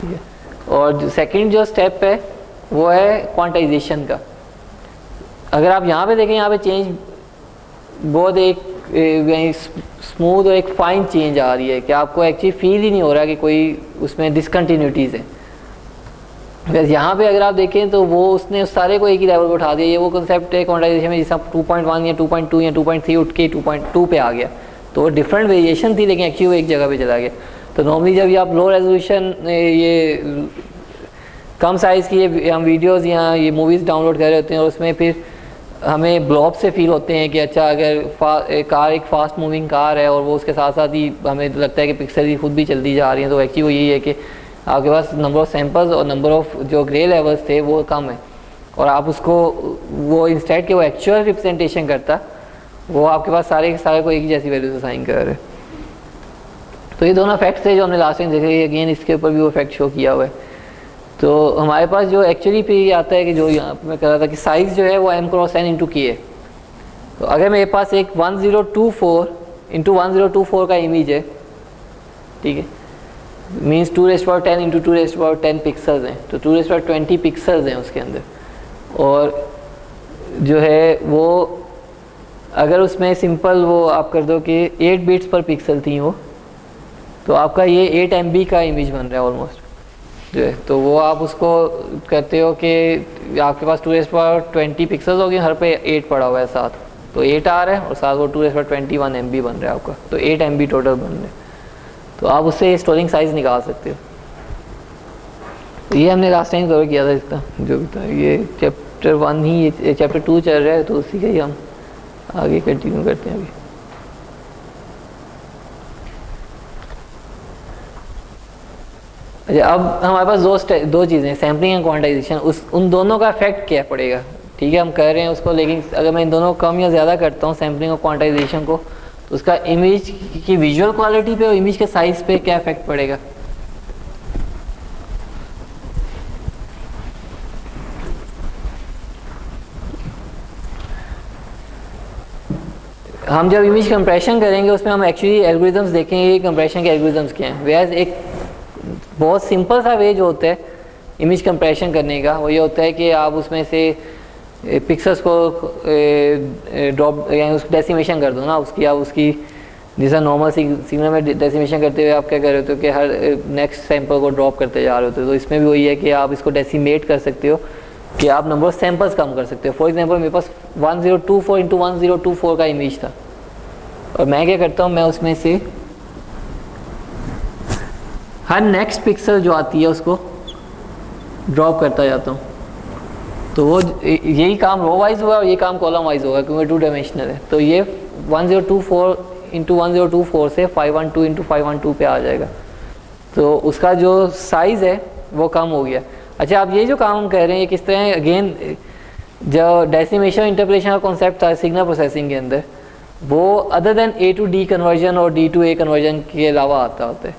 ठीक है। और सेकंड जो स्टेप है वो है क्वांटाइजेशन का। अगर आप यहाँ पे देखें, यहाँ पे चेंज बहुत एक स्मूथ और एक फाइन चेंज आ रही है कि आपको एक्चुअली फील ही नहीं हो रहा कि कोई उसमें डिसकंटिन्यूटीज़ है। वैसे यहाँ पे अगर आप देखें तो वो उसने उस सारे को एक ही लेवल पर उठा दिया। ये वो कंसेप्ट है क्वांटाइजेशन में, जैसे 2.1 या 2.2 या 2.3 उठ के 2.2 पे आ गया, तो डिफरेंट वेरिएशन थी लेकिन एक्चुअली वो एक जगह पे चला गया। तो नॉर्मली जब आप लो रेजोल्यूशन ये कम साइज़ की ये हम वीडियोज़ या ये मूवीज़ डाउनलोड कर रहे होते हैं और उसमें फिर हमें ब्लॉब से फील होते हैं कि अच्छा अगर कार एक फास्ट मूविंग कार है और वो उसके साथ साथ ही हमें लगता है कि पिक्सल ही खुद भी चलती जा रही हैं, तो एक्चुअली वो यही है कि आपके पास नंबर ऑफ़ सैम्पल्स और नंबर ऑफ़ जो ग्रे लेवल्स थे वो कम है, और आप उसको वो इंस्टेड के वो एक्चुअल रिप्रेजेंटेशन करता, वो आपके पास सारे के सारे को एक ही जैसी वैल्यू से साइन कर रहे। तो ये दोनों फैक्ट्स थे जो हमने लास्ट टाइम देखे। अगेन इसके ऊपर भी वो फैक्ट शो किया हुआ है। तो हमारे पास जो एक्चुअली पे ये आता है कि जो यहाँ मैं कह रहा था कि साइज़ जो है वो m cross n into k है। तो अगर मेरे पास एक 1024 इंटू 1024 का इमेज है, ठीक है, मीन्स 2⁻10 इंटू 2⁻10 पिक्सल्स हैं, तो 2⁻20 पिक्सल्स हैं उसके अंदर। और जो है वो अगर उसमें सिंपल वो आप कर दो कि 8 बिट्स पर पिक्सल थी वो, तो आपका ये 8 MB का इमेज बन रहा है ऑलमोस्ट जो है। तो वो आप उसको कहते हो कि आपके पास 2⁻20 पिक्सल्स हो गए, हर पे 8 पड़ा हुआ है साथ, तो 8 आ रहा है और साथ वो 2⁻21 MB बन रहा है आपका, तो 8 MB टोटल बन रहे हैं। तो आप उससे स्टोरिंग साइज़ निकाल सकते हो। तो ये हमने लास्ट टाइम कवर किया था इसका जो भी था। ये चैप्टर 1 ही, ये चैप्टर 2 चल रहा है, तो उसी का ही हम आगे कंटिन्यू करते हैं अभी। अच्छा, अब हमारे पास दो चीज़ें, सैम्पलिंग एंड क्वांटाइजेशन, उन दोनों का इफेक्ट क्या पड़ेगा, ठीक है, हम कर रहे हैं उसको, लेकिन अगर मैं इन दोनों को कम या ज़्यादा करता हूँ सैम्पलिंग और क्वांटाइजेशन को, तो उसका इमेज की विजुअल क्वालिटी पे और इमेज के साइज़ पे क्या इफेक्ट पड़ेगा। हम जब इमेज कंप्रेशन करेंगे उसमें हम एक्चुअली एल्गोरिथम्स देखेंगे कंप्रेशन के एल्गोरिथम्स क्या हैं। वैसे एक बहुत सिंपल सा वे जो होता है इमेज कंप्रेशन करने का, वो ये होता है कि आप उसमें से पिक्सल्स को ड्रॉप यानी उसकी डेसिमेशन कर दो ना उसकी, आप उसकी जैसा नॉर्मल सिग्नल में डेसिमेशन करते हुए आप क्या कर रहे होते हो कि हर नेक्स्ट सैंपल को ड्रॉप करते जा रहे होते हो। तो इसमें भी वही है कि आप इसको डेसिमेट कर सकते हो कि आप नंबर ऑफ सैंपल्स कम कर सकते हो। फॉर एग्जांपल मेरे पास 1024 इंटू 1024 का इमेज था, और मैं क्या करता हूँ, मैं उसमें से हर नेक्स्ट पिक्सल जो आती है उसको ड्रॉप करता जाता हूँ। तो वो यही काम रो वाइज हुआ और ये काम कॉलम वाइज होगा क्योंकि 2 डायमेंशनल है। तो ये 1024 इंटू 1024 से 512 इंटू 512 पे आ जाएगा, तो उसका जो साइज़ है वो कम हो गया। अच्छा, आप ये जो काम हम कह रहे हैं किस तरह, अगेन जो डेसिमेशन इंटरप्रेशन का कॉन्सेप्ट था सिग्नल प्रोसेसिंग के अंदर, वो other than A to D conversion और D to A कन्वर्जन के अलावा आता होता है।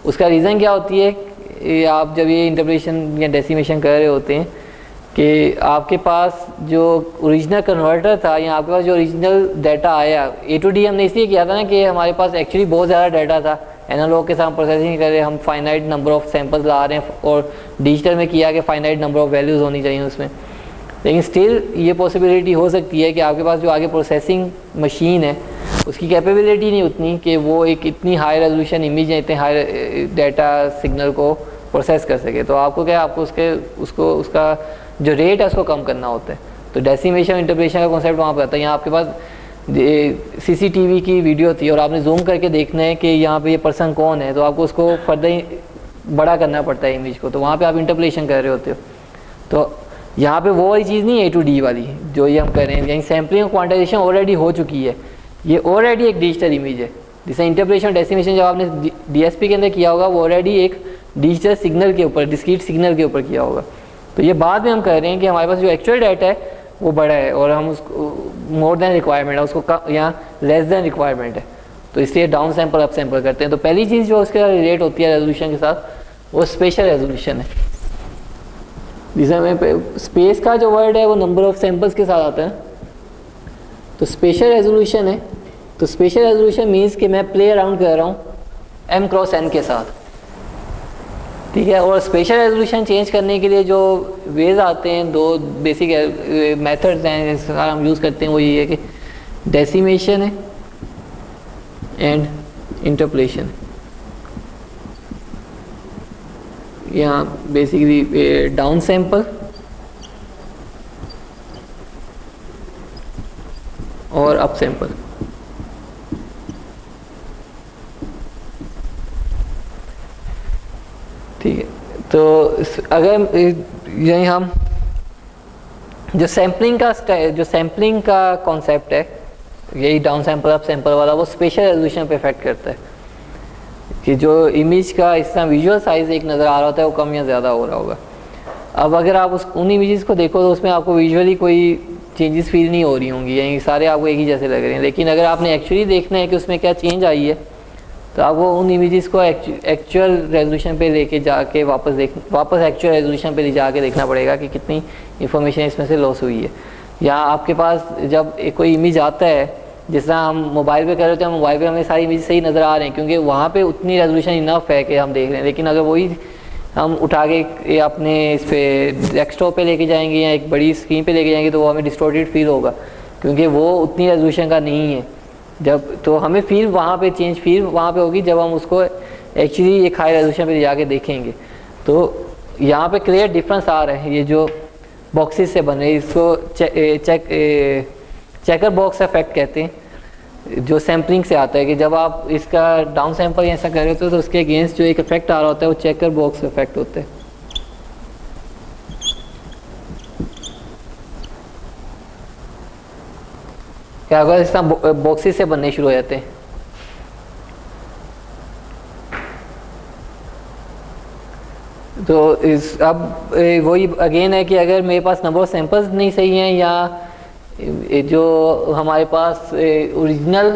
उसका रीज़न क्या होती है, आप जब ये इंटरप्रेशन या डेसिमेशन कर रहे होते हैं कि आपके पास जो ओरिजिनल कन्वर्टर था या आपके पास जो ओरिजिनल डाटा आया, A to D हमने इसलिए किया था ना कि हमारे पास एक्चुअली बहुत ज़्यादा डाटा था, एनालॉग के साथ प्रोसेसिंग कर रहे हैं, हम फाइनाइट नंबर ऑफ़ सैंपल्स ला रहे हैं, और डिजिटल में किया कि फाइनाइट नंबर ऑफ़ वैल्यूज़ होनी चाहिए उसमें। लेकिन स्टिल ये पॉसिबिलिटी हो सकती है कि आपके पास जो आगे प्रोसेसिंग मशीन है उसकी कैपेबिलिटी नहीं उतनी कि वो एक इतनी हाई रेजोल्यूशन इमेज या इतने हाई डाटा सिग्नल को प्रोसेस कर सके। तो आपको क्या, आपको उसका जो रेट है उसको कम करना होता है। तो डेसिमेशन इंटरप्रेशन का कॉन्सेप्ट वहाँ पर आता है। यहाँ आपके पास CCTV की वीडियो थी और आपने जूम करके देखना है कि यहाँ पे ये पर्सन कौन है, तो आपको उसको फर्दर ही बड़ा करना पड़ता है इमेज को, तो वहाँ पे आप इंटरप्रेशन कर रहे होते हो। तो यहाँ पे वो वाली चीज़ नहीं है A to D वाली जो ये हम कर रहे हैं, यानी सैम्पलिंग और क्वांटाइजेशन ऑलरेडी हो चुकी है, ये ऑलरेडी एक डिजिटल इमेज है। जैसे इंटरप्रेशन डेसिमेशन जब आपने DSP के अंदर किया होगा वो ऑलरेडी एक डिजिटल सिग्नल के ऊपर, डिस्क्रीट सिग्नल के ऊपर किया होगा। तो ये बाद में हम कह रहे हैं कि हमारे पास जो एक्चुअल डाटा है वो बड़ा है और हम उसको मोर देन रिक्वायरमेंट है, उसको यहाँ लेस देन रिक्वायरमेंट है, तो इसलिए डाउन सैंपल अप सैंपल करते हैं। तो पहली चीज़ जो उसके साथ रिलेट होती है रेजोल्यूशन के साथ वो स्पेशल रेजोल्यूशन है। जिसे हमें स्पेस का जो वर्ड है वो नंबर ऑफ सैंपल्स के साथ आता है, तो स्पेशल रेजोल्यूशन है। तो स्पेशल रेजोल्यूशन मीन्स कि मैं प्ले अराउंड कर रहा हूँ m क्रॉस n के साथ। ठीक है। और स्पेशल रेजोल्यूशन चेंज करने के लिए जो वेज आते हैं, दो बेसिक मेथड्स हैं जिसका हम यूज़ करते हैं, वो ये है कि डेसिमेशन है एंड इंटरपोलेशन। यहाँ बेसिकली डाउन सैंपल और अप सैंपल। ठीक है, तो अगर यही हम जो सैम्पलिंग का कॉन्सेप्ट है, यही डाउन सैंपल अप सैंपल वाला, वो स्पेशल रेजोल्यूशन पे इफेक्ट करता है कि जो इमेज का इस तरह विजुअल साइज एक नज़र आ रहा होता है वो कम या ज़्यादा हो रहा होगा। अब अगर आप उन इमेजेस को देखो तो उसमें आपको विजुअली कोई चेंजेस फील नहीं हो रही होंगी, यानी सारे आपको एक ही जैसे लग रहे हैं। लेकिन अगर आपने एक्चुअली देखना है कि उसमें क्या चेंज आई है, तो आपको उन इमेजेस को एक्चुअल रेजोल्यूशन पे लेके जाके वापस एक्चुअल रेजोल्यूशन पे ले जाके देखना पड़ेगा कि कितनी इंफॉर्मेशन इसमें से लॉस हुई है। या आपके पास जब कोई इमेज आता है, जिस तरह हम मोबाइल पे कर रहे होते हैं, मोबाइल पे हमें सारी इमेज सही नज़र आ रहे हैं क्योंकि वहाँ पे उतनी रेजोल्यूशन इनफ है कि हम देख रहे हैं। लेकिन अगर वही हम उठा के अपने इस पे डेस्कटॉप पे लेके जाएंगे या एक बड़ी स्क्रीन पे लेके जाएंगे तो वो हमें डिस्टॉर्टेड फील होगा क्योंकि वो उतनी रेजोल्यूशन का नहीं है। जब तो हमें फील वहाँ पे होगी जब हम उसको एक्चुअली एक हाई रेजोल्यूशन पे जाके देखेंगे। तो यहाँ पे क्लियर डिफरेंस आ रहा है, ये जो बॉक्सेस से बन रहे हैं इसको चेकर बॉक्स इफेक्ट कहते हैं, जो सैम्पलिंग से आता है कि जब आप इसका डाउन सैंपल ऐसा कर रहे होते हो तो उसके अगेंस्ट जो एक इफेक्ट आ रहा होता है वो चेकर बॉक्स इफेक्ट होता है। क्या होगा, इस तरह बॉक्सेस से बनने शुरू हो जाते हैं। तो अब वही अगेन है कि अगर मेरे पास नंबर ऑफ सैंपल्स नहीं सही हैं या जो हमारे पास ओरिजिनल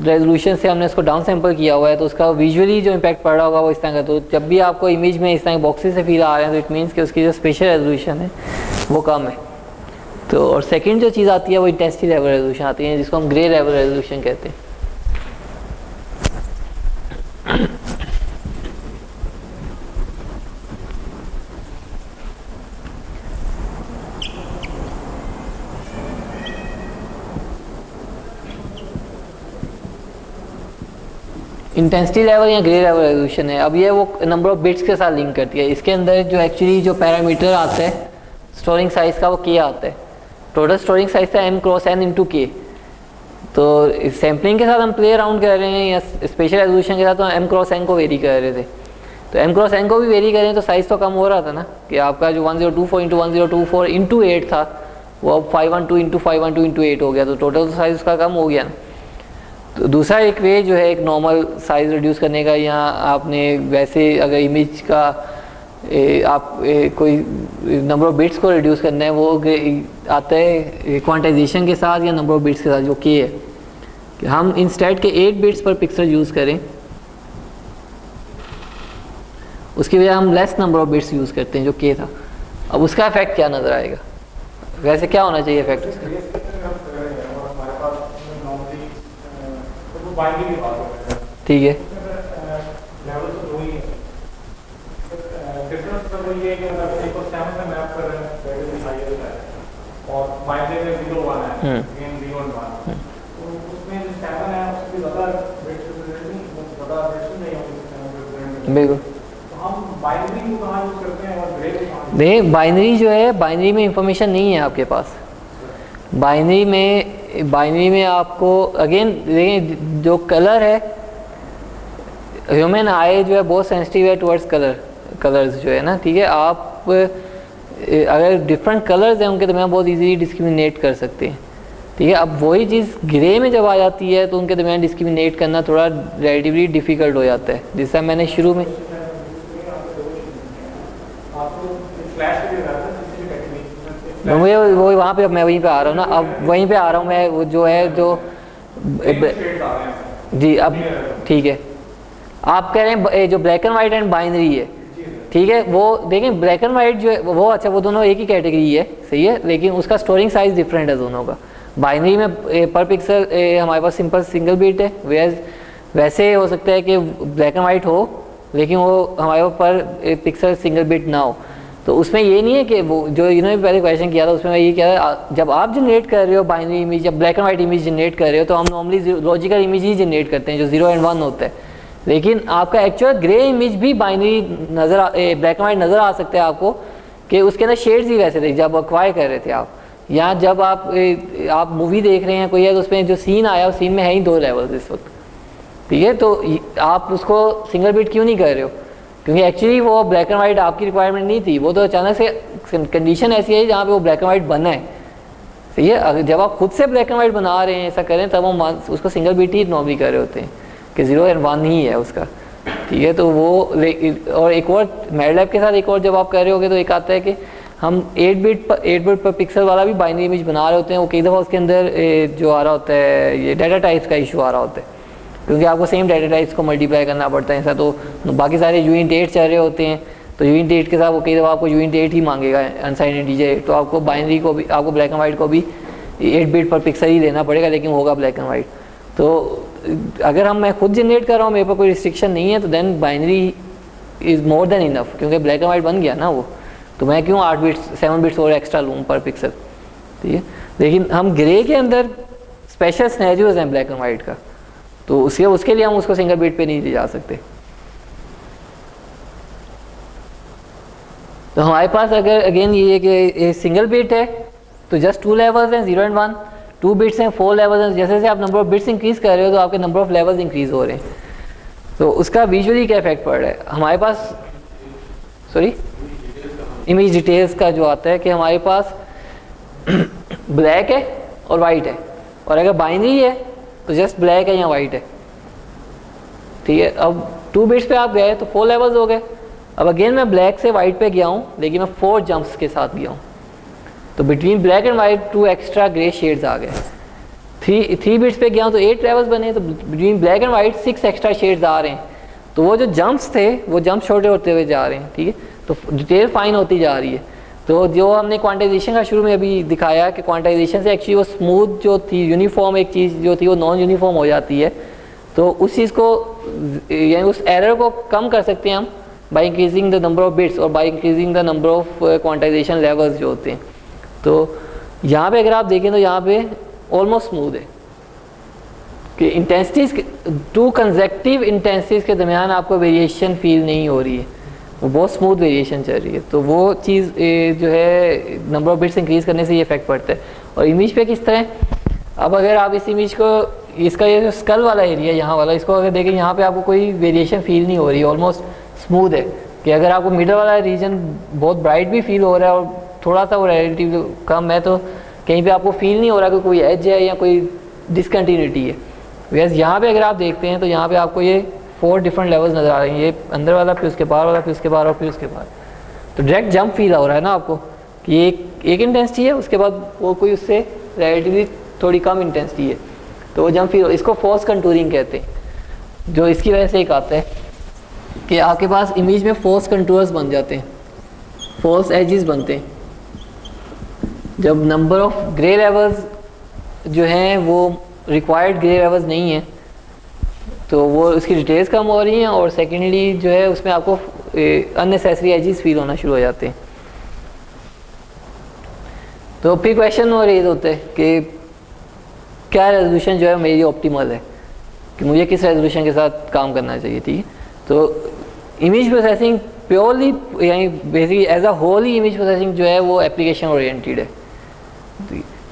रेजोल्यूशन से हमने इसको डाउन सैंपल किया हुआ है तो उसका विजुअली जो इम्पैक्ट पड़ रहा होगा वो इस तरह का। तो जब भी आपको इमेज में इस तरह बॉक्सेस से फील आ रहे हैं तो इट मीन्स कि उसकी जो स्पेशल रेजोल्यूशन है वो कम है। तो और सेकंड जो चीज़ आती है वो इंटेंसिटी लेवल रेजोल्यूशन आती है, जिसको हम ग्रे लेवल रेजोल्यूशन कहते हैं। इंटेंसिटी लेवल या ग्रे लेवल रेजोल्यूशन है। अब ये वो नंबर ऑफ बिट्स के साथ लिंक करती है। इसके अंदर जो एक्चुअली जो पैरामीटर आता है स्टोरिंग साइज का वो के आता है। टोटल स्टोरिंग साइज था m क्रॉस n इंटू के। तो सैम्पलिंग के साथ हम प्ले अराउंड कर रहे हैं या स्पेशल रेजोल्यूशन के साथ तो m क्रॉस n को वेरी कर रहे थे। तो m क्रॉस n को भी वेरी करें तो साइज़ तो कम हो रहा था ना, कि आपका जो 1024 इंटू 1024 इंटू 8 था वो अब 512 इंटू 512 इंटू 8 हो गया। तो टोटल साइज़ उसका कम हो गया ना। तो दूसरा एक वे जो है एक नॉर्मल साइज़ रिड्यूस करने का, या आपने वैसे अगर इमेज का कोई नंबर ऑफ बिट्स को रिड्यूस करना है वो आता है क्वांटाइजेशन के साथ या नंबर ऑफ बिट्स के साथ, जो के है कि हम इंस्टेड के 8 बिट्स पर पिक्सल यूज़ करें, उसकी वजह हम less number of bits use करते हैं जो के था। अब उसका इफेक्ट क्या नज़र आएगा, वैसे क्या होना चाहिए इफेक्ट उसका? ठीक है, बिल्कुल। देखिए बाइनरी जो है, बाइनरी में इंफॉर्मेशन नहीं है आपके पास। बाइनरी में आपको अगेन देखें जो कलर है, ह्यूमन आई जो है बहुत सेंसिटिव है टुवर्ड्स कलर्स जो है ना, ठीक है। आप अगर डिफरेंट कलर्स हैं उनके दरमियान बहुत इजीली डिस्क्रिमिनेट कर सकते हैं, ठीक है। अब वही चीज़ ग्रे में जब आ जाती है तो उनके दरमियान डिस्क्रिमिनेट करना थोड़ा रिलेटिवली डिफ़िकल्ट हो जाता है। जैसा मैंने शुरू में मुझे वो वहाँ पे, मैं वहीं पे आ रहा हूँ ना, अब वहीं पे आ रहा हूँ मैं, वो जो है जो जी अब ठीक है, आप कह रहे हैं जो black and white and binary है, ठीक है। वो देखें ब्लैक एंड वाइट जो है वो अच्छा, वो दोनों एक ही कैटेगरी है, सही है, लेकिन उसका स्टोरिंग साइज़ डिफरेंट है दोनों का। बाइनरी में पर पिक्सल हमारे पास सिंपल सिंगल बिट है, वैसे हो सकता है कि ब्लैक एंड वाइट हो लेकिन वो हमारे पर पिक्सल सिंगल बिट ना हो। तो उसमें ये नहीं है कि वो जो इन्होंने पहले क्वेश्चन किया था उसमें मैं ये कह रहा जब आप जनरेट कर रहे हो बाइनरी इमेज या black and white image generate कर रहे हो तो हम नॉर्मली लॉजिकल इमेज ही जनरेट करते हैं जो 0 और 1 होता है, लेकिन आपका एक्चुअल ग्रे इमेज भी बाइनरी ब्लैक एंड वाइट नज़र आ सकता है आपको कि उसके अंदर शेड्स ही वैसे थे जब अक्वायर कर रहे थे आप, या जब आप मूवी देख रहे हैं कोई है तो उसमें जो सीन आया उस सीन में है ही 2 लेवल्स इस वक्त, ठीक है। तो आप उसको सिंगल बिट क्यों नहीं कर रहे हो, क्योंकि एक्चुअली वो ब्लैक एंड वाइट आपकी रिक्वायरमेंट नहीं थी, वो तो अचानक से कंडीशन ऐसी है जहाँ पे वो ब्लैक एंड वाइट बना है, सही है। अगर जब आप खुद से ब्लैक एंड वाइट बना रहे हैं ऐसा करें तब हम उसको सिंगल बिट ही नॉर्मली कर रहे होते हैं कि 0 और 1 ही है उसका, ठीक है। तो वो और एक और मैटलैब के साथ एक और जब आप कर रहे होगे तो एक आता है कि हम 8 बिट पर पिक्सल वाला भी बाइनरी इमेज बना रहे होते हैं, वो कई दफ़ा उसके अंदर जो आ रहा होता है ये डाटा टाइप्स का इशू आ रहा होता है, क्योंकि आपको सेम डाटा टाइप्स को मल्टीप्लाई करना पड़ता है ऐसा। तो बाकी सारे यूनिट 8 चल रहे होते हैं तो यूनिट 8 के साथ वो कई दफ़ा आपको यूनिट 8 ही मांगेगा अनसाइंड इंटीजर, तो आपको बाइनरी को भी आपको ब्लैक एंड वाइट को भी 8 बिट पर पिक्सल ही लेना पड़ेगा, लेकिन होगा ब्लैक एंड वाइट। तो अगर मैं खुद जनरेट कर रहा हूँ मेरे पर कोई रिस्ट्रिक्शन नहीं है तो then binary is more than enough, क्योंकि ब्लैक एंड वाइट बन गया ना वो, तो मैं क्यों 8 बिट्स 7 बिट्स और एक्स्ट्रा लूँ पर पिक्सल, ठीक है। लेकिन हम ग्रे के अंदर स्पेशल सिनेरियोज हैं ब्लैक एंड वाइट का, तो उसके लिए हम उसको सिंगल बिट पे नहीं ले जा सकते। तो हमारे पास अगर अगेन ये कि सिंगल बिट है तो जस्ट 2 लेवल्स हैं 0 एंड 1, 2 बिट्स हैं 4 लेवल्स हैं। जैसे जैसे आप नंबर ऑफ बिट्स इंक्रीज़ कर रहे हो तो आपके नंबर ऑफ लेवल्स इंक्रीज़ हो रहे हैं, तो उसका विजुअली क्या इफेक्ट पड़ रहा है हमारे पास, सॉरी इमेज डिटेल्स का जो आता है कि हमारे पास ब्लैक है और वाइट है, और अगर बाइनरी है तो जस्ट ब्लैक है या वाइट है, ठीक है। अब 2 बिट्स पे आप गए तो 4 लेवल्स हो गए। अब अगेन मैं ब्लैक से वाइट पे गया हूँ लेकिन मैं 4 जंप्स के साथ गया हूँ, तो between black and white 2 extra grey shades आ गए। 3 बिट्स पे गया हूँ तो 8 लेवल्स बने, तो between black and white 6 extra shades आ रहे हैं। तो वो जो जंप्स थे वो जंप छोटे होते हुए जा रहे हैं, ठीक है। तो डिटेल फाइन होती जा रही है। तो जो हमने क्वांटाइजेशन का शुरू में अभी दिखाया कि क्वांटाइजेशन से एक्चुअली वो स्मूथ जो थी यूनिफॉर्म एक चीज़ जो थी वो नॉन यूनिफॉर्म हो जाती है, तो उस चीज़ को यानी उस एरर को कम कर सकते हैं हम by increasing the number of bits और by increasing the number of quantisation levels जो होते हैं। तो यहाँ पे अगर आप देखें तो यहाँ पे ऑलमोस्ट स्मूथ है कि इंटेंसिटीज़ 2 कंसेक्टिव इंटेंसिटीज़ के दरमियान आपको वेरिएशन फील नहीं हो रही है, वो बहुत स्मूथ वेरिएशन चल रही है। तो वो चीज़ जो है नंबर ऑफ बिट्स इंक्रीज़ करने से ये इफेक्ट पड़ता है। और इमेज पे किस तरह, अब अगर आप इस इमेज को इसका ये जो स्कल वाला एरिया यहाँ वाला इसको अगर देखें यहाँ पे आपको कोई वेरिएशन फील नहीं हो रही है, ऑलमोस्ट स्मूथ है। कि अगर आपको मिडल वाला रीजन बहुत ब्राइट भी फील हो रहा है और थोड़ा सा वो रिलेटिव कम है तो कहीं पे आपको फील नहीं हो रहा कि कोई एज है या कोई डिसकंटिन्यूटी है। वैसे यहाँ पे अगर आप देखते हैं तो यहाँ पे आपको ये 4 डिफरेंट लेवल्स नज़र आ रहे हैं, ये अंदर वाला फिर उसके बाहर वाला फिर उसके बाहर और फिर उसके बाहर। तो डायरेक्ट जंप फील हो रहा है ना आपको कि एक इंटेंसिटी है उसके बाद वो कोई उससे रिलेटिवली थोड़ी कम इंटेंसिटी है, तो वो जंप फील, इसको फॉल्स कंटूरिंग कहते हैं। जो इसकी वजह से एक आता है कि आपके पास इमेज में फॉल्स कंटूर्स बन जाते हैं, फॉल्स एजेस बनते हैं। जब नंबर ऑफ ग्रे लेवल्स जो हैं वो रिक्वायर्ड ग्रे लेवल्स नहीं हैं तो वो उसकी डिटेल्स कम हो रही हैं, और सेकेंडली जो है उसमें आपको अननेसेसरी एजेस फील होना शुरू हो जाते हैं। तो फिर क्वेश्चन और रेज होते हैं कि क्या रेजोल्यूशन जो है मेरी ऑप्टिमल है, कि मुझे किस रेजोल्यूशन के साथ काम करना चाहिए, ठीक है। तो इमेज प्रोसेसिंग प्योरली यानी बेसिकली एज अ होल ही इमेज प्रोसेसिंग जो है वो एप्लीकेशन ओरिएंटेड है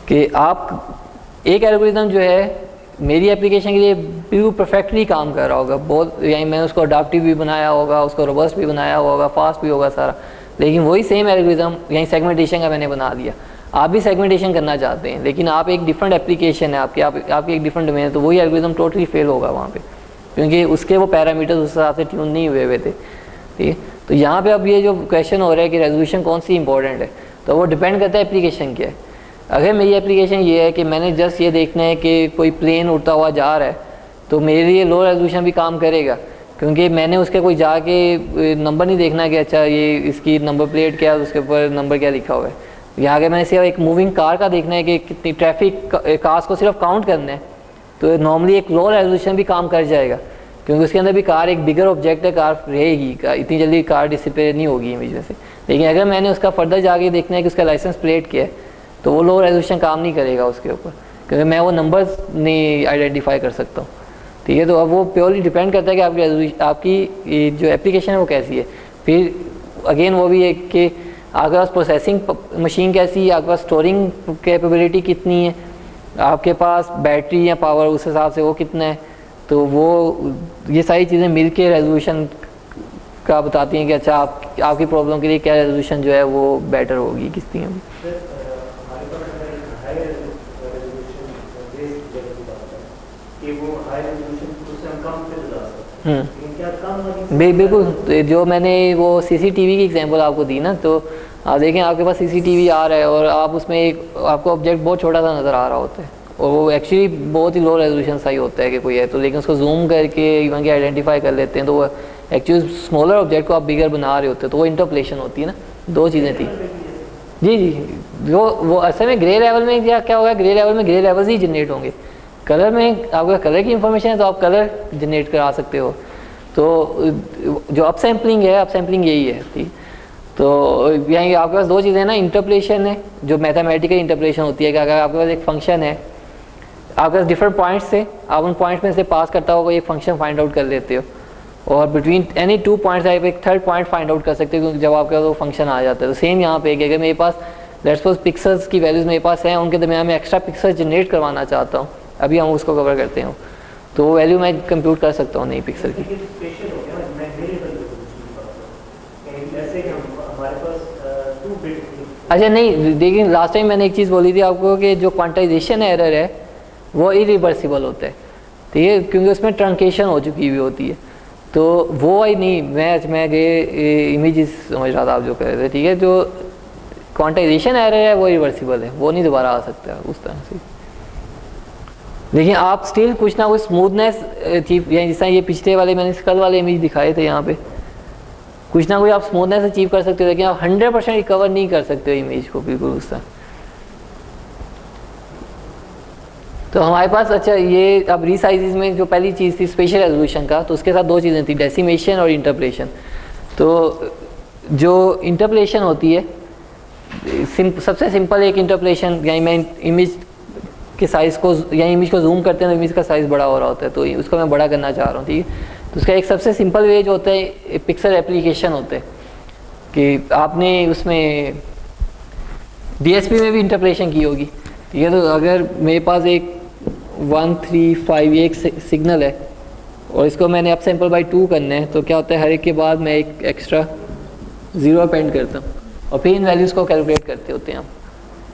कि आप एक एल्गोरिथम जो है मेरी एप्लीकेशन के लिए बिल्कुल परफेक्टली काम कर रहा होगा, बहुत यानी मैंने उसको अडाप्टिव भी बनाया होगा, उसको रोबस्ट भी बनाया होगा, फास्ट भी होगा सारा, लेकिन वही सेम एल्गोरिथम यानी सेगमेंटेशन का मैंने बना दिया। आप भी सेगमेंटेशन करना चाहते हैं लेकिन आप एक डिफरेंट एप्लीकेशन है आपकी एक डिफरेंट डोमेन है, तो वही एल्गोरिथम टोटली फेल होगा वहाँ पे, क्योंकि उसके वो पैरामीटर्स उस हिसाब से ट्यून नहीं हुए थे, ठीक है। तो यहाँ पे अब ये जो क्वेश्चन हो रहा है कि रेजोल्यूशन कौन सी इंपॉर्टेंट है, तो वो डिपेंड करता है एप्लीकेशन क्या है। अगर मेरी एप्लीकेशन ये है कि मैंने जस्ट ये देखना है कि कोई प्लेन उड़ता हुआ जा रहा है तो मेरे लिए लो रेजोल्यूशन भी काम करेगा, क्योंकि मैंने उसके कोई जाके नंबर नहीं देखना कि अच्छा ये इसकी नंबर प्लेट क्या है, उसके ऊपर नंबर क्या लिखा हुआ है। यहाँ अगर मैंने सिर्फ एक मूविंग कार का देखना है कि कितनी ट्रैफिक कार्स को सिर्फ काउंट करना है तो नॉर्मली एक लो रेजोल्यूशन भी काम कर जाएगा। क्योंकि उसके अंदर भी कार एक बिगर ऑब्जेक्ट है, कार रहेगी, इतनी जल्दी कार डिसिपेयर नहीं होगी इमेज में से। लेकिन अगर मैंने उसका फर्दर जाके देखना है कि उसका लाइसेंस प्लेट क्या है, तो वो लो रेजोल्यूशन काम नहीं करेगा उसके ऊपर, क्योंकि मैं वो नंबर्स नहीं आइडेंटिफाई कर सकता हूँ, ठीक है। तो अब वो प्योरली डिपेंड करता है कि आपकी जो एप्लीकेशन है वो कैसी है। फिर अगेन वो भी है कि आपके पास प्रोसेसिंग मशीन कैसी है, आपके पास स्टोरिंग कैपेबिलिटी कितनी है, आपके पास बैटरी या पावर उस हिसाब से वो कितना है। तो वो ये सारी चीज़ें मिल के रेजोल्यूशन का बताती हैं कि अच्छा आपकी प्रॉब्लम के लिए क्या रेजोल्यूशन जो है वो बेटर होगी किस में। बिल्कुल, जो मैंने वो सीसीटीवी की एग्जांपल आपको दी ना, तो आप देखें आपके पास सीसीटीवी आ रहा है और आप उसमें आपको ऑब्जेक्ट बहुत छोटा सा नज़र आ रहा होता है और वो एक्चुअली बहुत ही लो रेजोल्यूशन सही होता है कि कोई है तो, लेकिन उसको जूम करके इवन के आइडेंटिफाई कर लेते हैं तो वो एक्चुअली स्मॉलर ऑब्जेक्ट को आप बिगर बना रहे होते हैं, तो वो इंटरपोलेशन होती है ना। दो चीज़ें थी जी, वो असल में ग्रे लेवल में क्या होगा, ग्रे लेवल में ग्रे लेवल्स ही जनरेट होंगे। कलर में आपका कलर की इंफॉर्मेशन है तो आप कलर जनरेट करा सकते हो। तो जो अप सैम्पलिंग है, अप सैम्पलिंग यही है, ठीक। तो यहाँ आपके पास दो चीज़ें ना, इंटरपोलेशन है जो मैथमेटिकल इंटरपोलेशन होती है कि अगर आपके पास एक फंक्शन है, आपके पास डिफरेंट पॉइंट्स से, आप उन पॉइंट्स में से पास करता हो एक फंक्शन फाइंड आउट कर लेते हो और बिटवीन एनी टू पॉइंट्स आप एक थर्ड पॉइंट फाइंड आउट कर सकते हो क्योंकि जब आपके पास वो फंक्शन आ जाता है। तो सेम यहाँ पे अगर मेरे पास लेट्स सपोज पिक्सल्स की वैल्यूज़ मेरे पास हैं, उनके दरमियान में एक्स्ट्रा पिक्सल जनरेट करवाना चाहता हूँ, अभी हम उसको कवर करते हैं, तो वो वैल्यू मैं कंप्यूट कर सकता हूँ नई पिक्सल की। अच्छा नहीं, लेकिन लास्ट टाइम मैंने एक चीज़ बोली थी आपको कि जो क्वांटाइजेशन एरर है वो इरिवर्सिबल होता है, ठीक है, क्योंकि उसमें ट्रंकेशन हो चुकी हुई होती है। तो वो ही नहीं, मैं इमेजेस समझ रहा था आप जो कह रहे थे, ठीक है। जो क्वांटाइजेशन एरर है वो इरिवर्सिबल है, वो नहीं दोबारा आ सकता उस तरह से। लेकिन आप स्टिल कुछ ना कुछ स्मूथनेस अचीव, या जिस तरह ये पिछले वाले मैंने कल वाले इमेज दिखाए थे, यहाँ पे कुछ ना कुछ आप स्मूथनेस अचीव कर सकते हो, लेकिन आप 100% रिकवर नहीं कर सकते हो इमेज को बिल्कुल उस तरह। तो हमारे पास अच्छा ये अब रीसाइजेस में जो पहली चीज़ थी स्पेशल रेजोल्यूशन का, तो उसके साथ दो चीज़ें थी, डेसिमेशन और इंटरपोलेशन। तो जो इंटरपोलेशन होती है सबसे सिंपल एक इंटरपोलेशन, यानी मैं इमेज के साइज़ को या इमेज को जूम करते हैं तो इमेज का साइज़ बड़ा हो रहा होता है, तो उसको मैं बड़ा करना चाह रहा हूँ, ठीक है। तो उसका एक सबसे सिंपल वे जो होता है पिक्सल एप्लीकेशन होते हैं कि आपने उसमें DSP में भी इंटरपोलेशन की होगी, ठीक है। तो अगर मेरे पास एक 1 3 5 एक सिग्नल है और इसको मैंने अप सैंपल बाई 2 करना है, तो क्या होता है हर एक के बाद मैं एक एक्स्ट्रा 0 अपेंड करता हूँ और फिर इन वैल्यूज़ को कैलकुलेट करते होते हैं हम।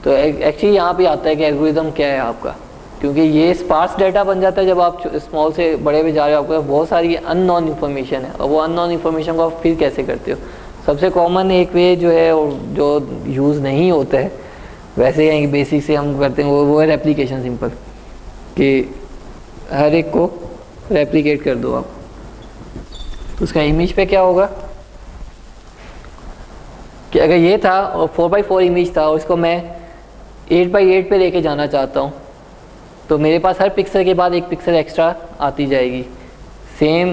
तो एक्चुअली यहाँ पे आता है कि एल्गोरिथम क्या है आपका, क्योंकि ये स्पार्स डाटा बन जाता है जब आप स्मॉल से बड़े पे जा रहे हो, आपके पास बहुत सारी अननोन इन्फॉर्मेशन है और वो अननोन इन्फॉर्मेशन को आप फिर कैसे करते हो। सबसे कॉमन एक वे जो है और जो यूज़ नहीं होता है वैसे यही बेसिक से हम करते हैं वो है रेप्लिकेशन, सिंपल कि हर एक को रेप्लिकेट कर दो आप। तो उसका इमेज पे क्या होगा कि अगर ये था और 4x4 इमेज था और इसको मैं 8x8 पे लेके जाना चाहता हूँ, तो मेरे पास हर पिक्सल के बाद एक पिक्सल एक्स्ट्रा आती जाएगी। सेम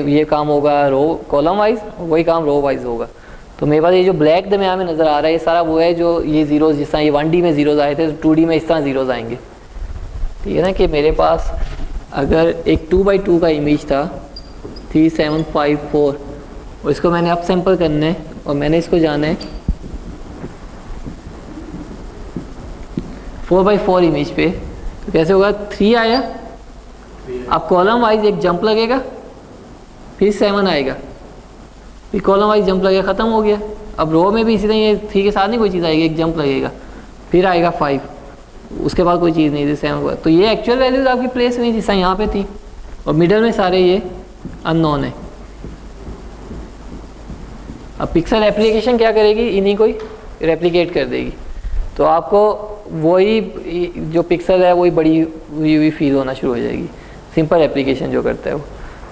ये काम होगा रो कॉलम वाइज, वही काम रो वाइज होगा। तो मेरे पास ये जो ब्लैक दरमियान में नज़र आ रहा है ये सारा वो है जो ये जीरोज़, जिस तरह ये 1D में जीरोज़ आए थे तो 2D में इस तरह जीरोज़ आएंगे, ठीक है ना। कि मेरे पास अगर एक 2x2 का इमेज था 3754 और इसको मैंने अप सैंपल करना है और मैंने इसको जाना है 4x4 इमेज पे, तो कैसे होगा 3 आया, अब कॉलम वाइज एक जंप लगेगा, फिर 7 आएगा, फिर कॉलम वाइज जंप लगेगा, ख़त्म हो गया। अब रो में भी इसी तरह ये 3 के साथ नहीं कोई चीज़ आएगी, एक जंप लगेगा, फिर आएगा 5, उसके बाद कोई चीज़ नहीं थी 7 हुआ। तो ये एक्चुअल वैल्यूज़ आपकी प्लेस में जिस तरह यहाँ पे थी और मिडल में सारे ये अननोन है। अब पिक्सल एप्लीकेशन क्या करेगी, इन्हीं को ही रेप्लिकेट कर देगी, तो आपको वही जो पिक्सल है वही बड़ी हुई फील होना शुरू हो जाएगी, सिंपल एप्लीकेशन जो करता है वो,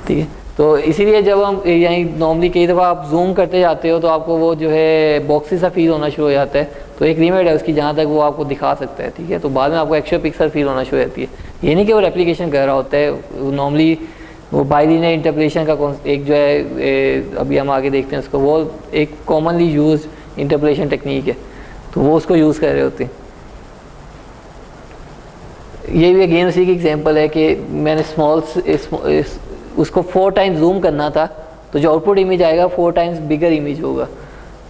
ठीक है। तो इसीलिए जब हम यहीं नॉर्मली कई दफ़ा आप जूम करते जाते हो तो आपको वो जो है बॉक्सी सा फील होना शुरू हो जाता है, तो एक लिमिट है उसकी जहाँ तक वो आपको दिखा सकता है, ठीक है। तो बाद में आपको एक्स्ट्रा पिक्सल फील होना शुरू हो जाती है, ये नहीं कि वो रेप्लिकेशन कर रहा होता है, नॉर्मली वो बाइलिनियर इंटरपोलेशन का एक जो है अभी हम आगे देखते हैं उसको, वो एक कॉमनली यूज इंटरपोलेशन टेक्निक है, तो वो उसको यूज़ कर रहे होते हैं। ये भी अगेन उसी की एग्जांपल है कि मैंने उसको 4 टाइम्स जूम करना था, तो जो आउटपुट इमेज आएगा 4 टाइम्स बिगर इमेज होगा,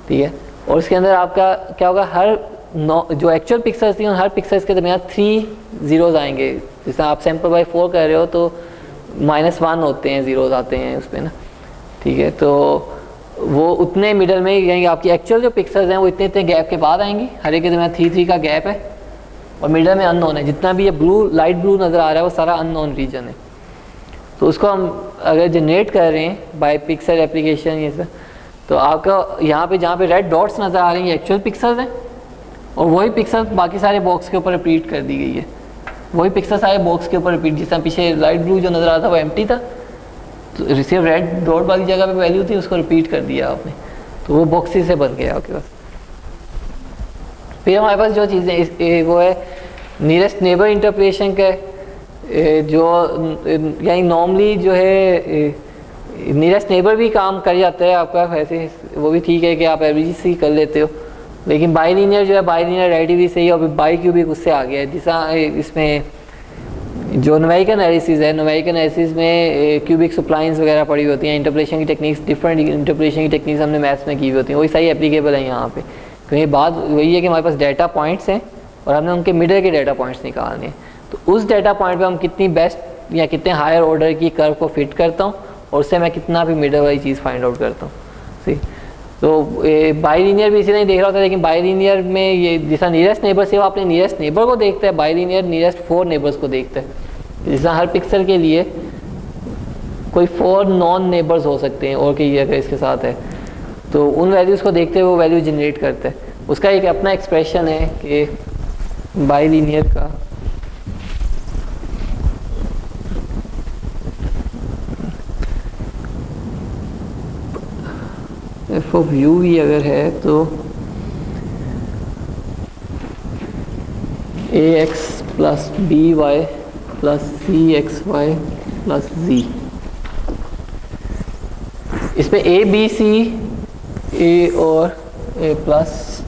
ठीक है। और उसके अंदर आपका क्या होगा, हर जो एक्चुअल पिक्सल्स थी उन हर पिक्सल्स के दरमियान 3 जीरोज आएंगे। जैसे आप सैम्पल बाय 4 कर रहे हो तो -1 होते हैं, जीरोज आते हैं उस पर ना, ठीक है। तो वो उतने मिडल में, यानी आपकी एक्चुअल जो पिक्सल्स हैं वो इतने इतने गैप के बाद आएंगी, हर एक के दरमियान 3 का गैप है, और मिडल में अननोन है। जितना भी ये ब्लू लाइट ब्लू नज़र आ रहा है वो सारा अननोन रीजन है। तो उसको हम अगर जनरेट कर रहे हैं बाय पिक्सल एप्लीकेशन ये सब, तो आपका यहाँ पे जहाँ पे रेड डॉट्स नज़र आ रही हैं एक्चुअल पिक्सल्स हैं, और वही पिक्सल बाकी सारे बॉक्स के ऊपर रिपीट कर दी गई है। वही पिक्सल सारे बॉक्स के ऊपर रिपीट, जिस तरह पीछे लाइट ब्लू जो नज़र आ रहा था वो एम्प्टी था, तो सिर्फ रेड डॉट वाली जगह पे वैल्यू थी, उसको रिपीट कर दिया आपने, तो वो बॉक्सेस से बन गया आपके पास। फिर हमारे पास जो चीज़ें वो है नियरेस्ट नेबर इंटरप्रिटेशन का, जो यानी नॉर्मली जो है नियरेस्ट नेबर भी काम कर जाता है आपका, वैसे वो भी ठीक है कि आप एवरेज से ही कर लेते हो, लेकिन बाइलिनियर जो है बाइलिनियर रेडिटिव सही है, और बाई क्यूबिक उससे आ गया है। जैसा इसमें जो न्यूमेरिकल एनालिसिस है, न्यूमेरिकल एनालिसिस में क्यूबिक सप्लाइंस वगैरह पड़ी होती हैं, इंटरपोलेशन की टेक्निक्स, डिफरेंट इंटरपोलेशन की टेक्निक्स हमने मैथ्स में की हुई होती हैं, वही सही एप्लीकेबल है यहाँ पे। क्योंकि बात वही है कि हमारे पास डाटा पॉइंट्स हैं और हमने उनके मिडल के डाटा पॉइंट्स निकालने हैं, तो उस डाटा पॉइंट पे हम कितनी बेस्ट या कितने हायर ऑर्डर की कर्व को फिट करता हूँ, और उससे मैं कितना भी मिडल वाली चीज़ फाइंड आउट करता हूँ। सही, तो बाइलिनियर भी इसी नहीं देख रहा होता, लेकिन बाइलिनियर में ये जैसा नियरेस्ट नेबर से वो अपने नियरेस्ट नेबर को देखता है, बाइलिनियर नियरेस्ट 4 नेबर्स को देखता है। जैसा हर पिक्सल के लिए कोई 4 नॉन नेबर्स हो सकते हैं और कि अगर इसके साथ है, तो उन वैल्यूज़ को देखते हुए वो वैल्यू जनरेट करता है। उसका एक अपना एक्सप्रेशन है कि बाइलिनियर का एफ ऑफ यू भी अगर है तो A X plus B Y plus C X Y plus G, इसमें ए बी सी ए और A plus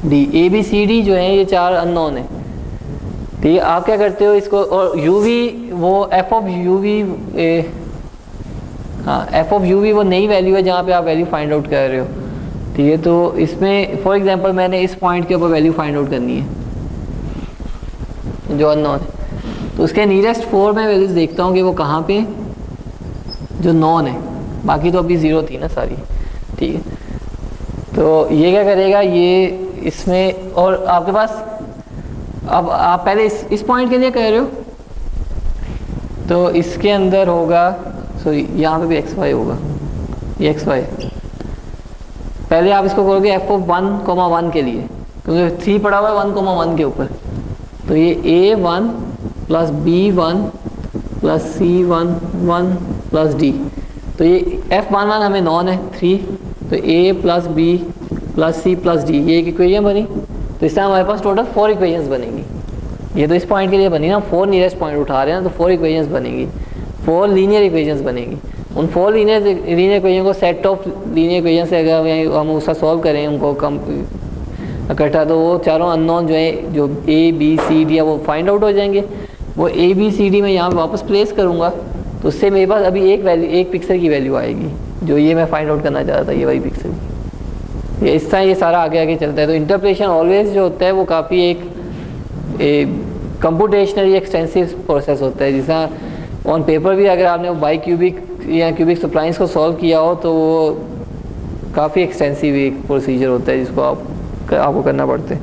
D, A B C D जो है ये 4 अननोन है, ठीक है। आप क्या करते हो इसको, और यू वी वो एफ ऑफ यू वी, हाँ एफ ऑफ यू वी वो नई वैल्यू है जहाँ पे आप वैल्यू फाइंड आउट कर रहे हो, ठीक है। तो इसमें फॉर एग्जांपल मैंने इस पॉइंट के ऊपर वैल्यू फाइंड आउट करनी है जो अननोन है, तो उसके नियरेस्ट 4 में वैल्यूज देखता हूँ कि वो कहाँ पे जो नॉन है, बाकी तो अभी 0 थी ना सारी, ठीक है। तो ये क्या करेगा, ये इसमें, और आपके पास अब आप पहले इस पॉइंट के लिए कह रहे हो, तो इसके अंदर होगा, सॉरी यहाँ पे भी एक्स वाई होगा, ये एक्स वाई, पहले आप इसको करोगे एफ ऑफ 1,1 के लिए, क्योंकि 3 पड़ा हुआ है 1,1 के ऊपर, तो ये A1 plus B1 plus C1 1 plus D, तो ये F11 हमें नॉन है 3, तो A plus B plus C plus D, ये एक इक्वेशन बनी। तो इससे हमारे पास टोटल 4 इक्वेशंस बनेंगी। ये तो इस पॉइंट के लिए बनी ना, 4 नियरेस्ट पॉइंट उठा रहे हैं ना, तो 4 इक्वेशंस बनेंगी, 4 लीनियर इक्वेशंस बनेंगी। उन 4 लीनियर इक्वेशन को सेट ऑफ लीनियर इक्वेशन से अगर हम उसका सॉल्व करें उनको कम इकट्ठा, तो वो चारों अननोन जो है, जो ए बी सी डी है, वो फाइंड आउट हो जाएंगे। वो ए बी सी डी में यहाँ वापस प्लेस करूँगा, तो उससे मेरे पास अभी एक पिक्सल की वैल्यू आएगी, जो ये मैं फाइंड आउट करना चाह रहा था, ये वही पिक्सल। ये इस तरह ये सारा आगे आगे चलता है। तो इंटरप्रिटेशन ऑलवेज जो होता है वो काफ़ी एक कंप्यूटेशनली एक्सटेंसिव प्रोसेस होता है। जैसा ऑन पेपर भी अगर आपने बाई क्यूबिक या क्यूबिक सप्लाइंस को सॉल्व किया हो, तो वो काफ़ी एक्सटेंसिव एक प्रोसीजर होता है जिसको आपको करना पड़ता है।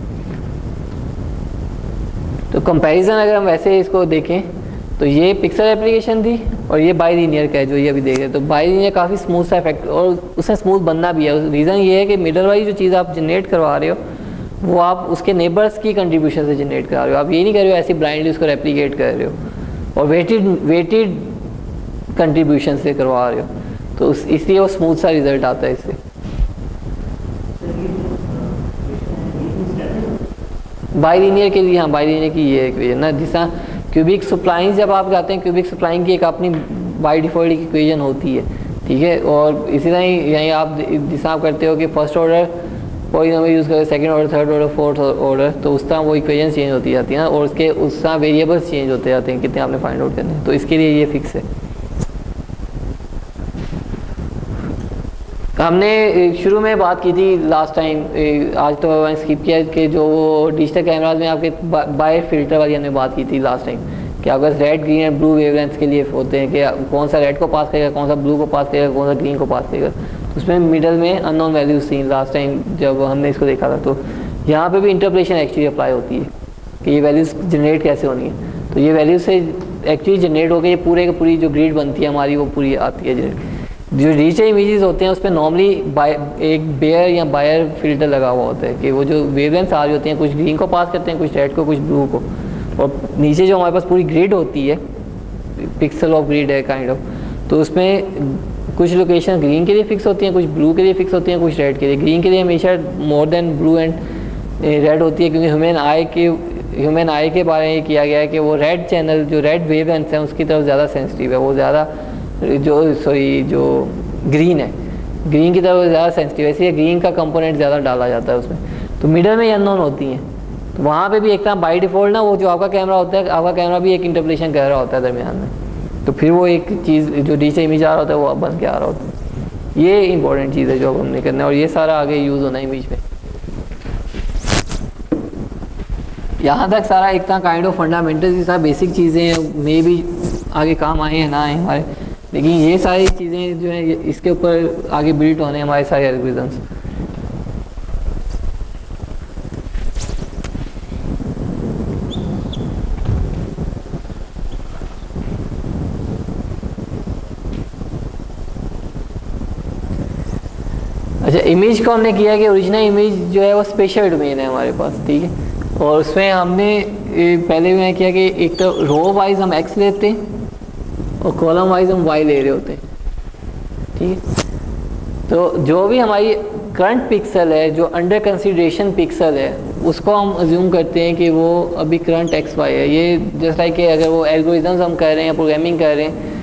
तो कंपैरिजन अगर हम वैसे इसको देखें, तो ये पिक्सल एप्लीकेशन थी और ये बाइलिनियर का है जो ये अभी देख रहे हैं। तो बाइलिनियर काफ़ी स्मूथ सा इफेक्ट, और उससे स्मूथ बनना भी है। रीज़न ये है कि मिडल वाली जो चीज़ आप जनरेट करवा रहे हो, वो आप उसके नेबर्स की कंट्रीब्यूशन से जनरेट करा रहे हो। आप ये नहीं कर रहे हो ऐसे ब्लाइंडली उसको रेप्लिकेट कर रहे हो, और वेटेड कंट्रीब्यूशन से करवा रहे हो, तो इसलिए वो स्मूथ सा रिजल्ट आता है इससे। बाइलिनियर के लिए, हाँ बाइलिनियर की ये इक्वेशन ना, जिस क्यूबिक सप्लाइंग जब आप जाते हैं, क्यूबिक सप्लाइंग की एक अपनी बाय डिफ़ॉल्ट की इक्वेशन होती है, ठीक है। और इसी तरह यहीं आप जिस आप करते हो कि फर्स्ट ऑर्डर पॉलीनोमियल यूज़ करें, second order, third order, fourth order, तो उस तरह वो इक्वेशन चेंज होती जाती है ना, और उसके उस तरह वेरिएबल्स चेंज होते जाते हैं कितने आपने फाइंड आउट करने हैं। तो इसके लिए ये फिक्स है। हमने शुरू में बात की थी लास्ट टाइम, आज तो मैंने स्किप किया, कि जो डिजिटल कैमराज में आपके बाय फिल्टर वाली हमने बात की थी लास्ट टाइम, कि आपके red, green and blue wavelengths के लिए होते हैं कि कौन सा रेड को पास करेगा, कौन सा ब्लू को पास करेगा, कौन सा ग्रीन को पास करेगा। उसमें मिडल में अननोन वैल्यूज थी लास्ट टाइम जब हमने इसको देखा था। तो यहाँ पे भी इंटरपोलेशन एक्चुअली अप्लाई होती है कि ये वैल्यूज़ जनरेट कैसे होनी है। तो ये वैल्यूज से एक्चुअली जनरेट होकर ये पूरे की पूरी जो ग्रिड बनती है हमारी, वो पूरी आती है जनरेट। जो डिजिटल इमेजेस होते हैं उस पर नॉर्मली एक बेयर या बायर फिल्टर लगा हुआ होता है कि वो जो वेवलेंथ्स आ रही होती हैं, कुछ ग्रीन को पास करते हैं, कुछ रेड को, कुछ ब्लू को, और नीचे जो हमारे पास पूरी ग्रिड होती है, पिक्सल ऑफ ग्रिड है काइंड ऑफ, तो उसमें कुछ लोकेशन ग्रीन के लिए फिक्स होती हैं, कुछ ब्लू के लिए फिक्स होती हैं, कुछ रेड के लिए। ग्रीन के लिए हमेशा more than blue and red होती है, क्योंकि ह्यूमन आई के बारे में किया गया है कि वो रेड चैनल, जो रेड वेवलेंथ्स हैं उसकी तरफ ज़्यादा सेंसिटिव है, वो ज़्यादा जो ग्रीन है, ग्रीन की तरफ ज़्यादा सेंसिटिव है, इसलिए ग्रीन का कंपोनेंट ज़्यादा डाला जाता है उसमें। तो मिडल में ये अननोन होती हैं, तो वहाँ पे भी एक तरह बाई डिफ़ॉल्ट ना, वो जो आपका कैमरा होता है, आपका कैमरा भी एक इंटरपोलेशन कर रहा होता है दरमियान में, तो फिर वो एक चीज़ जो डिजिटल इमेज आ रहा होता है वो बन के आ रहा होता है। ये इंपॉर्टेंट चीज़ है जो अब हमने करना है, और ये सारा आगे यूज़ होना है इमेज में। यहाँ तक सारा एक तरह काइंड ऑफ फंडामेंटल ये सारा बेसिक चीज़ें हैं, मे भी आगे काम आए या ना आए हमारे, लेकिन ये सारी चीज़ें जो है इसके ऊपर आगे बिल्ड होने हमारे सारे एल्गोरिथम्स। अच्छा, इमेज को हमने किया कि ओरिजिनल इमेज जो है वो स्पेशल डोमेन है हमारे पास, ठीक है। और उसमें हमने पहले भी किया कि एक तो रो वाइज हम एक्स लेते हैं और कॉलम वाइज हम वाई ले रहे होते हैं, ठीक है। तो जो भी हमारी करंट पिक्सल है, जो अंडर कंसिडरेशन पिक्सल है, उसको हम अज्यूम करते हैं कि वो अभी करंट एक्स वाई है। ये जैसा है कि अगर वो एल्गोरिथम्स हम कर रहे हैं, प्रोग्रामिंग कर रहे हैं,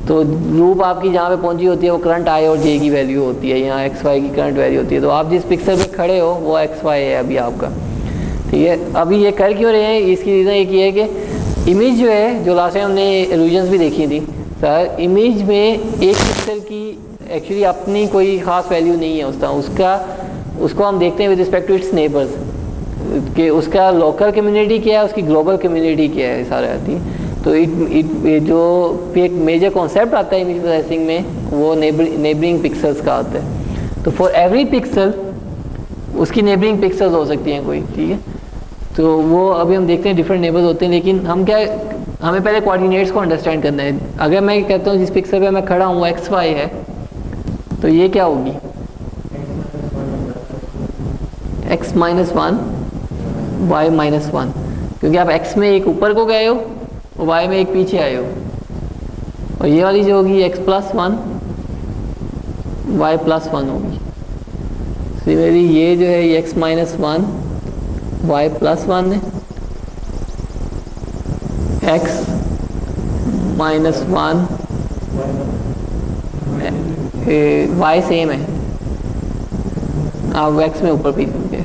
तो लूप आपकी जहाँ पे पहुंची होती है वो करंट आई और जे की वैल्यू होती है, यहाँ एक्स वाई की करंट वैल्यू होती है। तो आप जिस पिक्सल पे खड़े हो वो एक्स वाई है अभी आपका, ठीक है। अभी ये कर क्यों रहे हैं, इसकी रीज़न एक ये है कि इमेज जो है, जो लास्ट टाइम हमने इल्यूजन्स भी देखी थी सर, इमेज में एक पिक्सल की एक्चुअली अपनी कोई ख़ास वैल्यू नहीं है उसको हम देखते हैं with respect to its neighbours, कि उसका लोकल कम्युनिटी क्या है, उसकी ग्लोबल कम्युनिटी क्या है, सारे आती है। तो जो एक मेजर कॉन्सेप्ट आता है इमेज प्रोसेसिंग में, वो नेबरिंग पिक्सल्स का आता है। तो फॉर एवरी पिक्सल उसकी नेबरिंग पिक्सल्स हो सकती हैं कोई, ठीक है। तो वो अभी हम देखते हैं डिफरेंट नेबर्स होते हैं, लेकिन हमें पहले कोऑर्डिनेट्स को अंडरस्टैंड करना है। अगर मैं कहता हूँ जिस पिक्सल पे मैं खड़ा हूँ एक्स वाई है, तो ये क्या होगी, x minus one, Y minus one, क्योंकि आप x में एक ऊपर को गए हो और y में एक पीछे आए हो। और ये वाली जो होगी x plus one, Y plus one होगी। सिमिलरली ये जो है ये x minus one, Y plus one है, x minus one, Y same है, आप x में ऊपर पीछे,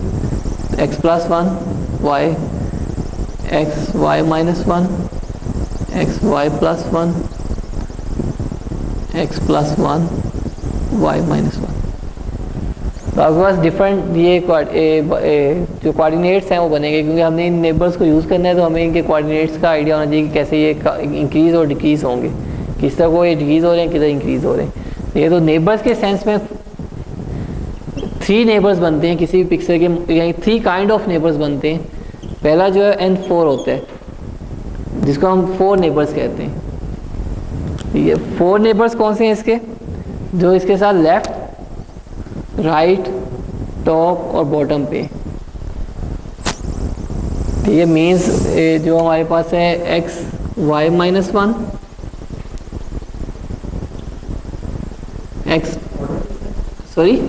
x plus one, Y, X Y minus one, X Y plus one, X plus one, Y minus one. तो आपके पास डिफरेंट ये जो कोऑर्डिनेट्स हैं वो बनेंगे, क्योंकि हमने इन नेबर्स को यूज़ करना है, तो हमें इनके कोऑर्डिनेट्स का आइडिया होना चाहिए कि कैसे ये इंक्रीज़ और डिक्रीज़ होंगे, किस तरह को ये डिक्रीज़ हो रहे हैं, किधर इंक्रीज़ हो रहे हैं। ये तो नेबर्स के सेंस में 3 नेबर्स बनते हैं किसी भी पिक्सल के, यानी 3 काइंड ऑफ नेबर्स बनते हैं। पहला जो है N4 होता है, जिसको हम 4 नेबर्स कहते हैं, ठीक है। 4 नेबर्स कौन से हैं इसके, जो इसके साथ लेफ्ट, राइट, टॉप और बॉटम पे, ठीक है। मीन्स जो हमारे पास है X Y minus one, X, sorry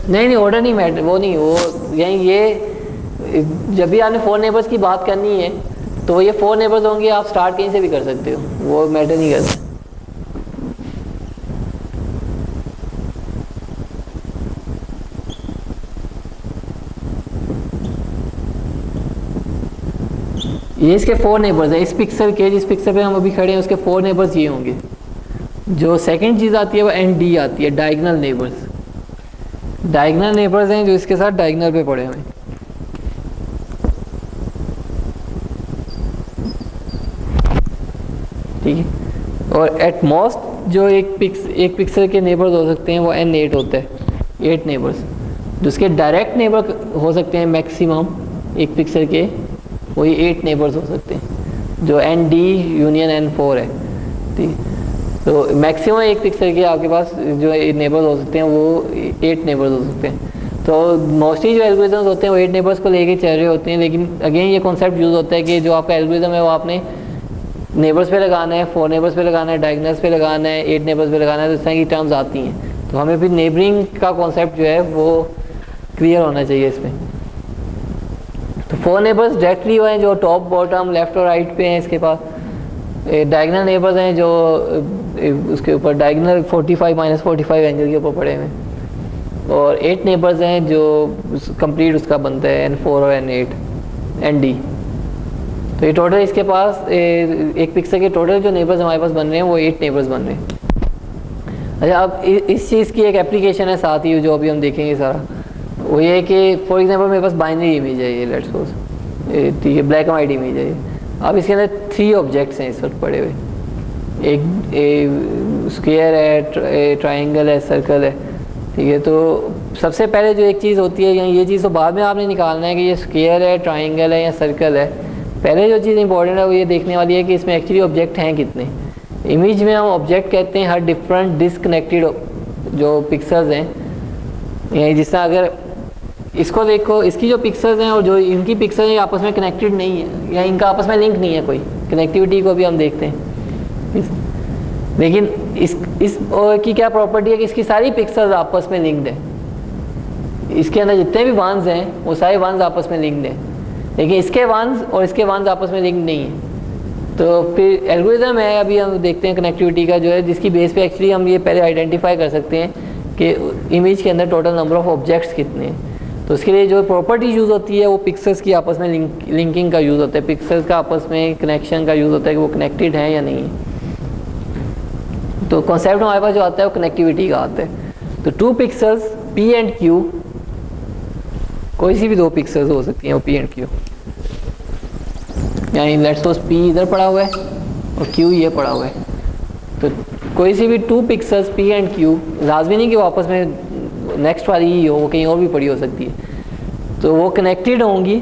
नहीं ऑर्डर नहीं मैटर, वो नहीं, वो यही ये जब भी आपने 4 नेबर्स की बात करनी है तो ये 4 नेबर्स होंगे, आप स्टार्ट कहीं से भी कर सकते हो, वो मैटर नहीं करता। ये इसके 4 नेबर्स है इस पिक्सल के, जिस पिक्सल पे हम अभी खड़े हैं उसके 4 नेबर्स ये होंगे। जो सेकंड चीज़ आती है वो ND आती है, डायगनल नेबर्स। डायगनल नेबर्स हैं जो इसके साथ डायगनल पे पड़े हुए। ठीक है, और एट मोस्ट जो एक पिक्सल के नेबर्स हो सकते हैं वो N8 होते हैं, 8 नेबर्स। जिसके डायरेक्ट नेबर हो सकते हैं मैक्सिमम एक पिक्सल के, वही 8 नेबर्स हो सकते हैं, जो ND यूनियन N4 है। ठीक, तो मैक्सिमम एक पिक्सल के आपके पास जो नेबर्स हो सकते हैं वो 8 नेबर्स हो सकते हैं। तो मोस्टली जो एल्गोरिथम्स होते हैं वो 8 नेबर्स को लेके चल रहे होते हैं, लेकिन अगेन ये कॉन्सेप्ट यूज़ होता है कि जो आपका एल्गोरिथम है वो आपने नेबर्स पे लगाना है, 4 नेबर्स पे लगाना है, डायगनल्स पे लगाना है, 8 नेबर्स पे लगाना है, तो इस तरह की टर्म्स आती हैं। तो हमें फिर नेबरिंग का कॉन्सेप्ट जो है वो क्लियर होना चाहिए इसमें। तो 4 नेबर्स डायरेक्टली वो हैं जो टॉप बॉटम लेफ्ट और राइट पे हैं इसके पास। डायगनल नेबर्स हैं जो उसके ऊपर डायगनल 45 - 45 एंगल के ऊपर पड़े हुए हैं। और 8 नेबर्स हैं जो कंप्लीट उसका बनता है N4 और N8 ND। तो ये टोटल इसके पास एक पिक्सल के टोटल जो नेबर्स हमारे पास बन रहे हैं वो 8 नेबर्स बन रहे हैं। अच्छा, अब इस चीज़ की एक एप्लीकेशन है साथ ही जो अभी हम देखेंगे सारा, वो ये है कि फॉर एग्जांपल मेरे पास बाइनरी इमेज है, ये लेट्स सपोज, ठीक है, ब्लैक एंड वाइट इमेज है ये। अब इसके अंदर 3 ऑब्जेक्ट्स हैं इस वक्त पड़े हुए, एक स्क्वायर है, ट्राइंगल है, सर्कल है। ठीक है, तो सबसे पहले जो एक चीज़ होती है, या ये चीज़ तो बाद में आपने निकालना है कि ये स्क्वायर है, ट्राइंगल है या सर्कल है। पहले जो चीज़ इंपॉर्टेंट है वो ये देखने वाली है कि इसमें एक्चुअली ऑब्जेक्ट हैं कितने। इमेज में हम ऑब्जेक्ट कहते हैं हर डिफरेंट डिसकनेक्टेड जो पिक्सल्स हैं, या जिस तरह अगर इसको देखो, इसकी जो पिक्सल्स हैं और जो इनकी पिक्सल है आपस में कनेक्टेड नहीं है, या इनका आपस में लिंक नहीं है, कोई कनेक्टिविटी को भी हम देखते हैं। लेकिन इस की क्या प्रॉपर्टी है कि इसकी सारी पिक्सल्स आपस में लिंक्ड है। इसके अंदर जितने भी वंस हैं वो सारे वंस आपस में लिंक्ड हैं, लेकिन इसके वंस और इसके वंस आपस में लिंक्ड नहीं है। तो फिर एल्गोरिथम है, अभी हम देखते हैं कनेक्टिविटी का जो है, जिसकी बेस पे एक्चुअली हम ये पहले आइडेंटिफाई कर सकते हैं कि इमेज के अंदर टोटल नंबर ऑफ ऑब्जेक्ट्स कितने हैं। तो उसके लिए जो प्रॉपर्टी यूज़ होती है वो पिक्सल्स की आपस में लिंकिंग का यूज़ होता है, पिक्सल्स का आपस में कनेक्शन का यूज़ होता है कि वो कनेक्टेड है या नहीं है। तो कॉन्सेप्ट हमारे पास जो आता है वो कनेक्टिविटी का आता है। तो 2 पिक्सल्स P एंड Q, कोई सी भी 2 पिक्सल्स हो सकती हैं वो P एंड Q, यानी लेट्स सपोज P इधर पड़ा हुआ है और Q ये पड़ा हुआ है। तो कोई सी भी 2 पिक्सल्स P एंड Q, लाजमी नहीं कि वो आपस में नेक्स्ट वाली ही हो, वो कहीं और भी पड़ी हो सकती है, तो वो कनेक्टेड होंगी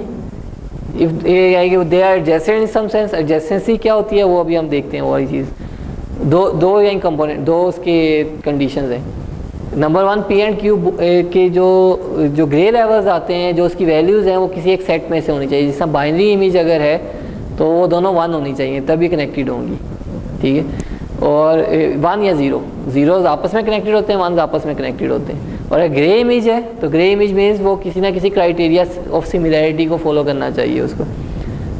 if they are adjacent in some sense. Adjacency क्या होती है वो अभी हम देखते हैं, वो वाली चीज़। दो या कंपोनेंट, 2 उसके कंडीशंस हैं। नंबर 1, P एंड Q के जो ग्रे लेवल्स आते हैं, जो उसकी वैल्यूज़ हैं वो किसी एक सेट में से होनी चाहिए। जैसा बाइनरी इमेज अगर है तो वो दोनों 1 होनी चाहिए, तभी कनेक्टेड होंगी। ठीक है, और 1 या 0, ज़ीरोज़ आपस में कनेक्टेड होते हैं, 1 आपस में कनेक्टेड होते हैं। और अगर ग्रे इमेज है तो ग्रे इमेज मीन्स वो किसी ना किसी क्राइटेरिया ऑफ सिमिलैरिटी को फॉलो करना चाहिए उसको।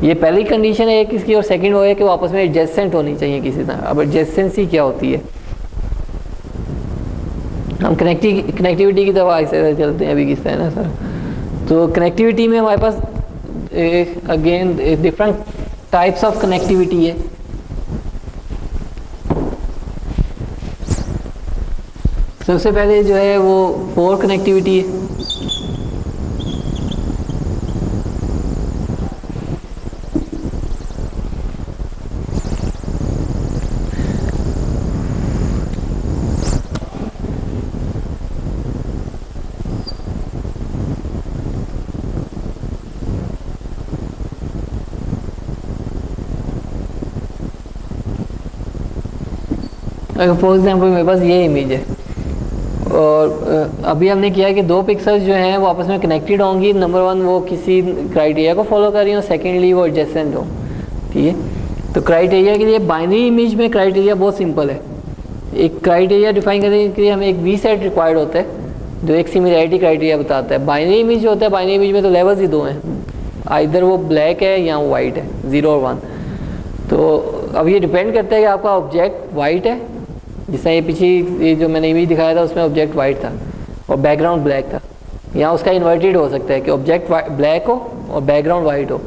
ये पहली कंडीशन है किसकी, और सेकंड वो है कि वो आपस में एडजेसेंट होनी चाहिए किसी तरह। अब एडजेसेंसी क्या होती है, हम कनेक्टिविटी की तरफ ऐसे चलते हैं अभी किस तरह ना सर। तो कनेक्टिविटी में हमारे पास again different types of connectivity है। सबसे पहले जो है वो 4 कनेक्टिविटी है। अगर फॉर एग्जाम्पल मेरे पास ये इमेज है और अभी हमने किया कि 2 पिक्सल्स जो हैं वो आपस में कनेक्टेड होंगी। नंबर 1 वो किसी क्राइटेरिया को फॉलो कर रही हो, सेकेंडली वो एडजेसेंट हो। ठीक है, तो क्राइटेरिया के लिए बाइनरी इमेज में क्राइटेरिया बहुत सिंपल है। एक क्राइटेरिया डिफाइन करने के लिए हमें एक वी सेट रिक्वायर्ड होता है जो एक सिमिलैरिटी क्राइटेरिया बताता है। बाइनरी इमेज जो होता है, बाइनरी इमेज में तो लेवल्स ही 2 हैं, आइदर वो ब्लैक है या वो वाइट है, 0 और 1। तो अब ये डिपेंड करता है कि आपका ऑब्जेक्ट वाइट है, जिससे ये पीछे ये जो मैंने इमेज दिखाया था उसमें ऑब्जेक्ट वाइट था और बैकग्राउंड ब्लैक था, या उसका इन्वर्टेड हो सकता है कि ऑब्जेक्ट ब्लैक हो और बैकग्राउंड वाइट हो।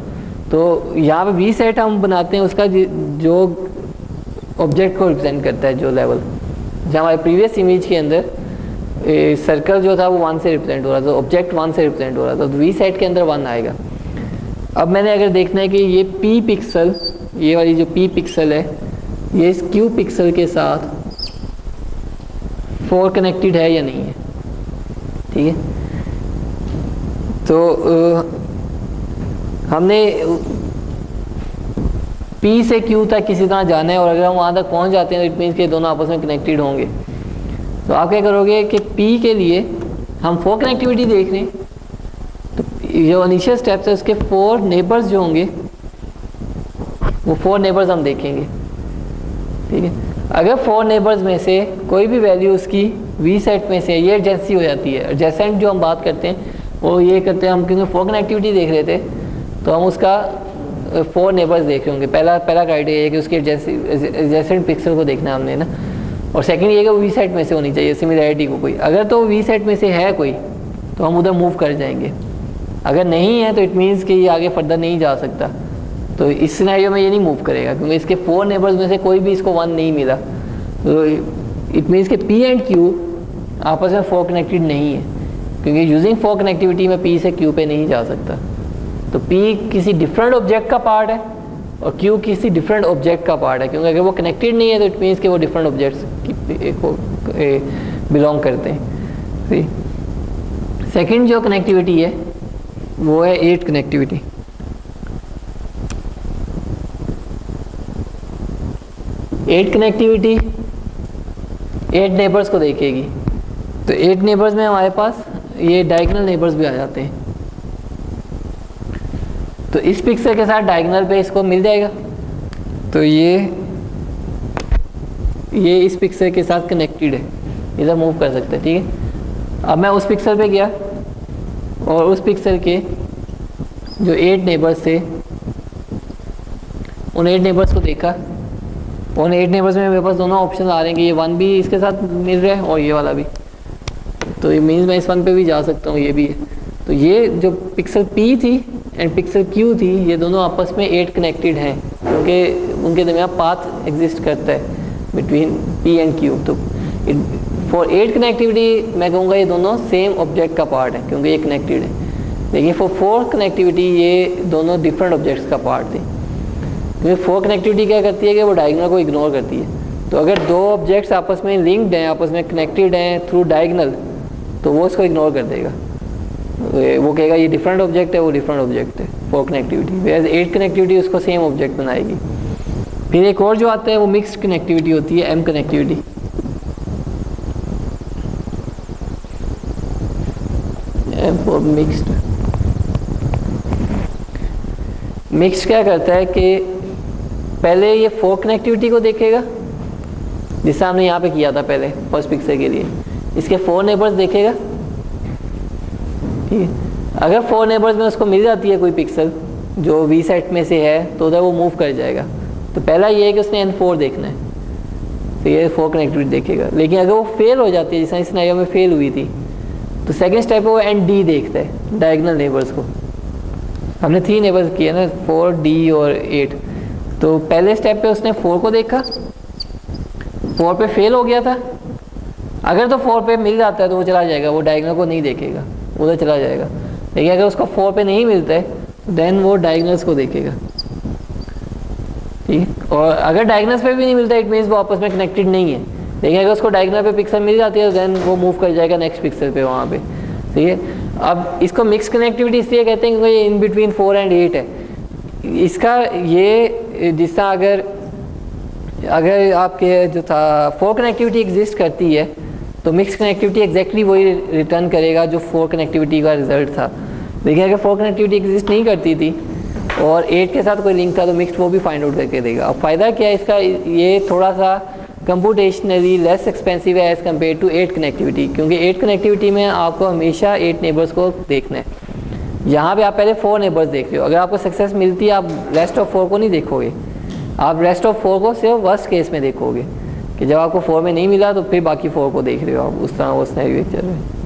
तो यहाँ पे वी सेट हम बनाते हैं उसका जो ऑब्जेक्ट को रिप्रेजेंट करता है, जो लेवल। जहाँ हमारे प्रीवियस इमेज के अंदर सर्कल जो था वो 1 से रिप्रेजेंट हो रहा था, ऑब्जेक्ट 1 से रिप्रेजेंट हो रहा था, तो वी सेट के अंदर 1 आएगा। अब मैंने अगर देखना है कि ये पी पिक्सल, ये वाली जो पी पिक्सल है ये इस क्यू पिक्सल के साथ 4 कनेक्टेड है या नहीं है, ठीक है। तो हमने P से Q तक किसी तरह जाना है, और अगर हम वहाँ तक पहुँच जाते हैं तो इट मीन्स के दोनों आपस में कनेक्टेड होंगे। तो आप क्या करोगे कि P के लिए हम 4 कनेक्टिविटी देख रहे हैं, तो जो इनिशियल स्टेप्स है उसके 4 नेबर्स जो होंगे वो 4 नेबर्स हम देखेंगे, ठीक है। अगर 4 नेबर्स में से कोई भी वैल्यू उसकी वी सेट में से, ये एडजेंसी हो जाती है। एडजेसेंट जो हम बात करते हैं वो ये करते हैं हम, क्योंकि 4 कनेक्टिविटी देख रहे थे तो हम उसका 4 नेबर्स देख रहे होंगे। पहला क्राइटेरिया है कि उसके एडजेसेंट पिक्सल को देखना है हमने ना, और सेकंड ये कि वी सेट में से होनी चाहिए सिमिलैरिटी को कोई। अगर तो वी सेट में से है कोई तो हम उधर मूव कर जाएंगे, अगर नहीं है तो इट मीन्स कि ये आगे फर्दर नहीं जा सकता। तो इस सिनेरियो में ये नहीं मूव करेगा क्योंकि इसके 4 नेबर्स में से कोई भी इसको 1 नहीं मिला। तो इट मीन्स कि P एंड Q आपस में 4 कनेक्टेड नहीं है, क्योंकि यूजिंग 4 कनेक्टिविटी में P से Q पे नहीं जा सकता। तो P किसी डिफरेंट ऑब्जेक्ट का पार्ट है और Q किसी डिफरेंट ऑब्जेक्ट का पार्ट है, क्योंकि अगर वो कनेक्टेड नहीं है तो इट मीन्स कि वो डिफरेंट ऑब्जेक्ट्स को बिलोंग करते हैं। सेकंड जो कनेक्टिविटी है वो है 8 कनेक्टिविटी। 8 कनेक्टिविटी 8 नेबर्स को देखेगी। तो 8 नेबर्स में हमारे पास ये डायगोनल नेबर्स भी आ जाते हैं। तो इस पिक्सल के साथ डायगोनल पे इसको मिल जाएगा, तो ये इस पिक्सल के साथ कनेक्टेड है, इधर मूव कर सकते हैं, ठीक है। अब मैं उस पिक्सल पे गया और उस पिक्सल के जो 8 नेबर्स थे उन 8 नेबर्स को देखा। उन 8 नेबर्स में मेरे पास दोनों ऑप्शन आ रहे हैं कि ये 1 भी इसके साथ मिल रहा है और ये वाला भी। तो ये मीन्स मैं इस 1 पे भी जा सकता हूँ, ये भी है। तो ये जो पिक्सल P थी एंड पिक्सल Q थी, ये दोनों आपस में 8 कनेक्टेड हैं, क्योंकि उनके दरमियान पाथ एग्जिस्ट करता है बिटवीन P एंड Q। तो फॉर 8 कनेक्टिविटी मैं कहूँगा ये दोनों सेम ऑब्जेक्ट का पार्ट है, क्योंकि ये कनेक्टेड है। लेकिन फॉर 4 कनेक्टिविटी ये दोनों डिफरेंट ऑब्जेक्ट्स का पार्ट थे, क्योंकि 4 कनेक्टिविटी क्या करती है कि वो डायगोनल को इग्नोर करती है। तो अगर दो ऑब्जेक्ट्स आपस में लिंक्ड हैं, आपस में कनेक्टेड हैं थ्रू डायगोनल, तो वो इसको इग्नोर कर देगा, वो कहेगा ये डिफरेंट ऑब्जेक्ट है, वो डिफरेंट ऑब्जेक्ट है। 4 कनेक्टिविटी, वेयर 8 कनेक्टिविटी उसको सेम ऑब्जेक्ट बनाएगी। फिर एक और जो आता है वो मिक्स्ड कनेक्टिविटी होती है, M कनेक्टिविटी। मिक्स्ड क्या करता है कि पहले ये 4 कनेक्टिविटी को देखेगा, जिससे हमने यहाँ पे किया था पहले फर्स्ट पिक्सल के लिए। इसके 4 नेबर्स देखेगा, ठीक है। अगर 4 नेबर्स में उसको मिल जाती है कोई पिक्सल जो वी सेट में से है तो उधर वो मूव कर जाएगा। तो पहला ये है कि उसने N4 देखना है, तो ये 4 कनेक्टिविटी देखेगा। लेकिन अगर वो फेल हो जाती है, जैसे इस सिनेरियो में फेल हुई थी, तो सेकंड स्टेप है वो ND देखता है, डायगोनल नेबर्स को। हमने 3 नेबर्स किए ना, 4, D और 8। तो पहले स्टेप पे उसने 4 को देखा, 4 पे फेल हो गया था। अगर तो 4 पे मिल जाता है तो वो चला जाएगा, वो डायगोनल को नहीं देखेगा, उधर चला जाएगा। लेकिन अगर उसको 4 पे नहीं मिलता है देन वो डायगोनल्स को देखेगा, ठीक है। और अगर डायगोनल्स पे भी नहीं मिलता इट मीन्स वो आपस में कनेक्टेड नहीं है। लेकिन अगर उसको डायगोनल पे पिक्सल मिल जाती है तो देन वो मूव कर जाएगा नेक्स्ट पिक्सल पे वहाँ पे, ठीक है। अब इसको मिक्स कनेक्टिविटी इसलिए कहते हैं क्योंकि ये इन बिटवीन 4 एंड 8 है। इसका ये जिस तरह अगर आपके जो था 4 कनेक्टिविटी एग्जिस्ट करती है तो मिक्स कनेक्टिविटी एग्जैक्टली वही रिटर्न करेगा जो 4 कनेक्टिविटी का रिजल्ट था। लेकिन अगर 4 कनेक्टिविटी एग्जिस्ट नहीं करती थी और 8 के साथ कोई लिंक था तो मिक्स वो भी फाइंड आउट करके देगा। अब फ़ायदा क्या है इसका, ये थोड़ा सा कंप्यूटेशनली लेस एक्सपेंसिव है एज़ कम्पेयर टू 8 कनेक्टिविटी, क्योंकि 8 कनेक्टिविटी में आपको हमेशा 8 नेबर्स को देखना है। यहाँ पे आप पहले 4 नेबर्स देख रहे हो, अगर आपको सक्सेस मिलती है आप रेस्ट ऑफ 4 को नहीं देखोगे, आप रेस्ट ऑफ 4 को सिर्फ वर्स्ट केस में देखोगे कि जब आपको 4 में नहीं मिला तो फिर बाकी 4 को देख रहे हो आप, उस तरह वो सिनेरियो चल रहा है।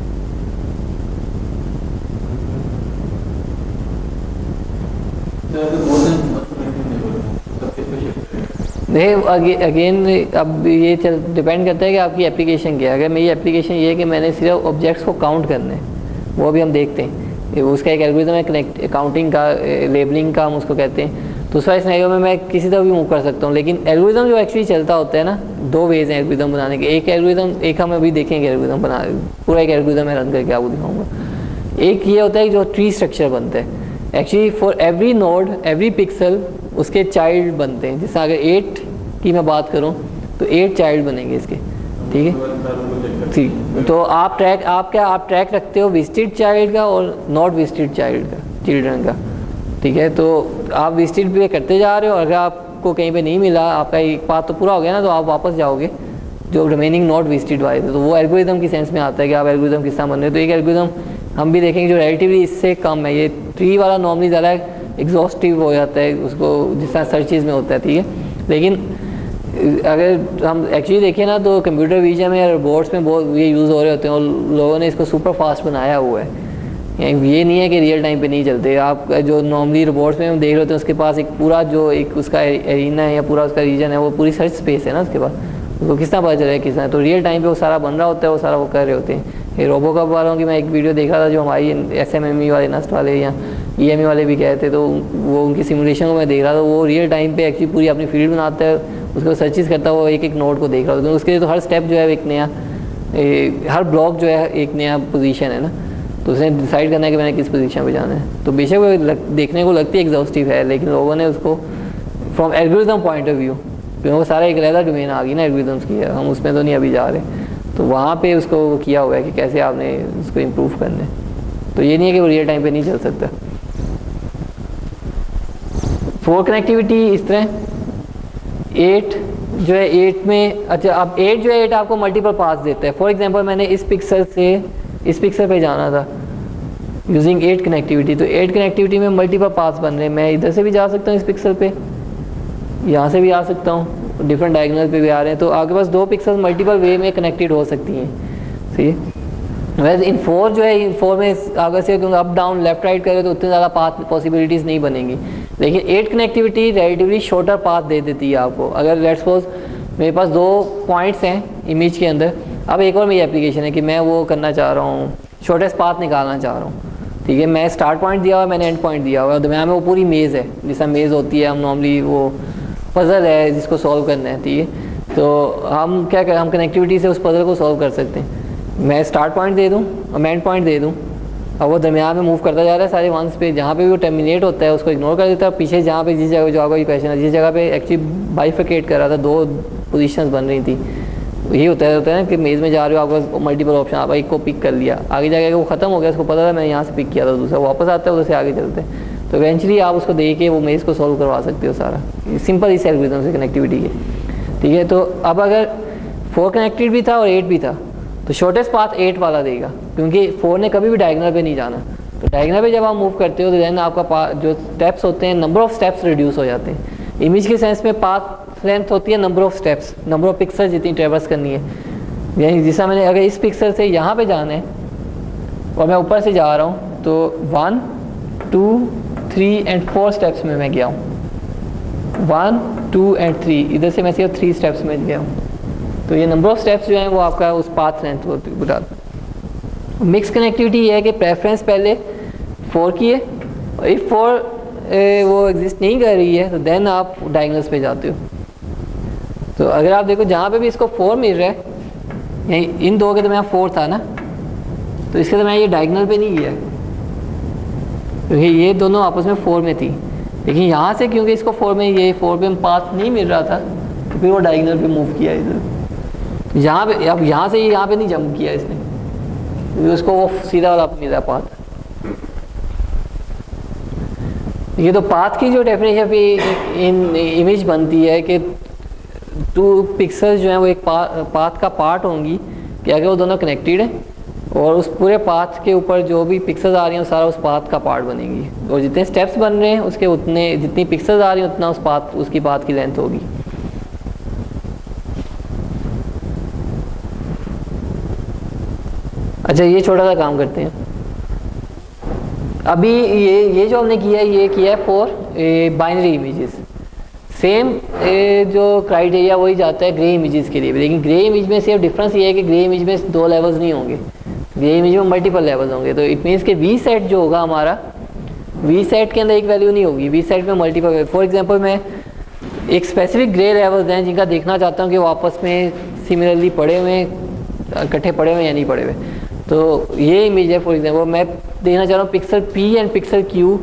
नहीं अगेन अब ये डिपेंड करता है कि आपकी एप्लीकेशन क्या है। अगर मेरी एप्लीकेशन ये है कि मैंने सिर्फ ऑब्जेक्ट्स को काउंट करने हैं, वो भी हम देखते हैं, उसका एक एल्गोरिथम है काउंटिंग का, लेबलिंग का हम उसको कहते हैं। तो उस वाले सिनेरियो में मैं किसी तरह भी मूव कर सकता हूँ, लेकिन एल्गोरिथम जो एक्चुअली चलता होता है ना, 2 वेज हैं एल्गोरिथम बनाने के। एक एल्गोरिथम, एक हम अभी देखेंगे एल्गोरिथम बना, पूरा एक एल्गोरिथम मैं रन करके आपको दिखाऊंगा। एक ये होता है जो ट्री स्ट्रक्चर बनता है, actually for every node every pixel उसके चाइल्ड बनते हैं। जैसे अगर 8 की मैं बात करूं तो 8 चाइल्ड बनेंगे इसके, ठीक है। ठीक, तो आप ट्रैक रखते हो विजिटेड चाइल्ड का और नॉट विजिटेड चाइल्ड का, चिल्ड्रन का, ठीक है। तो आप विजिटेड पे करते जा रहे हो, अगर आपको कहीं पे नहीं मिला, आपका एक पाथ तो पूरा हो गया ना, तो आप वापस जाओगे जो रिमेनिंग नॉट विजिटेड वाले थे। तो वो एल्गोरिथम की सेंस में आता है कि आप एल्गोरिथम किस तरह बन रहे हो। तो एक एल्गोरिथम हम भी देखेंगे जो रिलेटिवली इससे कम है, ये ट्री वाला नॉर्मली ज़्यादा एग्जॉस्टिव हो जाता है, उसको जिस तरह सर्चेज में होता है, ठीक है। लेकिन अगर हम एक्चुअली देखें ना तो कंप्यूटर विजन में या रोबोट्स में बहुत ये यूज़ हो रहे होते हैं, और लोगों ने इसको सुपर फास्ट बनाया हुआ है। ये नहीं है कि रियल टाइम पे नहीं चलते। आप जो नॉर्मली रोबोट्स में हम देख रहे होते हैं उसके पास एक पूरा जो एक उसका एरिना है या पूरा उसका रीजन है, वो पूरी सर्च स्पेस है ना उसके पास, उसको किस तरह पता चल रहा है किस तरह। तो रियल टाइम पे वो सारा बन रहा होता है, वो सारा वो कर रहे होते हैं। ये रोबो कप वालों की मैं एक वीडियो देखा था, जो हमारी SMME वाले, नस्ट वाले या EME वाले भी कहते, तो वो उनकी सिमुलेशन को मैं देख रहा था। वो रियल टाइम पे एक्चुअली पूरी अपनी फील्ड बनाता है, उसको सर्चेस करता है, वो एक एक नोड को देख रहा होता है। उसके लिए तो हर स्टेप जो है एक नया, हर ब्लॉक जो है एक नया पोजीशन है ना, तो उसने डिसाइड करना है कि मैंने किस पोजीशन पे जाना है। तो बेशक वो देखने को लगती है एग्जॉस्टिव है, लेकिन लोगों ने उसको from algorithm point of view, क्योंकि वो सारा एक अलग डोमेन आ गई ना एल्गोरिथम्स की, हम उसमें तो नहीं अभी जा रहे, तो वहाँ पे उसको किया हुआ है कि कैसे आपने उसको इम्प्रूव करना है। तो ये नहीं है कि वो रियल टाइम पे नहीं चल सकता। 4 कनेक्टिविटी इस तरह, 8 जो है 8 में, अच्छा अब 8 जो है 8 आपको मल्टीपल पास देता है। फॉर एग्जांपल मैंने इस पिक्सल से इस पिक्सल पे जाना था यूजिंग 8 कनेक्टिविटी, तो 8 कनेक्टिविटी में मल्टीपल पास बन रहे हैं। मैं इधर से भी जा सकता हूँ इस पिक्सल पे, यहाँ से भी आ सकता हूँ, डिफरेंट डायगोनल पे भी आ रहे हैं। तो आपके पास 2 पिक्सल मल्टीपल वे में कनेक्टेड हो सकती हैं, सही है। वैसे इन 4 जो है, इन 4 में अगर से क्योंकि अप डाउन लेफ्ट राइट करें तो उतनी ज़्यादा पाथ पॉसिबिलिटीज़ नहीं बनेंगी, लेकिन 8 कनेक्टिविटी रिलेटिवली शॉर्टर पाथ दे देती है आपको। अगर लेट्स सपोज मेरे पास 2 पॉइंट्स हैं इमेज के अंदर, अब एक और मेरी एप्लीकेशन है कि मैं वो करना चाह रहा हूँ, शॉर्टेस्ट पाथ निकालना चाह रहा हूँ, ठीक है। मैं स्टार्ट पॉइंट दिया हुआ, मैंने एंड पॉइंट दिया हुआ है, दरम्यान में वो पूरी मेज़ है, जैसा मेज़ होती है, हम नॉर्मली वो पज़ल है जिसको सॉल्व करना है, ठीक है। तो हम क्या करें, हम कनेक्टिविटी से उस पज़ल को सॉल्व कर सकते हैं। मैं स्टार्ट पॉइंट दे दूँ और मैं एंड पॉइंट दे दूँ, अब वो दरमियान में मूव करता जा रहा है सारे वंस पे, जहाँ पे भी वो टर्मिनेट होता है उसको इग्नोर कर देता है। पीछे जहाँ पे जिस जगह जो आपका क्वेश्चन है, जिस जगह पे एक्चुअली बाइफिकेट कर रहा था, 2 पोजीशंस बन रही थी, यही होता है ना कि मेज़ में जा रहे हो, आपका मल्टीपल ऑप्शन, आप एक को पिक कर लिया, आगे जाके वो ख़त्म हो गया, उसको पता था मैं यहाँ से पिक किया था, दूसरा वापस आता है, उधर से आगे चलते हैं। तो इवेंचुअली आप उसको दे के वो मेज़ को सॉल्व करवा सकते हो सारा, सिंपल इस एल्गोरिथम से कनेक्टिविटी के, ठीक है। तो अब अगर 4 कनेक्टेड भी था और 8 भी था, तो शॉर्टेस्ट पाथ 8 वाला देगा, क्योंकि 4 ने कभी भी डायगोनल पे नहीं जाना। तो डायगोनल पे जब आप मूव करते हो तो देन आपका जो स्टेप्स होते हैं, नंबर ऑफ स्टेप्स रिड्यूस हो जाते हैं। इमेज के सेंस में पाथ लेंथ होती है number of steps, number of pixel जितनी ट्रेवर्स करनी है। यानी जैसा मैंने अगर इस पिक्सल से यहाँ पे जाना है और मैं ऊपर से जा रहा हूँ, तो 1 2 3 एंड 4 स्टेप्स में मैं गया हूँ, 1 2 एंड 3, इधर से मैं सिर्फ 3 स्टेप्स में गया हूँ। तो ये नंबर ऑफ स्टेप्स जो हैं वो आपका उस पाथ लेंथ को बताता है। मिक्स कनेक्टिविटी ये है कि प्रेफरेंस पहले 4 की है, और इफ 4 वो एग्जिस्ट नहीं कर रही है तो देन आप डायगोनल्स पे जाते हो। तो अगर आप देखो जहाँ पे भी इसको 4 मिल रहा है, यही इन 2 के दरमियान 4 था ना, तो इसके दरमियान ये डायगोनल पे नहीं गया, क्योंकि ये दोनों आपस में 4 में थी। लेकिन यहाँ से क्योंकि इसको 4 में, ये 4 पे पाथ नहीं मिल रहा था, तो फिर वो डायगोनल पे मूव किया इधर। यहाँ पे, अब यहाँ से यहाँ पे नहीं जंप किया इसने, क्योंकि उसको वो सीधा वाला मिला पाथ। ये तो पाथ की जो डेफिनेशन पे इन इमेज बनती है कि 2 पिक्सल्स जो हैं वो एक पाथ का पार्ट होंगी, कि अगर वो दोनों कनेक्टेड हैं और उस पूरे पाथ के ऊपर जो भी पिक्सेल्स आ रही हैं वो सारा उस पाथ का पार्ट बनेंगी, और जितने स्टेप्स बन रहे हैं उसके उतने, जितनी पिक्सेल्स आ रही हैं उतना उसकी पाथ की लेंथ होगी। अच्छा, ये छोटा सा काम करते हैं। अभी ये जो हमने किया है, ये किया है फॉर बाइनरी इमेजेस। सेम जो क्राइटेरिया वही जाता है ग्रे इमेजेस के लिए भी, लेकिन ग्रे इमेज में सिर्फ डिफरेंस ये है कि ग्रे इमेज में 2 लेवल्स नहीं होंगे, ग्रे इमेज में मल्टीपल लेवल्स होंगे। तो इट मीन्स कि वी सेट जो होगा हमारा, वी सेट के अंदर एक वैल्यू नहीं होगी, वी सेट में मल्टीपल। फॉर एग्जांपल मैं एक स्पेसिफिक ग्रे लेवल्स हैं जिनका देखना चाहता हूँ कि वो आपस में सिमिलरली पड़े हुए, इकट्ठे पड़े हुए या नहीं पड़े हुए। तो ये इमेज है फॉर एग्जांपल, मैं देखना चाह रहा हूँ pixel P and pixel Q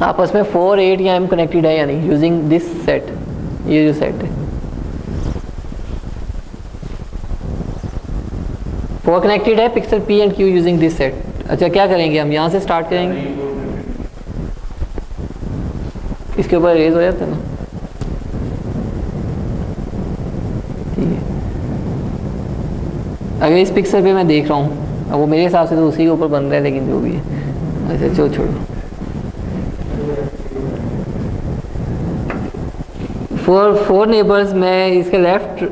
आपस में 4, 8 या M कनेक्टेड है या नहीं, यूजिंग दिस सेट। ये जो सेट है 4 कनेक्टेड है pixel P and Q using this set. अच्छा, क्या करेंगे हम, यहाँ से स्टार्ट करेंगे, इसके ऊपर रेज हो जाता है ना, ठीक है। अगर इस पिक्सल पे मैं देख रहा हूँ, अब वो मेरे हिसाब से तो उसी के ऊपर बन रहा है, लेकिन जो भी है, अच्छा चलो छोड़ो। फोर नेबर्स, मैं इसके लेफ्ट,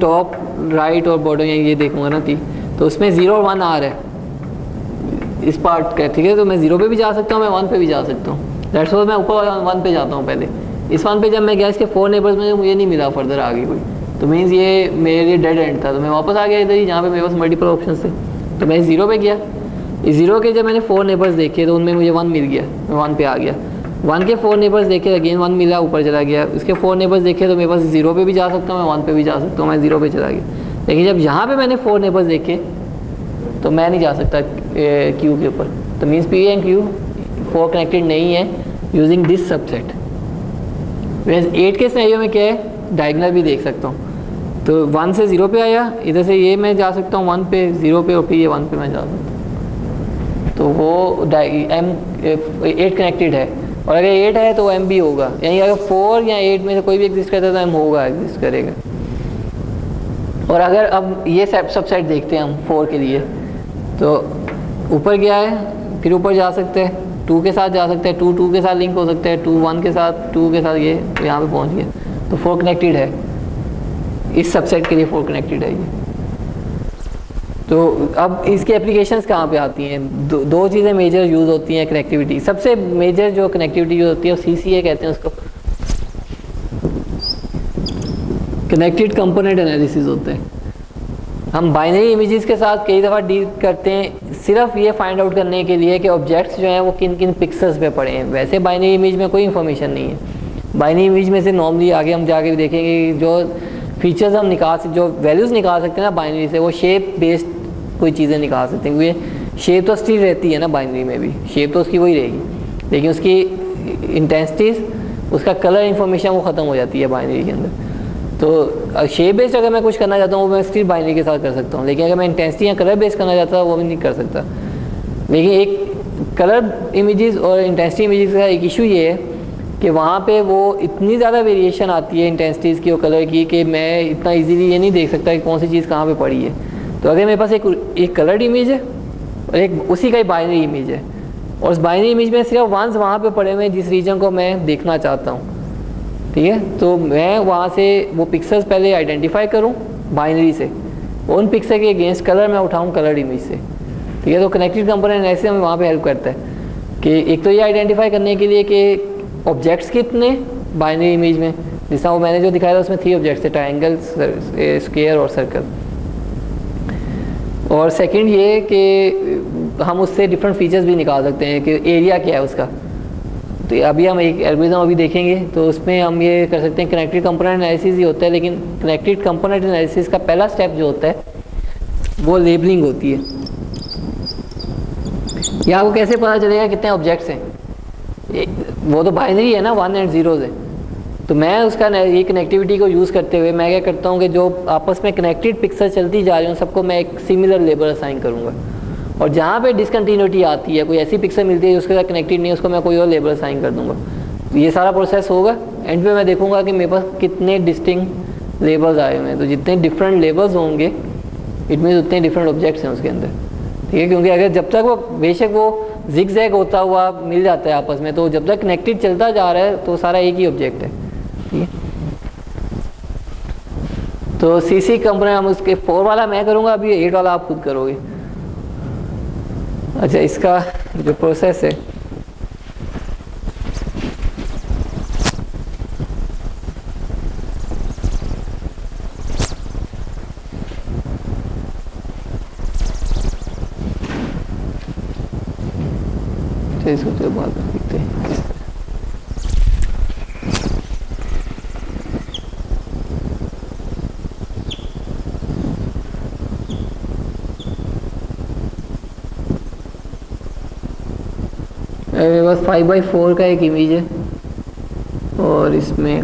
टॉप, राइट और बॉटम ये देखूंगा ना, तो उसमें 0 और 1 आ रहा है इस पार्ट का, ठीक है। तो मैं 0 पे भी जा सकता हूँ, मैं 1 पे भी जा सकता हूँ। दैट्स व्हाई मैं ऊपर 1 पे जाता हूँ पहले। इस 1 पे जब मैं गया, इसके 4 नेबर्स में मुझे नहीं मिला फर्दर आगे कोई, तो मीन्स ये मेरे लिए डेड एंड था। तो मैं वापस आ गया इधर ही जहाँ पे मेरे पास मल्टीपल ऑप्शन थे। तो मैं 0 पे गया, इस 0 के जब मैंने 4 नेबर्स देखे तो उनमें मुझे 1 मिल गया, मैं 1 पे आ गया। 1 के 4 नेबर्स देखे, अगेन 1 मिला, ऊपर चला गया। उसके 4 नेबर्स देखे तो मेरे पास 0 पे भी जा सकता हूँ, मैं 1 पे भी जा सकता हूँ, मैं 0 पे चला गया। लेकिन जब यहाँ पे मैंने 4 नेबर्स देखे तो मैं नहीं जा सकता Q के ऊपर। तो means P and Q 4 connected नहीं है यूजिंग दिस सबसेट। 8 के सिनेरियो में क्या है, डायगोनल भी देख सकता हूँ। तो 1 से 0 पे आया, इधर से ये मैं जा सकता हूँ 1 पे, 0 पे, और फिर ये 1 पे मैं जा सकता हूँ। तो वो M 8 कनेक्टेड है, और अगर 8 है तो M भी होगा, यानी अगर 4 या 8 में से कोई भी एग्जिस्ट करता है तो M होगा, एग्जिस्ट करेगा। और अगर अब ये सबसेट देखते हैं हम 4 के लिए, तो ऊपर गया है, फिर ऊपर जा सकते हैं, 2 के साथ जा सकते हैं, 2 के साथ लिंक हो सकते हैं, 2 1 के साथ, 2 के साथ, ये यहाँ पे पहुँच गया। तो 4 कनेक्टेड है, इस सबसेट के लिए 4 कनेक्टेड है ये। तो अब इसकी एप्लीकेशंस कहाँ पे आती हैं, दो चीज़ें मेजर यूज़ होती हैं कनेक्टिविटी। सबसे मेजर जो कनेक्टिविटी यूज़ होती है वो CCA कहते हैं उसको, कनेक्टेड कंपोनेंट एनालिसिस होता है। हम बाइनरी इमेजेस के साथ कई दफ़ा डील करते हैं सिर्फ ये फाइंड आउट करने के लिए कि ऑब्जेक्ट्स जो हैं वो किन किन पिक्सेल्स पे पड़े हैं। वैसे बाइनरी इमेज में कोई इन्फॉर्मेशन नहीं है। बाइनरी इमेज में से नॉर्मली आगे हम जाके भी देखेंगे जो फीचर्स हम निकाल सकते, जो वैल्यूज़ निकाल सकते हैं ना बाइनरी से, वो शेप बेस्ड कोई चीज़ें निकाल सकते हैं, क्योंकि शेप तो स्टिल रहती है ना बाइनरी में भी, शेप तो उसकी वही रहेगी, लेकिन उसकी इंटेंसिटीज, उसका कलर इन्फॉर्मेशन वो ख़त्म हो जाती है बाइनरी के अंदर। तो शेप बेस्ड अगर मैं कुछ करना चाहता हूँ वो मैं स्टिल बाइनरी के साथ कर सकता हूँ, लेकिन अगर मैं इंटेंसिटी या कलर बेस्ड करना चाहता हूँ वो भी नहीं कर सकता। लेकिन एक कलर इमेजेस और इंटेंसिटी इमेजेस का एक इशू ये है कि वहाँ पे वो इतनी ज़्यादा वेरिएशन आती है इंटेंसिटीज़ की और कलर की कि मैं इतना इजीली ये नहीं देख सकता कि कौन सी चीज़ कहाँ पे पड़ी है। तो अगर मेरे पास एक कलर्ड इमेज है और एक उसी का ही बाइनरी इमेज है, और उस बाइनरी इमेज में सिर्फ वंस वहाँ पे पड़े हुए हैं जिस रीजन को मैं देखना चाहता हूँ, ठीक है, तो मैं वहाँ से वो पिक्सल्स पहले आइडेंटिफाई करूँ बाइनरी से, उन पिक्सल के अगेंस्ट कलर मैं उठाऊँ कलर्ड इमेज से, ठीक है। तो कनेक्टेड कंपोनेंट ऐसे हमें वहाँ पे हेल्प करता है कि एक तो ये आइडेंटिफाई करने के लिए कि ऑब्जेक्ट्स कितने बाइनरी इमेज में, जिसका वो मैंने जो दिखाया था उसमें 3 ऑब्जेक्ट्स थे, ट्रायंगल, स्क्वायर और सर्कल। और सेकंड ये कि हम उससे डिफरेंट फीचर्स भी निकाल सकते हैं कि एरिया क्या है उसका। तो अभी हम एक एल्गोरिथम अभी देखेंगे, तो उसमें हम ये कर सकते हैं, कनेक्टेड कंपोनेंट एनालिसिस ही होता है, लेकिन कनेक्टेड कंपोनेंट एनालिसिस का पहला स्टेप जो होता है वो लेबलिंग होती है। ये आपको कैसे पता चलेगा कितने ऑब्जेक्ट्स हैं, वो तो बाइनरी है ना, 1 एंड 0 है। तो मैं उसका ये कनेक्टिविटी को यूज़ करते हुए मैं क्या करता हूँ कि जो आपस में कनेक्टेड पिक्सल चलती जा रही हूँ सबको मैं एक सिमिलर लेबल असाइन करूँगा, और जहाँ पे डिसकंटिन्यूटी आती है, कोई ऐसी पिक्सल मिलती है उसके साथ कनेक्टेड नहीं है, उसको मैं कोई और लेबल असाइन कर दूँगा। तो ये सारा प्रोसेस होगा, एंड पे मैं देखूँगा कि मेरे पास कितने डिस्टिंक्ट लेबल्स आए हुए हैं। तो जितने डिफरेंट लेबल्स होंगे इट मीन्स उतने डिफरेंट ऑब्जेक्ट्स हैं उसके अंदर, ठीक है। क्योंकि अगर जब तक वो बेशक वो जिग जैग होता हुआ मिल जाता है आपस में, तो जब तक कनेक्टेड चलता जा रहा है तो सारा एक ही ऑब्जेक्ट है, ठीक है। तो सीसी कंपोनेंट हम उसके 4 वाला मैं करूँगा, अभी 8 वाला आप खुद करोगे। अच्छा, इसका जो प्रोसेस है इसको तो बात देखते हैं। मेरे पास 5x4 का एक इमेज है और इसमें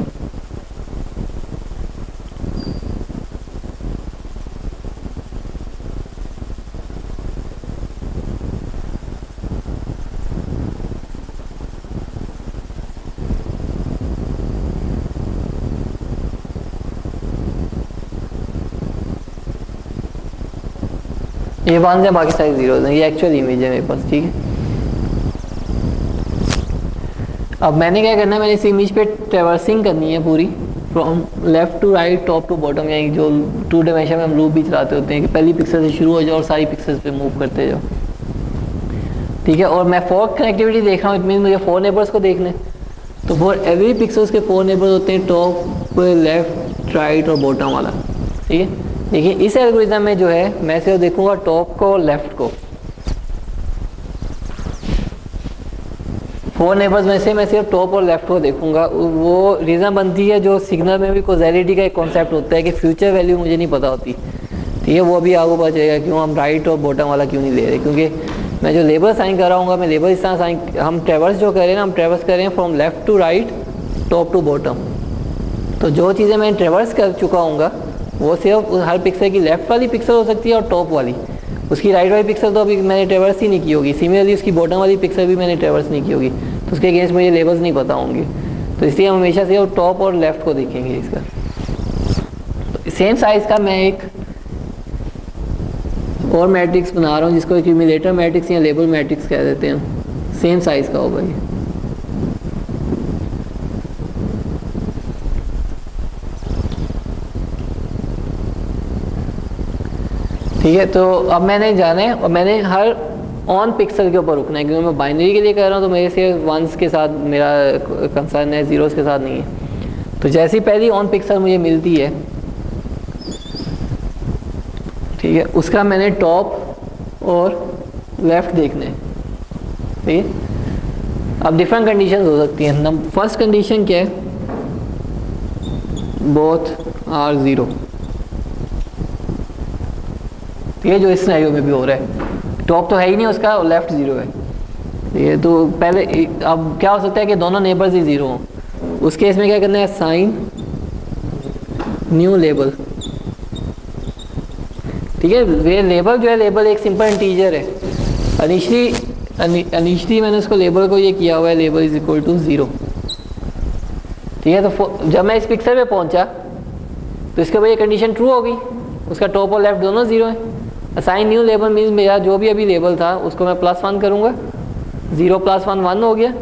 ये 1 है, बाकी सारे 0 हैं। ये एक्चुअल इमेज है मेरे पास, ठीक है। अब मैंने क्या करना है, मैंने इस इमेज पे ट्रैवर्सिंग करनी है पूरी, from left to right, top to bottom, यानी जो 2 डायमेंशन में हम लूप भी चलाते होते हैं कि पहली पिक्सल से शुरू हो जाओ और सारी पिक्सल्स पे मूव करते जाओ, ठीक है। और मैं 4 कनेक्टिविटी देख रहा हूँ, इट मीन मुझे 4 नेबर्स को देखने। तो फॉर एवरी पिक्सल्स के 4 नेबर्स होते हैं, टॉप, लेफ्ट, राइट और बॉटम वाला, ठीक है। देखिए इस एल्गोरिथम में जो है मैं सिर्फ देखूंगा टॉप को और लेफ्ट को। 4 नेबर्स में से मैं सिर्फ टॉप और लेफ्ट को देखूंगा। वो रीज़न बनती है, जो सिग्नल में भी कॉजेलिटी का एक कॉन्सेप्ट होता है कि फ्यूचर वैल्यू मुझे नहीं पता होती, ठीक है। वो अभी आगे पता चलेगा क्यों हम राइट और बॉटम वाला क्यों नहीं ले रहे, क्योंकि मैं जो लेबल साइन कर रहा हूँ, मैं लेबल इस तरह साइन, हम ट्रेवर्स जो कर रहे हैं ना, हम ट्रेवर्स कर रहे हैं from left to right, top to bottom. तो जो चीज़ें मैं ट्रेवर्स कर चुका हूँगा वो सिर्फ हर पिक्सल की लेफ्ट वाली पिक्सल हो सकती है और टॉप वाली, उसकी राइट वाली पिक्सल तो अभी मैंने ट्रेवर्स ही नहीं की होगी। सिमिलरली उसकी बॉटम वाली पिक्सल भी मैंने ट्रेवर्स नहीं की होगी, तो उसके अगेंस्ट मुझे लेबल्स नहीं पता होंगे। तो इसलिए हम हमेशा से टॉप और लेफ्ट को देखेंगे। इसका तो सेम साइज़ का मैं एक और मैट्रिक्स बना रहा हूँ, जिसको एक्यूमुलेटर मैट्रिक्स या लेबल मैट्रिक्स कह देते हैं। सेम साइज़ का होगा ये, ठीक है। तो अब मैंने जाना है और मैंने हर ऑन पिक्सल के ऊपर रुकना है, क्योंकि मैं बाइनरी के लिए कर रहा हूँ तो मेरे से 1s के साथ मेरा कंसर्न है, 0s के साथ नहीं है। तो जैसी पहली ऑन पिक्सल मुझे मिलती है, ठीक है, उसका मैंने टॉप और लेफ्ट देखना है, ठीक है। अब डिफरेंट कंडीशंस हो सकती हैं। फर्स्ट कंडीशन क्या है, बोथ आर 0, ये जो इस सिनेरियो में भी हो रहा है। टॉप तो है ही नहीं उसका और लेफ्ट 0 है, ये तो पहले। अब क्या हो सकता है कि दोनों नेबर्स ही 0 हों, उस केस में क्या करना है, साइन न्यू लेबल, ठीक है। ये लेबल जो है, लेबल एक सिंपल इंटीजर है। अनिशली मैंने उसको लेबल को ये किया हुआ है, लेबल इज इक्वल टू 0, ठीक है। तो जब मैं इस पिक्सल पे पहुंचा तो इसके बाद ये कंडीशन ट्रू होगी, उसका टॉप और लेफ्ट दोनों 0 है। असाइन न्यू लेबल मीन्स मेरा जो भी अभी लेबल था उसको मैं +1 करूँगा, 0 + 1 1 हो गया।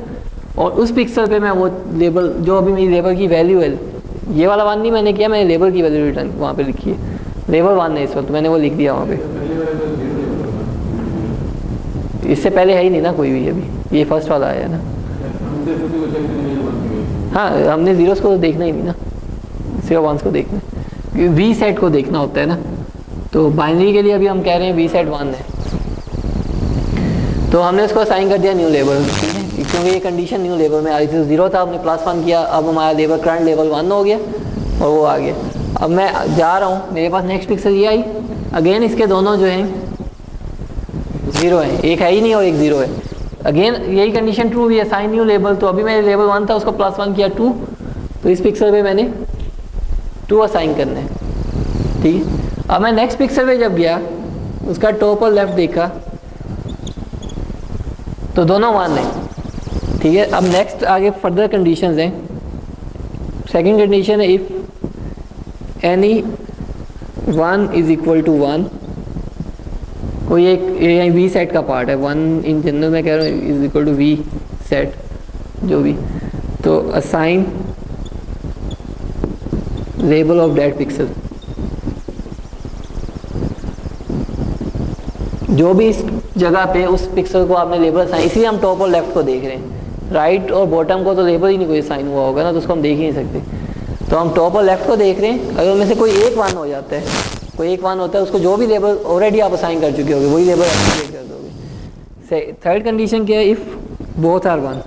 और उस पिक्सल पे मैं वो लेबल जो अभी मेरी लेबल की वैल्यू है, ये वाला 1 नहीं मैंने किया, मैंने लेबल की वैल्यू रिटर्न वहाँ पे लिखी है, लेबल 1 है इस वक्त, तो मैंने वो लिख दिया वहाँ पे। इससे पहले है ही नहीं ना कोई भी, अभी ये फर्स्ट वाला आया ना। हाँ, हमने 0s को तो देखना ही नहीं ना, सिर्फ 1s को देखना है, वी सेट को देखना होता है ना। तो बाइनरी के लिए अभी हम कह रहे हैं वी सेट 1 है, तो हमने उसको असाइन कर दिया न्यू लेबल, क्योंकि ये कंडीशन न्यू लेबल में आ रही थी। 0 था, हमने +1 किया, अब हमारा लेबल करंट लेबल 1 हो गया और वो आ गया। अब मैं जा रहा हूँ, मेरे पास नेक्स्ट पिक्सल ये आई, अगेन इसके दोनों जो हैं 0 है, एक है ही नहीं और एक 0 है। अगेन यही कंडीशन ट्रू हुई है, असाइन न्यू लेबल। तो अभी मैंने लेबल 1 था, उसको +1 किया 2, तो इस पिक्सल पे मैंने 2 असाइन करना है, ठीक है। अब मैं नेक्स्ट पिक्सल पे जब गया, उसका टॉप और लेफ्ट देखा तो दोनों 1 है, ठीक है। अब नेक्स्ट आगे फर्दर कंडीशंस हैं। सेकंड कंडीशन है इफ़ एनी 1 = 1 कोई एक वी सेट का पार्ट है, 1 इन जनरल मैं कह रहा हूँ is equal to V set जो भी, तो assign label of that pixel, जो भी इस जगह पे उस पिक्सल को आपने लेबल असाइन, इसलिए हम टॉप और लेफ्ट को देख रहे हैं, राइट और बॉटम को तो लेबल ही नहीं कोई असाइन हुआ होगा ना, तो उसको हम देख ही नहीं सकते। तो हम टॉप और लेफ्ट को देख रहे हैं, अगर उनमें से कोई एक 1 हो जाता है, कोई एक 1 होता है, उसको जो भी लेबल ऑलरेडी आप असाइन कर चुके होगे वही लेबल एप्लीकेट कर दोगे। थर्ड कंडीशन क्या है, if both are 1,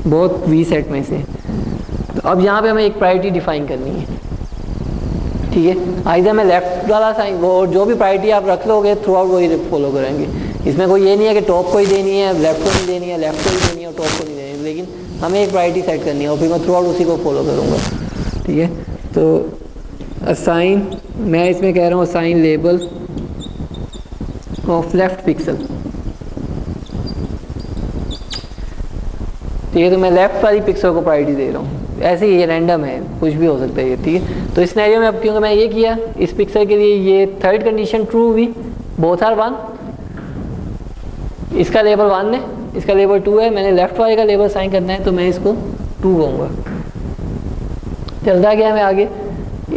both V set में से, तो अब यहाँ पे हमें एक प्रायोरिटी डिफाइन करनी है, ठीक है। आइदर मैं लेफ्ट वाला साइन, वो जो भी प्रायोरिटी आप रख लोगे थ्रू आउट वही फॉलो करेंगे, इसमें कोई ये नहीं है कि टॉप को ही देनी है, लेफ्ट को नहीं देनी है, लेफ्ट को ही देनी है और टॉप को नहीं देनी है, लेकिन हमें एक प्रायोरिटी सेट करनी है और फिर मैं थ्रू आउट उसी को फॉलो करूँगा, ठीक है। तो असाइन, मैं इसमें कह रहा हूँ assign label of left pixel, ठीक है। तो मैं लेफ्ट वाली पिक्सल को प्रायोरिटी दे रहा हूँ, ऐसे ही ये रैंडम है, कुछ भी हो सकता है ये, ठीक है। तो इस सिनेरियो में अब क्योंकि मैं ये किया, इस पिक्सल के लिए ये थर्ड कंडीशन ट्रू हुई, बोथ आर 1, इसका लेबल 1 है, इसका लेबल 2 है, मैंने लेफ्ट वाले का लेबल साइन करना है तो मैं इसको 2 कहूँगा। चलता गया मैं आगे,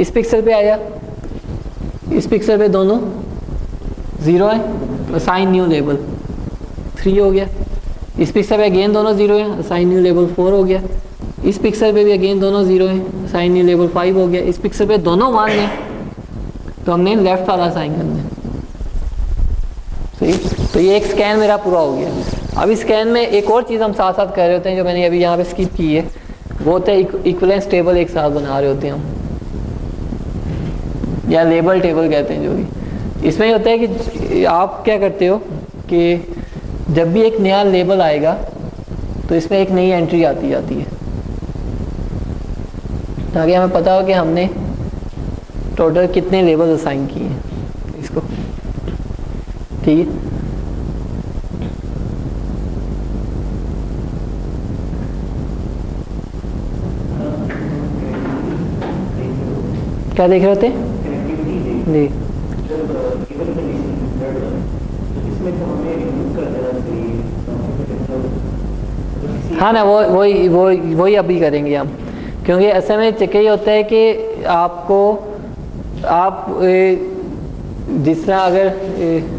इस पिक्सल पे आया, इस पिक्सल पे दोनों 0 है, असाइन न्यू लेबल 3 हो गया। इस पिक्सल पे अगेन दोनों 0 हैं, असाइन न्यू लेबल 4 हो गया। इस पिक्सल पे भी अगेन दोनों 0 हैं, असाइन न्यू लेबल 5 हो गया। इस पिक्सल पे दोनों 1 हैं, तो हमने लेफ्ट वाला असाइन करना है, सही। तो ये एक स्कैन मेरा पूरा हो गया। अब इस स्कैन में एक और चीज़ हम साथ साथ कर रहे होते हैं, जो मैंने अभी यहाँ पे स्किप की है, वो होता है इक्विवेलेंस टेबल एक साथ बना रहे होते हैं हम, या लेबल टेबल कहते हैं जो भी। इसमें ये होता है कि आप क्या करते हो कि जब भी एक नया लेबल आएगा तो इसमें एक नई एंट्री आती जाती है, ताकि हमें पता हो कि हमने टोटल कितने लेबल असाइन किए हैं इसको, ठीक है। क्या देख रहे होते जी? हाँ ना, वही अभी करेंगे हम, क्योंकि ऐसे में चेक ये होता है कि आपको आप जिस तरह अगर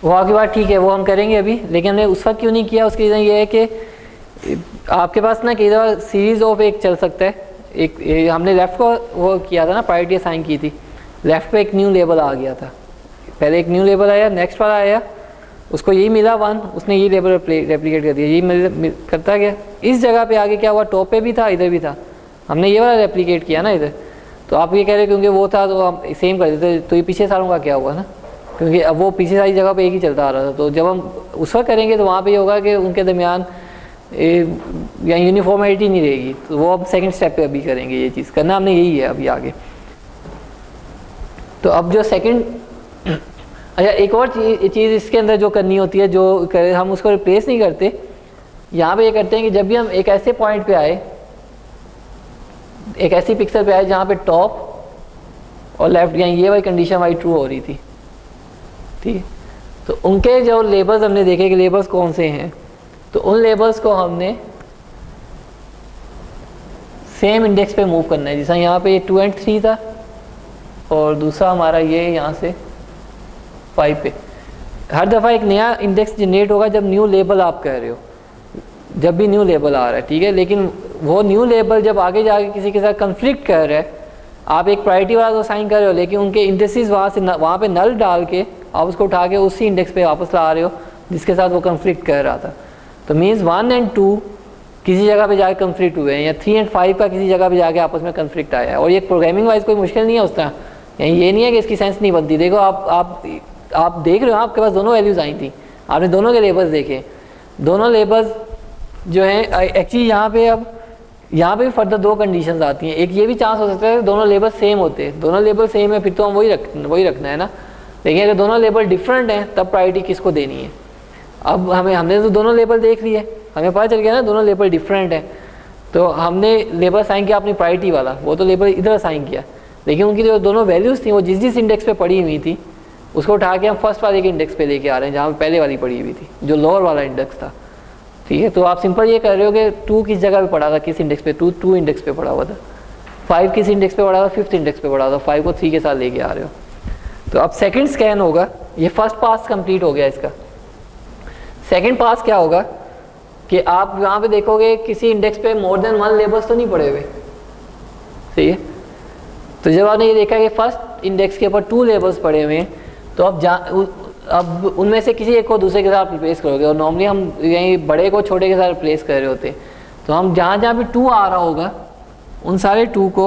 वो आपकी बात ठीक है, वो हम करेंगे अभी, लेकिन हमने उस वक्त क्यों नहीं किया, उसकी रीज़न ये है कि आपके पास ना कई दफ़ा सीरीज़ ऑफ एक चल सकता है। एक हमने लेफ़्ट को वो किया था ना, प्रायोरिटी असाइन की थी, लेफ़्ट पे एक न्यू लेबल आ गया था, पहले एक न्यू लेबल आया, नेक्स्ट वाला आया, उसको यही मिला 1, उसने ये लेबल रेप्लिकेट कर दिया, यही करता गया। इस जगह पे आगे क्या हुआ, टॉप पे भी था, इधर भी था, हमने ये वाला रेप्लिकेट किया ना इधर। तो आप ये कह रहे क्योंकि वो था तो हम सेम कर देते, तो ये पीछे सारों का क्या हुआ ना, क्योंकि अब वो पीछे सारी जगह पे एक ही चलता आ रहा था। तो जब हम उस वक्त करेंगे तो वहाँ पे ये होगा कि उनके दरमियान या यूनिफॉर्मिटी नहीं रहेगी, तो वो अब सेकंड स्टेप पे अभी करेंगे, ये चीज़ करना हमने यही है अभी आगे। तो अब जो सेकंड, अच्छा एक और चीज़ इसके अंदर जो करनी होती है, जो हम उसको रिप्लेस नहीं करते, यहाँ पे ये करते हैं कि जब भी हम एक ऐसे पॉइंट पे आए, एक ऐसी पिक्सल पे आए जहाँ पे टॉप और लेफ्ट, या ये वाली कंडीशन हमारी ट्रू हो रही थी, ठीक है। तो उनके जो लेबल्स हमने देखे कि लेबल्स कौन से हैं, तो उन लेबल्स को हमने सेम इंडेक्स पे मूव करना है। जैसा यहाँ पे ये 2 और 3 था, और दूसरा हमारा ये यहाँ से 5 पे। हर दफ़ा एक नया इंडेक्स जनरेट होगा जब न्यू लेबल आप कह रहे हो, जब भी न्यू लेबल आ रहा है, ठीक है। लेकिन वो न्यू लेबल जब आगे जाके किसी के साथ कन्फ्लिक्ट कर रहा है, आप एक प्रायोरिटी वाला तो साइन कर रहे हो, लेकिन उनके इंडेक्सेस वहाँ पे नल डाल के आप उसको उठा के उसी इंडेक्स पे वापस ला रहे हो जिसके साथ वो कन्फ्लिक्ट कर रहा था। तो मीन्स 1 और 2 किसी जगह पे जाके कन्फ्लिक्ट हुए हैं, या 3 और 5 का किसी जगह पे जाके आपस में कन्फ्लिक्ट आया है। और ये प्रोग्रामिंग वाइज कोई मुश्किल नहीं है उस तरह, ये नहीं है कि इसकी सेंस नहीं बनती। देखो आप देख रहे हो, आपके पास दोनों वैल्यूज़ आई थी, आपने दोनों के लेबल्स देखे, दोनों लेबल्स जो हैं एक्चुअली यहाँ पे अब यहाँ पे भी फर्दर दो कंडीशंस आती हैं। एक ये भी चांस हो सकता है कि दोनों लेबल सेम होते हैं, दोनों लेबल सेम है फिर तो हम वही रखना है ना। लेकिन अगर दोनों लेबल डिफरेंट हैं तब प्रायोरिटी किसको देनी है। अब हमने तो दोनों लेबल देख लिए, हमें पता चल गया ना दोनों लेबल डिफरेंट है, तो हमने लेबल असाइन किया अपनी प्रायोरिटी वाला, वो तो लेबल इधर असाइन किया, लेकिन उनकी जो दोनों वैल्यूज़ थी वो जिस जिस इंडेक्स पे पड़ी हुई थी उसको उठा के हम फर्स्ट वाले के इंडेक्स पे लेके आ रहे हैं जहाँ पहले वाली पड़ी हुई थी जो लोअर वाला इंडेक्स था। ठीक है, तो आप सिंपल ये कर रहे हो कि 2 किस जगह पे पड़ा था, किस इंडेक्स पे, 2 इंडेक्स पे पड़ा हुआ था, 5 किस इंडेक्स पे पड़ा था, 5th इंडेक्स पे पड़ा था, 5 को 3 के साथ लेके आ रहे हो। तो अब सेकंड स्कैन होगा, ये फर्स्ट पास कंप्लीट हो गया इसका। सेकंड पास क्या होगा कि आप यहाँ पे देखोगे किसी इंडेक्स पे मोर देन 1 लेबल्स तो नहीं पड़े हुए, ठीक है। तो जब आपने ये देखा कि फर्स्ट इंडेक्स के ऊपर 2 लेबल्स पड़े हुए हैं, तो अब उनमें से किसी एक को दूसरे के साथ रिप्लेस करोगे, और नॉर्मली हम यहीं बड़े को छोटे के साथ रिप्लेस कर रहे होते हैं। तो हम जहाँ जहाँ पे 2 आ रहा होगा उन सारे 2 को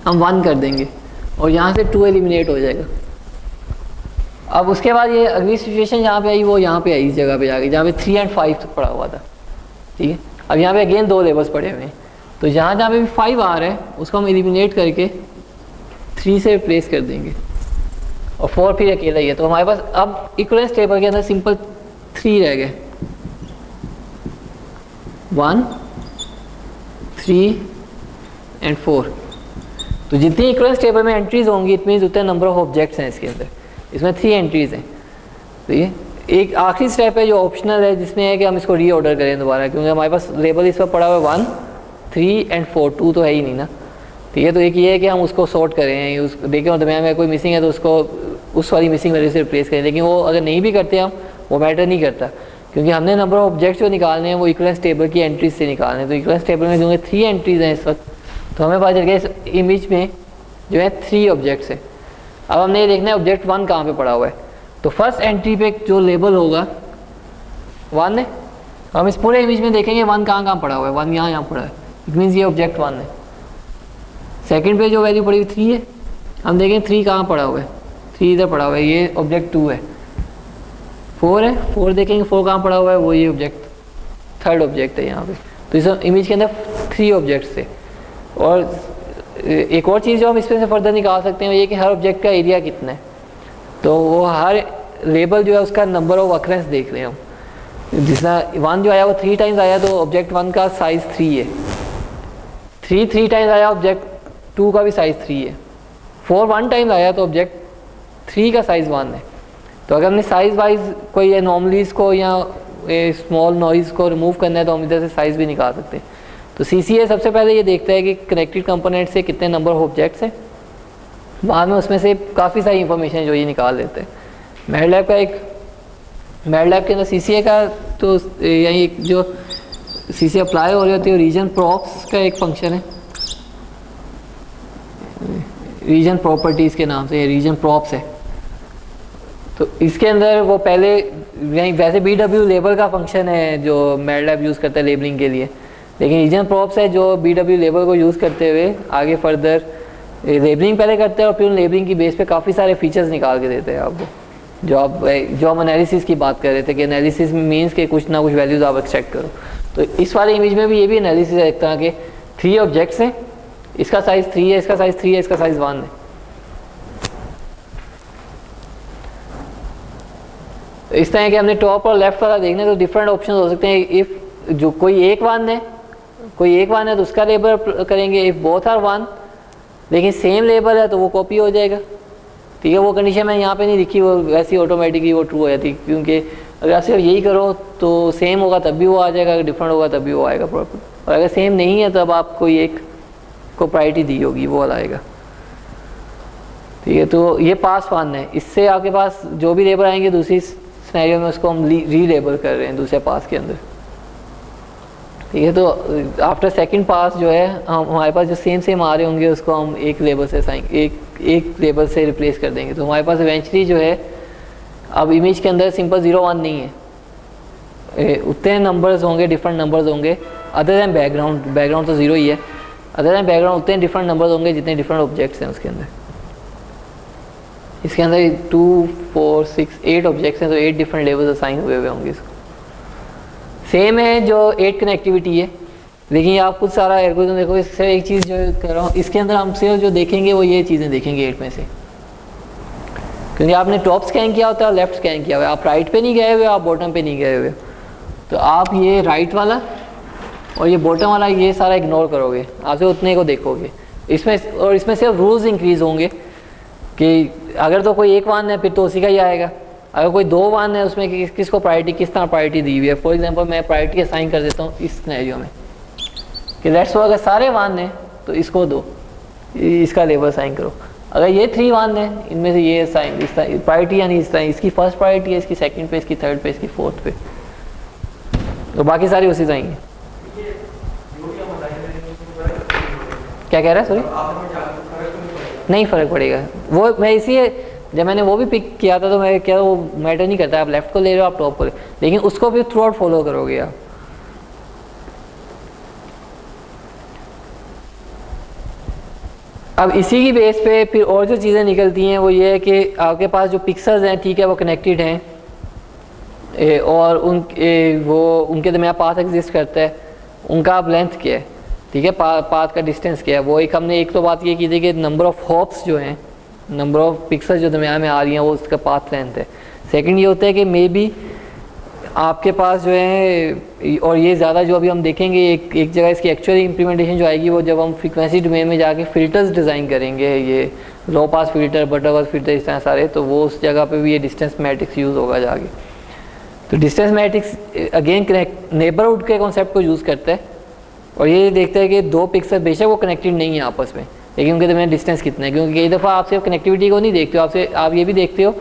हम 1 कर देंगे और यहाँ से 2 एलिमिनेट हो जाएगा। अब उसके बाद ये अगली सिचुएशन जहाँ पे आई वो यहाँ पे आई, इस जगह पे जाके जहाँ पे 3 और 5 पड़ा हुआ था, ठीक है। अब यहाँ पे अगेन 2 लेबल्स पड़े हुए हैं, तो जहाँ जहाँ पे भी 5 आ रहा है उसको हम एलिमिनेट करके 3 से रिप्लेस कर देंगे और 4 फिर अकेला ही है। तो हमारे पास अब इक्विवेलेंस टेबल के अंदर सिंपल 3 रह गए, 1, 3 एंड 4। तो जितनी इक्विवेलेंस टेबल में एंट्रीज होंगी इट मीन्स उतने नंबर ऑफ ऑब्जेक्ट्स हैं इसके अंदर, इसमें 3 एंट्रीज हैं। तो ये एक आखिरी स्टेप है जो ऑप्शनल है, जिसमें है कि हम इसको रीऑर्डर करें दोबारा, क्योंकि हमारे पास लेबल इस पर पड़ा हुआ है 1, 3 एंड 4, 2 तो है ही नहीं ना, ठीक है। तो एक ये है कि हम उसको सॉर्ट करें, उस देखें और दरम्यान में कोई मिसिंग है तो उसको उस वाली मिसिंग वैल्यू से रिप्लेस करें। लेकिन वो अगर नहीं भी करते हम, वो मैटर नहीं करता, क्योंकि हमने नंबर ऑफ ऑब्जेक्ट्स जो निकालने हैं वो इक्विवेलेंस टेबल की एंट्रीज से निकालने हैं। तो इक्विवेलेंस टेबल में जो 3 एंट्रीज हैं इस वक्त, तो हमें पता चल गया इस इमेज में जो है 3 ऑब्जेक्ट्स है। अब हमने ये देखना है ऑब्जेक्ट 1 कहाँ पे पड़ा हुआ है। तो फर्स्ट एंट्री पे जो लेबल होगा 1 है, हम इस पूरे इमेज में देखेंगे 1 कहाँ पड़ा हुआ है, 1 यहाँ पड़ा है, इट मीन्स ये ऑब्जेक्ट 1 है। सेकंड पे जो वैल्यू पड़ी हुई 3 है, हम देखें 3 कहाँ पड़ा हुआ है, 3 इधर पड़ा हुआ है, ये ऑब्जेक्ट 2 है। 4 है, 4 देखेंगे 4 कहाँ पड़ा हुआ है, वो ये ऑब्जेक्ट 3rd ऑब्जेक्ट है यहाँ पे। तो इस इमेज के अंदर 3 ऑब्जेक्ट्स थे। और एक और चीज़ जो हम इसमें से फर्दर निकाल सकते हैं ये कि हर ऑब्जेक्ट का एरिया कितना है। तो वो हर लेबल जो है उसका नंबर ऑफ अक्रेंस देख रहे हैं हम। जिसना 1 जो आया वो 3 टाइम्स आया, तो ऑब्जेक्ट 1 का साइज़ 3 है। 3 टाइम्स आया, ऑब्जेक्ट 2 का भी साइज़ 3 है। 4 1 टाइम्स आया तो ऑब्जेक्ट 3 का साइज़ 1 है। तो अगर हमने साइज़ वाइज कोई एनॉमलीज़ को या स्मॉल नॉइज़ को रिमूव करना है तो हम इधर से साइज़ भी निकाल सकते हैं। तो CCA सबसे पहले ये देखता है कि कनेक्टेड कंपोनेंट से कितने नंबर ऑफ ऑब्जेक्ट्स हैं, बाद में उसमें से काफ़ी सारी इंफॉर्मेशन जो ये निकाल लेते हैं। मैटलैब के अंदर CCA का तो यही जो CCA अप्लाई हो रही होती है रीजन प्रॉप्स का एक फंक्शन है, रीजन प्रॉपर्टीज़ के नाम से ये रीजन प्रॉप्स है। तो इसके अंदर वो पहले वैसे BW लेबल का फंक्शन है जो मैटलैब यूज़ करता है लेबलिंग के लिए, लेकिन रीजन प्रॉप्स है जो BW लेबल को यूज़ करते हुए आगे फर्दर लेबलिंग पहले करते हैं और फिर उन लेबलिंग की बेस पे काफ़ी सारे फीचर्स निकाल के देते हैं आपको। जो हम एनालिसिस की बात कर रहे थे कि एनालिसिस मीन्स के कुछ ना कुछ वैल्यूज़ आप एक्सट्रैक्ट करो, तो इस वाले इमेज में भी ये भी एनालिसिस है। एक तरह के 3 ऑब्जेक्ट्स हैं, इसका साइज़ 3 है, इसका साइज़ 3 है, इसका साइज़ 1 है। तो इस तरह के हमने टॉप और लेफ्ट वाला देखने तो डिफरेंट ऑप्शन हो सकते हैं। इफ़ जो कोई एक 1 है तो उसका लेबल करेंगे, इफ़ बोथ आर 1 लेकिन सेम लेबल है तो वो कॉपी हो जाएगा, ठीक है। वो कंडीशन मैं यहाँ पे नहीं लिखी, वो वैसी ऑटोमेटिकली वो ट्रू हो जाती है, क्योंकि अगर आप सिर्फ यही करो तो सेम होगा तब भी वो आ जाएगा, अगर डिफरेंट होगा तब भी वो आएगा प्रॉपर, और अगर सेम नहीं है तब आप कोई एक को प्रायोरिटी दी होगी वो वाला आएगा, ठीक है। तो ये पास 1 है, इससे आपके पास जो भी लेबल आएंगे दूसरी सिनेरियो में उसको हम री लेबल कर रहे हैं दूसरे पास के अंदर, ठीक है। तो आफ्टर सेकंड पास जो है हमारे पास जो सेम आ रहे होंगे उसको हम एक लेबल से एक लेबल से रिप्लेस कर देंगे। तो हमारे पास इवेंचुअली जो है अब इमेज के अंदर सिंपल 0 1 नहीं है, उतने नंबर्स होंगे, डिफरेंट नंबर्स होंगे अदर दैन बैकग्राउंड तो 0 ही है, अदर दैन बैकग्राउंड उतने डिफरेंट नंबर्स होंगे जितने डिफरेंट ऑब्जेक्ट्स हैं उसके अंदर। इसके अंदर 2 4 6 8 ऑब्जेक्ट्स हैं, तो 8 डिफरेंट लेवल्स असाइन हुए होंगे इसको। सेम है जो 8 कनेक्टिविटी है, लेकिन आप कुछ सारा एल्गोरिथम देखो। इससे एक चीज़ जो कर रहा हूँ, इसके अंदर हम सिर्फ जो देखेंगे वो ये चीज़ें देखेंगे 8 में से, क्योंकि आपने टॉप स्कैन किया होता है, लेफ्ट स्कैन किया हुआ है, आप राइट पे नहीं गए हुए, आप बॉटम पे नहीं गए हुए। तो आप ये राइट वाला और ये बॉटम वाला ये सारा इग्नोर करोगे, आप सिर्फ उतने को देखोगे इसमें। और इसमें सिर्फ रूल्स इंक्रीज होंगे कि अगर तो कोई एक वन है फिर तो उसी का ही आएगा, अगर कोई 2 वन है उसमें किसको प्रायोरिटी, किस तरह प्रायोरिटी दी हुई है। फॉर एग्जांपल मैं प्रायोरिटी असाइन कर देता हूँ इस सिनेरियो में कि लेट्स अगर सारे वन हैं तो इसको दो, इसका लेबल असाइन करो। अगर ये 3 वन है, इनमें से ये असाइन, इस प्रायोरिटी यानी इस तरह, इसकी फर्स्ट प्रायोरिटी है, इसकी सेकंड पे, इसकी थर्ड पे, इसकी फोर्थ पे, तो बाकी सारी उसी तरह ही। क्या कह रहा है? सॉरी, नहीं फ़र्क पड़ेगा वो। मैं इसीलिए जब मैंने वो भी पिक किया था तो मैं क्या, वो मैटर नहीं करता आप लेफ्ट को ले रहे हो आप टॉप को ले, लेकिन उसको भी थ्रू आउट फॉलो करोगे आप। अब इसी की बेस पे फिर और जो चीज़ें निकलती हैं वो ये है कि आपके पास जो पिक्सल्स हैं, ठीक है, वो कनेक्टेड हैं और उनके दरमियान पाथ एग्जिस्ट करता है, उनका अब लेंथ क्या है, ठीक है, पाथ का डिस्टेंस क्या है। वो एक हमने एक तो बात ये की थी कि नंबर ऑफ हॉप्स जो हैं, नंबर ऑफ पिक्सल्स जो दरमियान में आ रही हैं वो उसका पाथ लेंथ है। सेकंड ये होता है कि मे बी आपके पास जो है, और ये ज़्यादा जो अभी हम देखेंगे एक जगह इसकी एक्चुअल इम्प्लीमेंटेशन जो आएगी वो जब हम फ्रीक्वेंसी डोमेन में जाके फ़िल्टर्स डिज़ाइन करेंगे, ये लो पास फ़िल्टर, बटरवर्थ फ़िल्टर, इस तरह सारे, तो वो उस जगह पे भी ये डिस्टेंस मैट्रिक्स यूज़ होगा जाके। तो डिस्टेंस मैट्रिक्स अगेन नेबरहुड के कॉन्सेप्ट को यूज़ करता है और ये देखता है कि 2 पिक्सल बेशक वो कनेक्टेड नहीं है आपस में, लेकिन उनके दरमियान डिस्टेंस कितना है। क्योंकि कई दफ़ा आप सिर्फ कनेक्टिविटी को नहीं देखते हो, आप ये भी देखते हो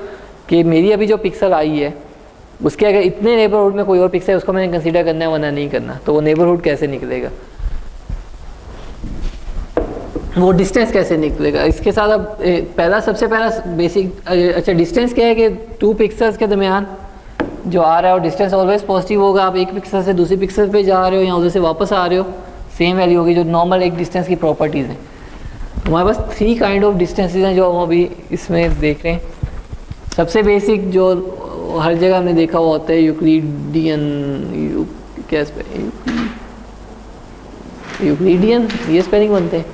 कि मेरी अभी जो पिक्सल आई है उसके अगर इतने नेबरहुड में कोई और पिक्सल है उसको मैंने कंसीडर करना है वरना नहीं करना, तो वो नेबरहुड कैसे निकलेगा, वो डिस्टेंस कैसे निकलेगा। इसके साथ अब सबसे पहला बेसिक, अच्छा डिस्टेंस क्या है कि 2 पिक्सल्स के दरमियान जो आ रहा है और डिस्टेंस ऑलवेज पॉजिटिव होगा। आप एक पिक्सल से दूसरी पिक्सल पे जा रहे हो या उधर से वापस आ रहे हो, सेम वैल्यू होगी, जो नॉर्मल एक डिस्टेंस की प्रॉपर्टीज़ हैं। हमारे पास 3 काइंड ऑफ डिस्टेंसेज हैं जो हम अभी इसमें देख रहे हैं। सबसे बेसिक जो हर जगह हमने देखा हुआ होता है यूक्लिडियन, यूक्लिडियन ये स्पेलिंग बनते हैं,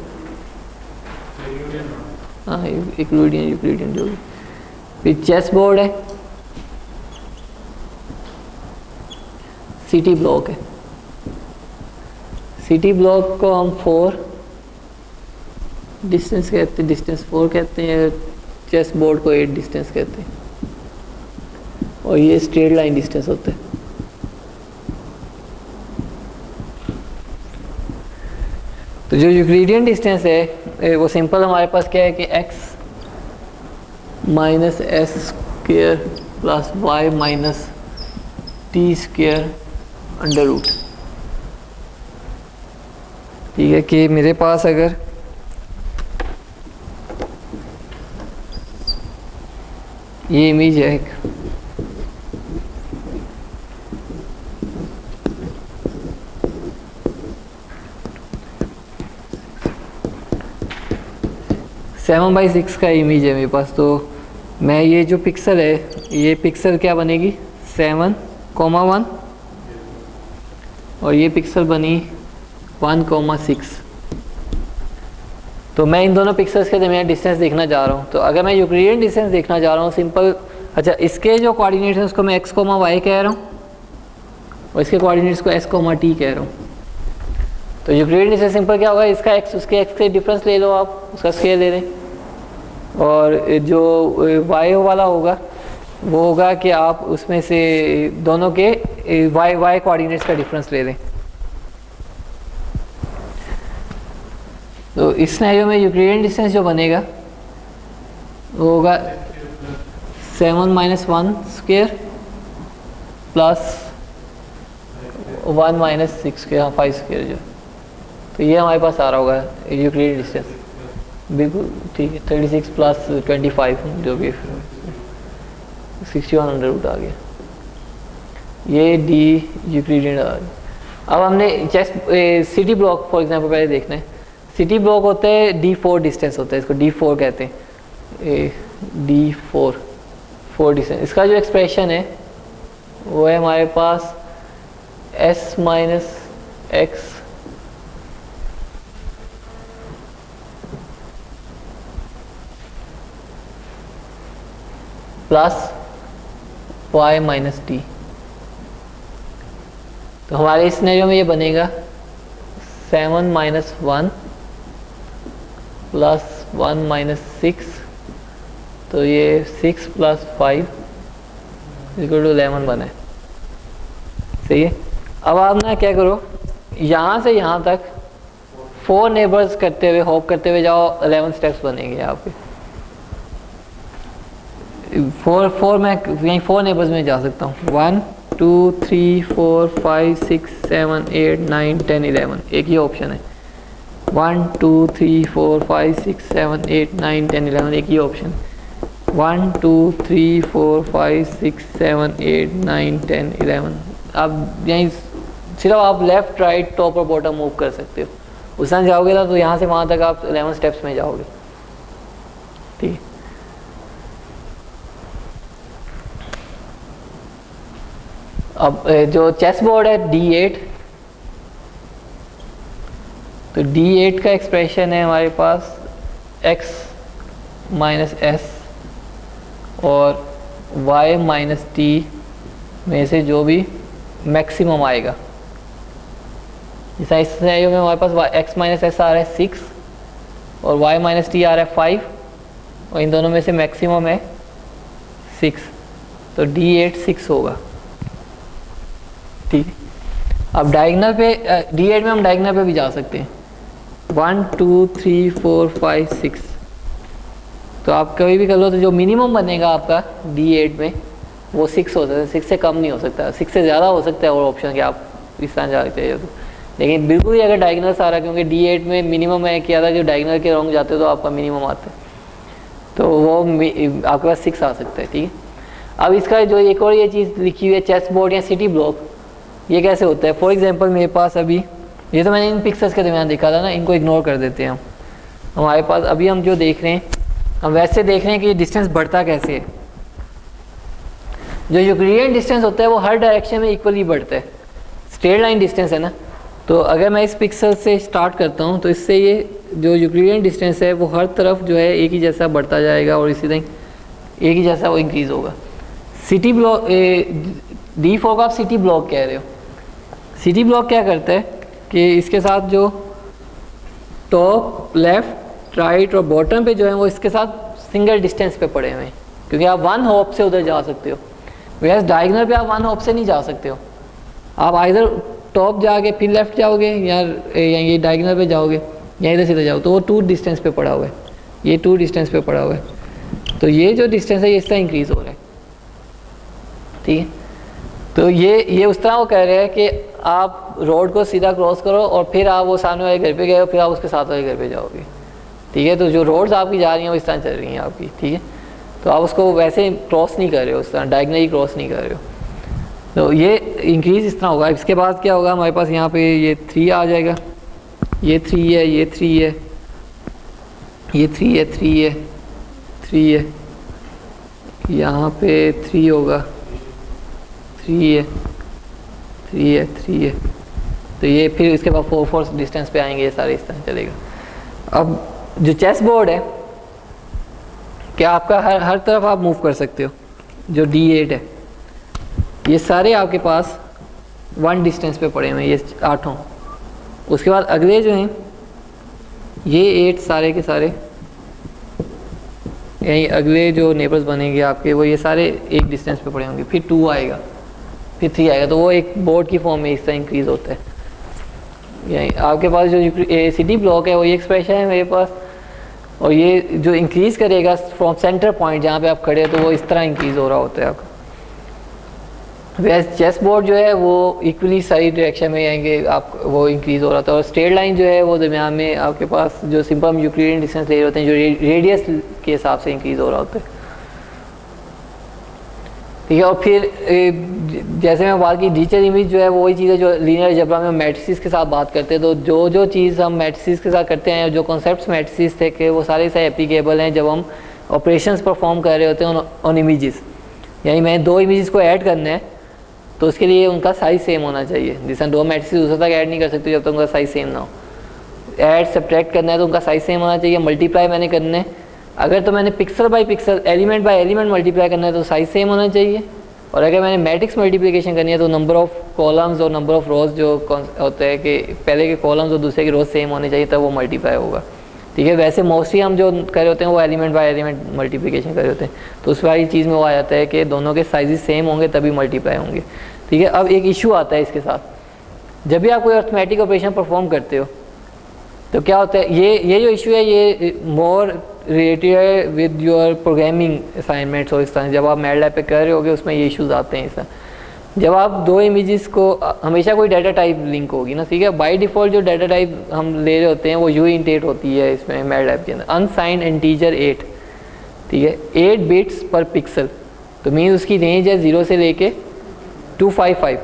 हाँ यूक्लिडियन जो भी। फिर चेस बोर्ड है, सिटी ब्लॉक है। सिटी ब्लॉक को हम 4 डिस्टेंस कहते हैं, डिस्टेंस 4 कहते हैं। चेस बोर्ड को 8 डिस्टेंस कहते हैं और ये स्ट्रेट लाइन डिस्टेंस होता है। तो जो यूक्लिडियन डिस्टेंस है वो सिंपल हमारे पास क्या है कि x minus S square plus Y minus T square under root. ठीक है कि मेरे पास अगर ये इमेज है एक, सेवन बाई 6 का इमेज है मेरे पास। तो मैं ये जो पिक्सल है, ये पिक्सल क्या बनेगी 7,1 और ये पिक्सल बनी 1,6। तो मैं इन दोनों पिक्सल्स के दरमियान डिस्टेंस देखना चाह रहा हूँ। तो अगर मैं यूक्लिडियन डिस्टेंस देखना चाह रहा हूँ सिंपल, अच्छा इसके जो कोऑर्डिनेट्स हैं उसको मैं x, y कह रहा हूँ और इसके कोऑर्डिनेट्स को s, t कह रहा हूँ। तो यूक्लिडियन डिस्टेंस सिंपल क्या होगा, इसका x उसके x से डिफरेंस ले लो, आप उसका स्क्वायर ले लें, और जो y वाला होगा वो होगा कि आप उसमें से दोनों के y कोऑर्डिनेट्स का डिफरेंस ले लें। तो इस सिनेरियो में यूक्लिडियन डिस्टेंस जो बनेगा वो होगा 7 minus 1 square plus 1 minus 6 square, हाँ 5 स्क्वेयर जो। तो ये हमारे पास आ रहा होगा यूक्लिडियन डिस्टेंस, बिल्कुल ठीक है। 36 प्लस 25 जो भी 61 अंडर रूट आ गया, ये डी यूक्लिडियन आ गया। अब हमने chest city block for example पहले देखना है। सिटी ब्लॉक होता है D4 डिस्टेंस होता है, इसको D4 कहते हैं, D4 डिस्टेंस। इसका जो एक्सप्रेशन है वो है हमारे पास S minus X plus Y minus T. तो हमारे इस सिनेरियो में ये बनेगा 7 माइनस 1 प्लस 1 माइनस 6, तो ये 6 प्लस 5 इक्वल टू 11 बना है। सही है। अब आप ना क्या करो, यहाँ से यहाँ तक 4 नेबर्स करते हुए होप करते हुए जाओ, 11 स्टेप्स बनेंगे आपके। 4 मैं यहीं 4 नेबर्स में जा सकता हूँ। 1 2 3 4 5 6 7 8 9 10 11, एक ही ऑप्शन है। 1 2 3 4 5 6 7 8 9 10 11, एक ही ऑप्शन। 1 2 3 4 5 6 7 8 9 10 11। अब यहीं सिर्फ आप लेफ़्ट राइट टॉप और बॉटम मूव कर सकते हो। उस तरह जाओगे ना तो यहाँ से वहाँ तक आप 11 स्टेप्स में जाओगे। ठीक है। अब जो चेस बोर्ड है D8, तो D8 का एक्सप्रेशन है हमारे पास x माइनस एस और y माइनस टी में से जो भी मैक्सिमम आएगा। जैसा इस सिनेरियो में हमारे पास x माइनस एस आ रहा है 6 और y माइनस टी आ रहा है 5 और इन दोनों में से मैक्सिमम है 6, तो D8 6 होगा। ठीक है। अब डायगोनल पे D8 में हम डायगोनल पे भी जा सकते हैं। 1 2 3 4 5 6, तो आप कभी भी कर लो तो जो मिनिमम बनेगा आपका D8 में वो 6 हो सकता है, 6 से कम नहीं हो सकता, 6 से ज़्यादा हो सकता है और ऑप्शन के आप इस तरह जा सकते हैं। लेकिन बिल्कुल ही अगर डायगोनल आ रहा है, क्योंकि D8 में मिनिमम है किया था, जो डायगोनल के रॉन्ग जाते हो तो आपका मिनिमम आता है, तो वो आपके पास 6 आ सकता है। ठीक है। अब इसका जो एक और ये चीज़ लिखी हुई है चेस बोर्ड या सिटी ब्लॉक, ये कैसे होता है। फॉर एग्जांपल मेरे पास अभी ये तो मैंने इन पिक्चर्स के दरमियान देखा था ना, इनको इग्नोर कर देते हैं हम। हमारे पास अभी हम जो देख रहे हैं, हम वैसे देख रहे हैं कि ये डिस्टेंस बढ़ता कैसे है। जो यूक्लिडियन डिस्टेंस होता है वो हर डायरेक्शन में इक्वली बढ़ता है, स्ट्रेट लाइन डिस्टेंस है ना। तो अगर मैं इस पिक्सल से स्टार्ट करता हूँ तो इससे ये जो यूक्लिडियन डिस्टेंस है वो हर तरफ जो है एक ही जैसा बढ़ता जाएगा और इसी तरह एक ही जैसा वो इंक्रीज़ होगा। सिटी ब्लॉक D4 को आप सिटी ब्लॉक कह रहे हो। सिटी ब्लॉक क्या करता है कि इसके साथ जो टॉप लेफ्ट राइट और बॉटम पे जो है वो इसके साथ सिंगल डिस्टेंस पे पड़े हुए हैं, क्योंकि आप 1 हॉप से उधर जा सकते हो। वैसे डायगोनल पे आप 1 हॉप से नहीं जा सकते हो, आप आइधर टॉप जाके फिर लेफ्ट जाओगे या ये डायगोनल पे जाओगे या इधर सीधे जाओ, तो वो 2 डिस्टेंस पे पड़ा हुआ है, ये 2 डिस्टेंस पे पड़ा हुआ है। तो ये जो डिस्टेंस है ये इस तरह इंक्रीज़ हो रहा है। ठीक है। तो ये उस तरह वो कह रहे हैं कि आप रोड को सीधा क्रॉस करो और फिर आप वो सामने वाले घर पे गए और फिर आप उसके साथ वाले घर पे जाओगे। ठीक है। तो जो रोड्स आपकी जा रही हैं वो इस तरह चल रही हैं आपकी। ठीक है। तो आप उसको वैसे क्रॉस नहीं कर रहे हो, उस तरह डायगोनली क्रॉस नहीं कर रहे हो। तो ये इंक्रीज़ इस तरह होगा। इसके बाद क्या होगा, हमारे पास यहाँ पे ये 3 आ जाएगा, ये 3 है, ये 3 है, ये 3 है, 3 है, 3 है, यहाँ पे 3 होगा, 3 है, 3 है, 3 है। तो ये फिर इसके बाद 4 डिस्टेंस पे आएंगे, ये सारे इस तरह चलेगा। अब जो चेस बोर्ड है क्या आपका हर तरफ आप मूव कर सकते हो। जो D8 है ये सारे आपके पास 1 डिस्टेंस पे पड़े हुए हैं, ये 8 उसके बाद अगले जो हैं ये 8 सारे के सारे, यही अगले जो नेबर्स बनेंगे आपके वो ये सारे एक डिस्टेंस पे पड़े होंगे। फिर 2 आएगा, फिर 3 आएगा, तो वो एक बोर्ड की फॉर्म में इस तरह इंक्रीज़ होता है। यही आपके पास जो सिटी ब्लॉक है वो ये एक्सप्रेशन है मेरे पास, और ये जो इंक्रीज़ करेगा फ्रॉम सेंटर पॉइंट जहाँ पे आप खड़े हो तो वो इस तरह इंक्रीज़ हो रहा होता है आपका। वैसे चेस बोर्ड जो है वो इक्वली सारी डायरेक्शन में आएंगे, आप वो इंक्रीज़ हो रहा था। और स्ट्रेट लाइन जो है वो दरमियान में आपके पास जो सिंपल हम यूक्लिडियन डिस्टेंस ले रहे होते हैं, जो रेडियस के हिसाब से इंक्रीज़ हो रहा होता है। ठीक है। और फिर जैसे मैं बात की डिजिटल इमेज जो है वो वही चीज़ है जो लीनियर अलजेब्रा में मैट्रिसेस के साथ बात करते हैं। तो जो चीज़ हम मैट्रिसेस के साथ करते हैं, जो कॉन्सेप्ट्स मैट्रिसेस थे कि वो सारे एप्लीकेबल हैं जब हम ऑपरेशंस परफॉर्म कर रहे होते हैं ऑन इमेजेस। यानी मैंने 2 इमेजेस को ऐड करना है तो उसके लिए उनका साइज सेम होना चाहिए। जैसे दो मैट्रिक्स दूसरे तक ऐड नहीं कर सकते जब तक उनका साइज सेम ना हो। ऐड सब्ट्रैक्ट करना है तो उनका साइज सेम होना चाहिए। मल्टीप्लाई मैंने करना है, अगर तो मैंने pixel by pixel, element by element multiply करना है तो साइज सेम होना चाहिए। और अगर मैंने मैट्रिक्स मल्टीप्लिकेशन करनी है तो नंबर ऑफ कॉलम्स और नंबर ऑफ रोज जो होते हैं कि पहले के कॉलम्स और दूसरे के रोज सेम होने चाहिए तब वो मल्टीप्लाई होगा। ठीक है, वैसे मोस्टली हम जो कर रहे होते हैं वो एलिमेंट बाय एलिमेंट मल्टीप्लिकेशन कर रहे होते हैं, तो उस वाली चीज़ में वो आ जाता है कि दोनों के साइजेस सेम होंगे तभी मल्टीप्लाई होंगे। ठीक है, अब एक इशू आता है इसके साथ, जब भी आप कोई अर्थमेटिक ऑपरेशन परफॉर्म करते हो तो क्या होता है, ये जो इशू है ये मोर रिलेटेड है विद योर प्रोग्रामिंग असाइनमेंट्स और इस तरह जब आप मैटलैब पे कर रहे होगे उसमें ये इश्यूज आते हैं। इस जब आप दो इमेजेस को, हमेशा कोई डाटा टाइप लिंक होगी ना, ठीक है, बाय डिफ़ॉल्ट जो डाटा टाइप हम ले रहे होते हैं वो UINT8 होती है इसमें मैटलैब के अंदर, अनसाइंड इंटीजर 8। ठीक है, 8 बिट्स पर पिक्सल, तो मीन उसकी रेंज है 0 से लेके 255।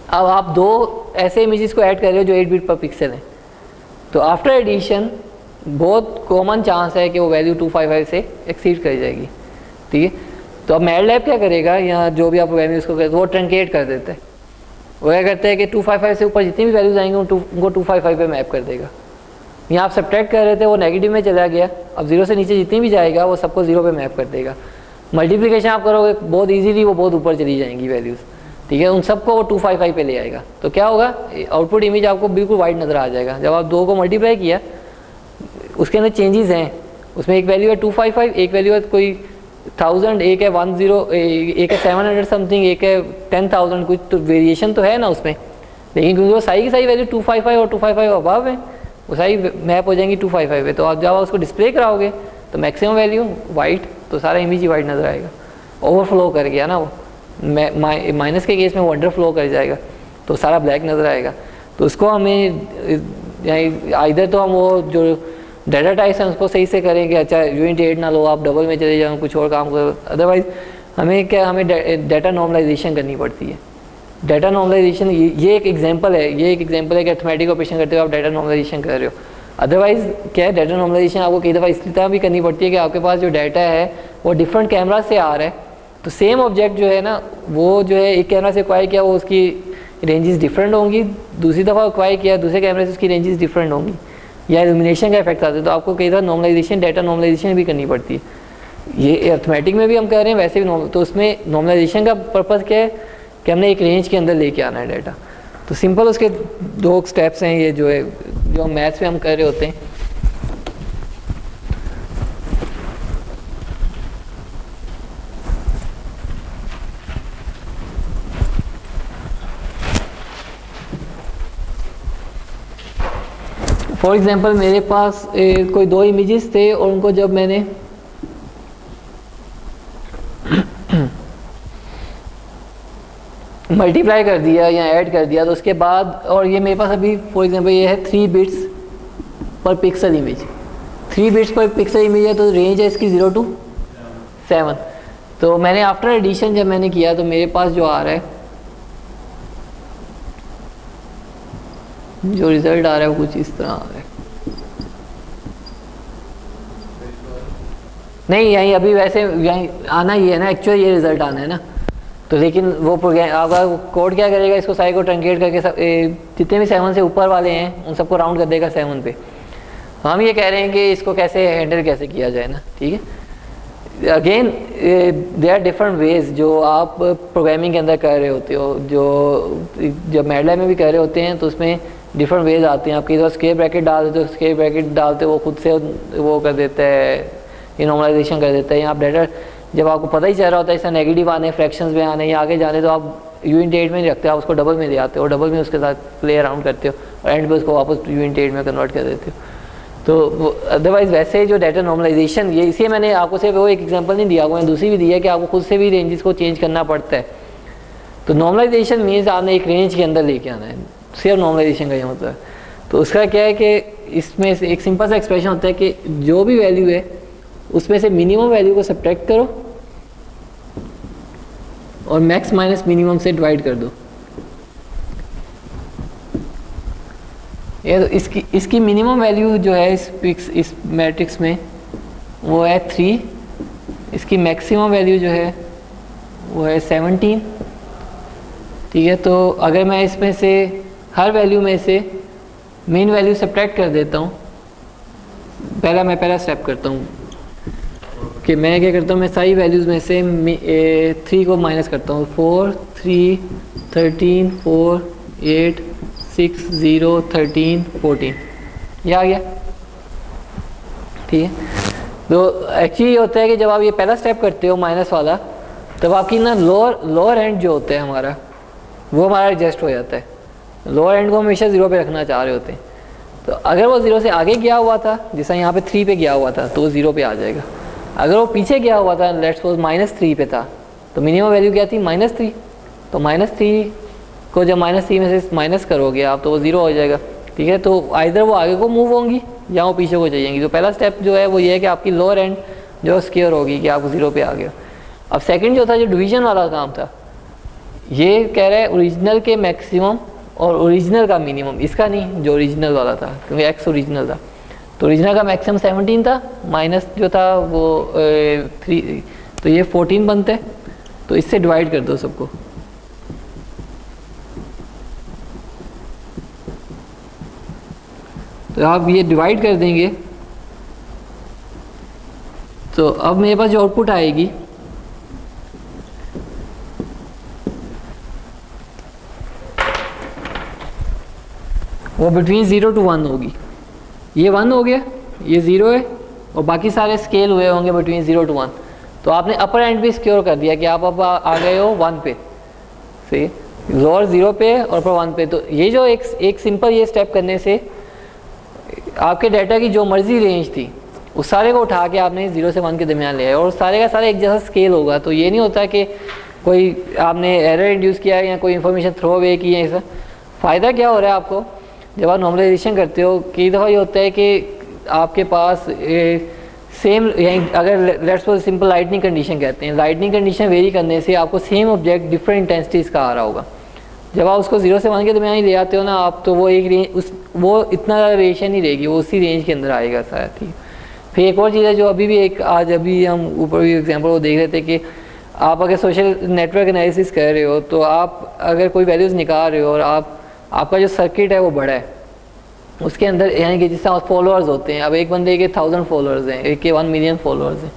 अब आप दो ऐसे इमेजेस को ऐड कर रहे हो जो 8 बिट पर पिक्सल हैं, तो आफ्टर एडिशन बहुत कॉमन चांस है कि वो वैल्यू 255 से एक्सीड कर जाएगी। ठीक है, तो अब मैटलैब क्या करेगा, या जो भी आप प्रोग्रामिंग उसको करते हैं वो ट्रंकेट कर देते हैं। वो क्या करते हैं कि 255 से ऊपर जितनी भी वैल्यूज आएंगे उनको 255 पे मैप कर देगा। यहाँ आप सब्ट्रैक्ट कर रहे थे वो नेगेटिव में चला गया, अब 0 से नीचे जितनी भी जाएगा वो सबको 0 पे मैप कर देगा। मल्टीप्लिकेशन आप करोगे बहुत ईजीली, वो बहुत ऊपर चली जाएंगी वैल्यूज़। ठीक है, उन सबको वो 255 पे ले आएगा। तो क्या होगा, आउटपुट इमेज आपको बिल्कुल वाइट नज़र आ जाएगा। जब आप दो को मल्टीप्लाई किया उसके अंदर चेंजेस हैं, उसमें एक वैल्यू है 255, एक वैल्यू है कोई 1000, एक है 10, एक है 700 समथिंग, एक है 10,000, कुछ तो वेरिएशन तो है ना उसमें, लेकिन क्योंकि वो सारी की सारी वैल्यू 255 और 255 अबव है, वो सारी मैप हो जाएंगी 255 पे। तो आप जब आप उसको डिस्प्ले कराओगे तो मैक्सिमम वैल्यू वाइट, तो सारा इमेज ही वाइट नज़र आएगा। ओवरफ्लो कर गया ना वो, माइनस के केस में वो अंडरफ्लो कर जाएगा तो सारा ब्लैक नज़र आएगा। तो उसको हमें इधर तो हम वो जो डाटा टाइप्स हैं उसको सही से करेंगे, अच्छा UINT8 ना लो, आप डबल में चले जाओ, कुछ और काम करो। अदरवाइज हमें डाटा नॉर्मलाइजेशन करनी पड़ती है। डाटा नॉर्मलाइजेशन ये एक एग्जांपल है, कि अर्थमेटिक ऑपरेशन करते हो आप डाटा नॉर्मलाइजेशन कर रहे हो। अदरवाइज क्या है, डाटा नॉर्मलाइजेशन आपको कई दफ़ा इस तरह भी करनी पड़ती है कि आपके पास जो डाटा है वो डिफरेंट कैमरा से आ रहा है, तो सेम ऑब्जेक्ट जो है ना वो जो है एक कैमरा से एक्वायर किया वो उसकी रेंजेस डिफरेंट होंगी, दूसरी दफ़ा एक्वायर किया दूसरे कैमरे से उसकी रेंजेस डिफरेंट होंगी, या इल्यूमिनेशन का इफेक्ट आता है। तो आपको कई बार नॉर्मलाइजेशन, डाटा नॉर्मलाइजेशन भी करनी पड़ती है। ये अर्थमेटिक में भी हम कर रहे हैं, वैसे भी तो उसमें नॉर्मलाइजेशन का पर्पज़ क्या है कि हमने एक रेंज के अंदर लेके आना है डाटा। तो सिंपल उसके दो स्टेप्स हैं, ये जो है जो मैथ्स में हम कर रहे होते हैं। फॉर एग्जांपल मेरे पास कोई दो इमेजेस थे और उनको जब मैंने मल्टीप्लाई कर दिया या ऐड कर दिया तो उसके बाद, और ये मेरे पास अभी फॉर एग्जांपल ये है 3 बिट्स पर पिक्सल इमेज, 3 बिट्स पर पिक्सल इमेज है, तो रेंज है इसकी 0 to 7। तो मैंने आफ्टर एडिशन जब मैंने किया तो मेरे पास जो आ रहा है, जो रिजल्ट आ रहा है वो कुछ इस तरह आ रहा है। नहीं यहीं अभी वैसे यहीं आना ही है ना, एक्चुअली ये रिजल्ट आना है ना, तो लेकिन वो प्रोग्राम आपका कोड क्या करेगा, इसको सारे को ट्रंकेट करके सब जितने भी 7 से ऊपर वाले हैं उन सबको राउंड कर देगा 7 पे। हम ये कह रहे हैं कि इसको कैसे हैंडल कैसे किया जाए ना। ठीक है, again there are different ways जो आप प्रोग्रामिंग के अंदर कर रहे होते हो, जो जब मैटलैब में भी कर रहे होते हैं तो उसमें डिफरेंट वेज आते हैं। आप कई बार स्क्वायर ब्रैकेट डाल देते हो, स्क्वायर ब्रैकेट डालते वो खुद से वो कर देता है, ये नॉर्मलाइजेशन कर देता है। यहाँ आप डाटा जब आपको पता ही चल रहा होता है इसका नेगेटिव आने, फ्रैक्शंस में आने या आगे जाने, तो आप UINT8 में नहीं रखते, आप उसको डबल में ले आते हो, डबल में उसके साथ प्ले अराउंड करते हो और एंड में उसको वापस UINT8 में कन्वर्ट कर देते हो। तो अदरवाइज वैसे जो डाटा नॉर्मलाइजेशन, ये इसलिए मैंने आपको सिर्फ वो एक एग्जांपल नहीं दिया, मैंने दूसरी भी दी है कि आपको खुद से भी रेंजेस को चेंज करना पड़ता है। तो नॉर्मलाइजेशन मीन्स आपने एक रेंज के अंदर लेके आना है, सिर्फ नॉर्मलाइजेशन का ये मतलब है। तो उसका क्या है कि इसमें से एक सिंपल सा एक्सप्रेशन होता है कि जो भी वैल्यू है उसमें से मिनिमम वैल्यू को सब्ट्रैक्ट करो और मैक्स माइनस मिनिमम से डिवाइड कर दो। ये तो इसकी मिनिमम वैल्यू जो है इस मैट्रिक्स में वो है 3, इसकी मैक्सिमम वैल्यू जो है वो है 17 ठीक है, तो अगर मैं इसमें से हर वैल्यू में से मेन वैल्यू सब्ट्रैक्ट कर देता हूँ, पहला स्टेप करता हूँ कि मैं क्या करता हूँ, मैं सारी वैल्यूज़ में से 3 को माइनस करता हूँ। 4 3 13 4 8 6 0 13 14 ये आ गया। ठीक है, तो एक्चुअली ये होता है कि जब आप ये पहला स्टेप करते हो माइनस वाला, तब आपकी ना लोअर एंड जो होता है हमारा, वो हमारा एडजस्ट हो जाता है। लोअर एंड को हमेशा 0 पे रखना चाह रहे होते हैं, तो अगर वो 0 से आगे गया हुआ था, जैसा यहाँ पे 3 पे गया हुआ था, तो वो 0 पे आ जाएगा। अगर वो पीछे गया हुआ था, लेट्स सपोज -3 पे था, तो मिनिमम वैल्यू क्या थी, -3, तो -3 को जब -3 में से माइनस करोगे आप, तो वो 0 हो जाएगा। ठीक है, तो आइदर वो आगे को मूव होंगी या वो पीछे को जाएंगी। तो पहला स्टेप जो है वो ये है कि आपकी लोअर एंड जो स्क्वायर होगी कि आप 0 पे आ गए। अब सेकंड जो था, जो डिवीजन वाला काम था, ये कह रहा है ओरिजिनल के मैक्सिमम और ओरिजिनल का मिनिमम, इसका नहीं, जो ओरिजिनल वाला था, क्योंकि x ओरिजिनल था। तो ओरिजिनल का मैक्सिमम 17 था, माइनस जो था वो 3, तो ये 14 बनते हैं। तो इससे डिवाइड कर दो सबको। तो आप ये डिवाइड कर देंगे, तो अब मेरे पास जो आउटपुट आएगी वो बिटवीन 0 to 1 होगी। ये 1 हो गया, ये 0 है, और बाकी सारे स्केल हुए होंगे बिटवीन 0 to 1। तो आपने अपर एंड भी सिक्योर कर दिया कि आप अब आ गए हो 1 पे, सही, लोअर 0 पे और अपर 1 पे। तो ये जो एक सिंपल ये स्टेप करने से आपके डाटा की जो मर्जी रेंज थी, उस सारे को उठा के आपने 0 से 1 के दरमियान लिया है, और सारे का सारा एक जैसा स्केल होगा। तो ये नहीं होता कि कोई आपने एरर इंड्यूस किया है या कोई इन्फॉर्मेशन थ्रो अवे की है। ऐसा फ़ायदा क्या हो रहा है आपको जब आप नॉर्मलाइजेशन करते हो? कई दफ़ा ये होता है कि आपके पास सेम, अगर let's suppose simple lightning condition कहते हैं, लाइटनिंग कंडीशन वेरी करने से आपको सेम ऑब्जेक्ट डिफरेंट इंटेंसिटीज़ का आ रहा होगा। जब आप उसको 0 से 1 के दरमियान ही ले आते हो ना आप, तो वो एक रेंज, वो इतना ज़्यादा वेरिएशन नहीं रहेगी, वो उसी रेंज के अंदर आएगा सारा। ठीक, फिर एक और चीज़ है जो अभी भी अभी हम ऊपर भी एग्जाम्पल वो देख रहे थे कि आप अगर सोशल नेटवर्क एनालिसिस कर रहे हो, तो आप अगर कोई वैल्यूज़ निकाल रहे हो और आपका जो सर्किट है वो बड़ा है, उसके अंदर यानी कि जिससे फॉलोअर्स होते हैं, अब एक बंदे के 1000 फॉलोअर्स हैं, एक के 1 मिलियन फॉलोअर्स हैं,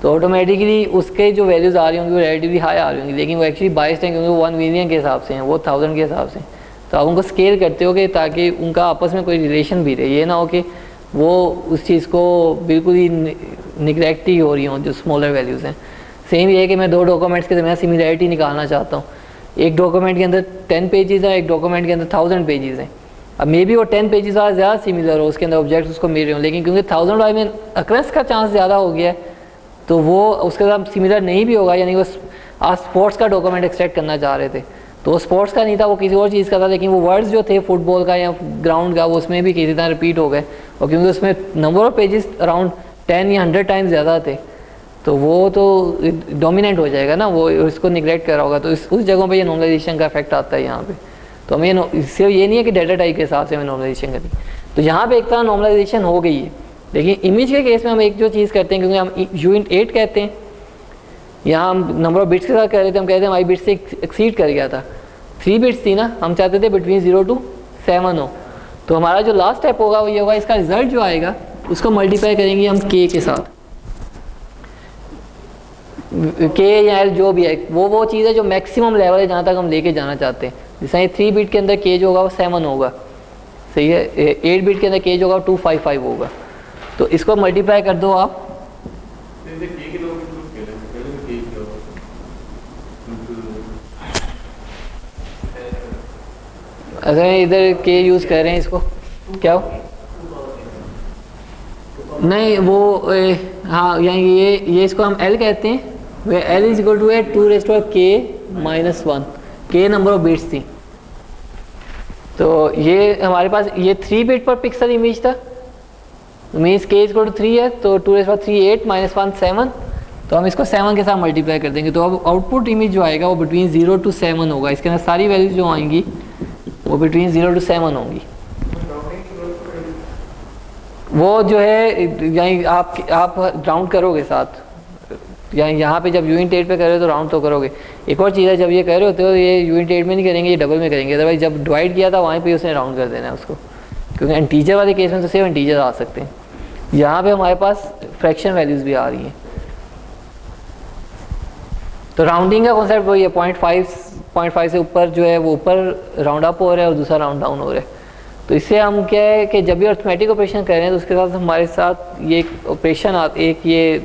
तो ऑटोमेटिकली उसके जो वैल्यूज़ आ रही होंगी वो रिलेटिवली हाई आ रही होंगी, लेकिन वो एक्चुअली बाइस्ड हैं क्योंकि वो 1 मिलियन के हिसाब से हैं, वो 1000 के हिसाब से। तो आप उनको स्केल करते हो कि ताकि उनका आपस में कोई रिलेशन भी रहे, ये ना हो कि वो उस चीज़ को बिल्कुल ही निगलेक्ट ही हो रही हों जो स्मॉलर वैल्यूज़ हैं। सेम ये है कि मैं 2 डॉक्यूमेंट्स के दरमियान सिमिलैरिटी निकालना चाहता हूँ। एक डॉक्यूमेंट के अंदर 10 पेजेस हैं, एक डॉक्यूमेंट के अंदर 1000 पेजेस हैं। अब मे बी वो 10 पेजेस वाला ज़्यादा सिमिलर हो, उसके अंदर ऑब्जेक्ट्स उसको मिल रहे हो, लेकिन क्योंकि 1000 वाले में अक्रस का चांस ज़्यादा हो गया है, तो वो उसके साथ सिमिलर नहीं भी होगा। यानी वो आज स्पोर्ट्स का डॉक्यूमेंट एक्सट्रैक्ट करना चाह रहे थे, तो वो स्पोर्ट्स का नहीं था, वो किसी और चीज़ का था, लेकिन वो वर्ड्स जो थे फुटबॉल का या ग्राउंड का, वो उसमें भी किसी तरह रिपीट हो गए, और क्योंकि उसमें नंबर ऑफ पेजेस अराउंड 10 या 100 टाइम्स ज़्यादा थे, तो वो तो डोमिनेंट हो जाएगा ना, वो इसको निगलेक्ट करा होगा। तो उस जगहों पे ये नॉर्मलाइजेशन का इफेक्ट आता है यहाँ पे। तो हमें सिर्फ ये नहीं है कि डाटा टाइप के हिसाब से हमें नॉर्मलाइजेशन करनी, तो यहाँ पे एक तरह नॉर्मलाइजेशन हो गई है। लेकिन इमेज के केस में हम एक जो चीज़ करते हैं, क्योंकि हम U8 कहते हैं, यहाँ हम नंबर ऑफ बिट्स के साथ कर रहे थे, हम कहते हैं हमारी बिट्स से एक्सीड कर गया था, 3 बिट्स थी ना, हम चाहते थे बिटवीन 0 to 7 हो। तो हमारा जो लास्ट स्टेप होगा वो ये होगा, इसका रिजल्ट जो आएगा उसको मल्टीप्लाई करेंगे हम K के साथ, K या L जो भी है, वो चीज़ है जो मैक्सिमम लेवल है जहाँ तक हम लेके जाना चाहते हैं। जैसे ये 3 बिट के अंदर K जो होगा वो 7 होगा, सही है, 8 बिट के अंदर K जो होगा 255 होगा। तो इसको मल्टीप्लाई कर दो आप, अगर इधर K यूज़ कर रहे हैं इसको, क्या हो नहीं वो हाँ, यानी ये इसको हम L कहते हैं, वे L is equal to 2⁻K-1, K number of bits थी। तो ये हमारे पास ये 3 बिट पर पिक्सल इमेज था, means K is equal to 3 है, तो 2⁻3 8 -1 7, तो हम इसको 7 के साथ मल्टीप्लाई कर देंगे। तो अब आउटपुट इमेज जो आएगा वो बिटवीन 0 to 7 होगा। इसके अंदर सारी वैल्यूज जो आएंगी वो बिटवीन 0 to 7 होंगी। वो जो है यानी आप राउंड करोगे साथ, यहाँ पे जब यूनिट 8 पे कर रहे हो तो राउंड तो करोगे। एक और चीज़ है, जब ये कर रहे होते हो ये यूनिट 8 में नहीं करेंगे, ये डबल में करेंगे। अदरवाइज जब डिवाइड किया था वहीं पे उसने राउंड कर देना है उसको, क्योंकि इंटीजर वाले केस में तो सिर्फ इंटीजर आ सकते हैं। यहाँ पे हमारे पास फ्रैक्शन वैल्यूज़ भी आ रही हैं। तो राउंडिंग का कॉन्सेप्ट वही है, 0.5 से ऊपर जो है वो ऊपर राउंड अप हो रहा है और दूसरा राउंड डाउन हो रहा है। तो इससे हम क्या है कि जब भी अर्थमेटिक ऑपरेशन कर रहे हैं तो उसके साथ हमारे साथ ये ऑपरेशन एक ये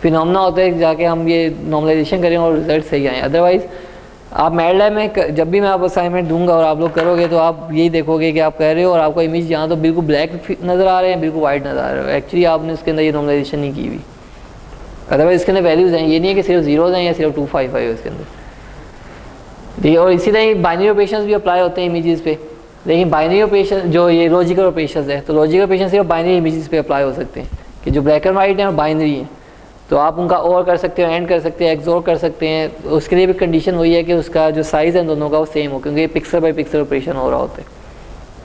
फिनोमेना होता है जाके हम ये नॉर्मलाइजेशन करें और रिजल्ट सही आए। अदरवाइज़ आप मैडलैब में जब भी मैं आप असाइनमेंट दूंगा और आप लोग करोगे तो आप यही देखोगे कि आप कर रहे हो और आपका इमेज यहाँ तो बिल्कुल ब्लैक नज़र आ रहे हैं, बिल्कुल वाइट नज़र आ रहे हो। एक्चुअली आपने इसके अंदर ये नॉर्मलाइजेशन नहीं की हुई। अदरवाइज इसके अंदर वैल्यूज़ हैं, ये नहीं है कि सिर्फ जीरोज़ हैं या सिर्फ 255 है इसके अंदर, ठीक है। और इसी तरह बाइनरी ऑपरेशंस भी अप्लाई होते हैं इमेजेस पे, लेकिन बाइनरी ऑपरेशन जो ये लॉजिकल ऑपरेशंस है, तो लॉजिकल ऑपरेशन सिर्फ बाइनरी इमेजेस पे अप्लाई हो सकते हैं कि जो ब्लैक एंड वाइट हैं और बाइनरी हैं। तो आप उनका और कर सकते हो, एंड कर सकते हैं, एक्सोर कर सकते हैं। उसके लिए भी कंडीशन वही है कि उसका जो साइज़ है दोनों का वो सेम हो, क्योंकि पिक्सल बाय पिक्सल ऑपरेशन हो रहा होता है,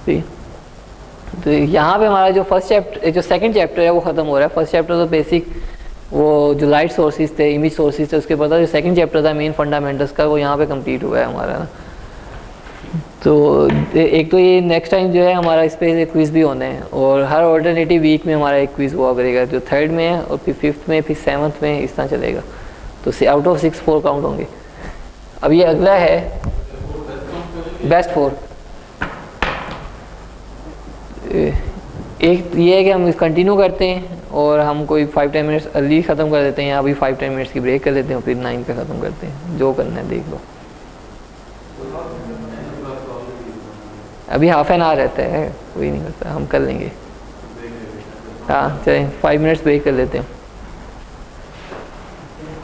ठीक। तो यहाँ पे हमारा जो फर्स्ट चैप्टर जो सेकंड चैप्टर है वो ख़त्म हो रहा है। फर्स्ट चैप्टर तो बेसिक वो जो लाइट सोर्सेज थे, इमेज सोर्सेज थे, उसके बाद जो सेकंड चैप्टर था मेन फंडामेंटल्स का, वो यहाँ पे कंप्लीट हुआ है हमारा ना। तो एक तो ये नेक्स्ट टाइम जो है हमारा इस पर क्विज़ भी होने हैं, और हर ऑल्टरनेटिव वीक में हमारा एक क्विज़ हुआ करेगा, जो 3rd में है और फिर 5th में, फिर 7th में, इस तरह चलेगा। तो आउट ऑफ 6 4 काउंट होंगे। अब ये अगला है बेस्ट 4। एक ये है कि हम कंटिन्यू करते हैं और हम कोई 5-10 मिनट्स अर्ली ख़त्म कर देते हैं, या अभी 5-10 मिनट्स की ब्रेक कर लेते हैं, फिर 9 पे ख़त्म करते हैं, जो करना है देख लो। अभी हाफ एन आवर रहता है, कोई नहीं करता, हम कर लेंगे। हाँ चलें 5 मिनट्स ब्रेक कर लेते हैं।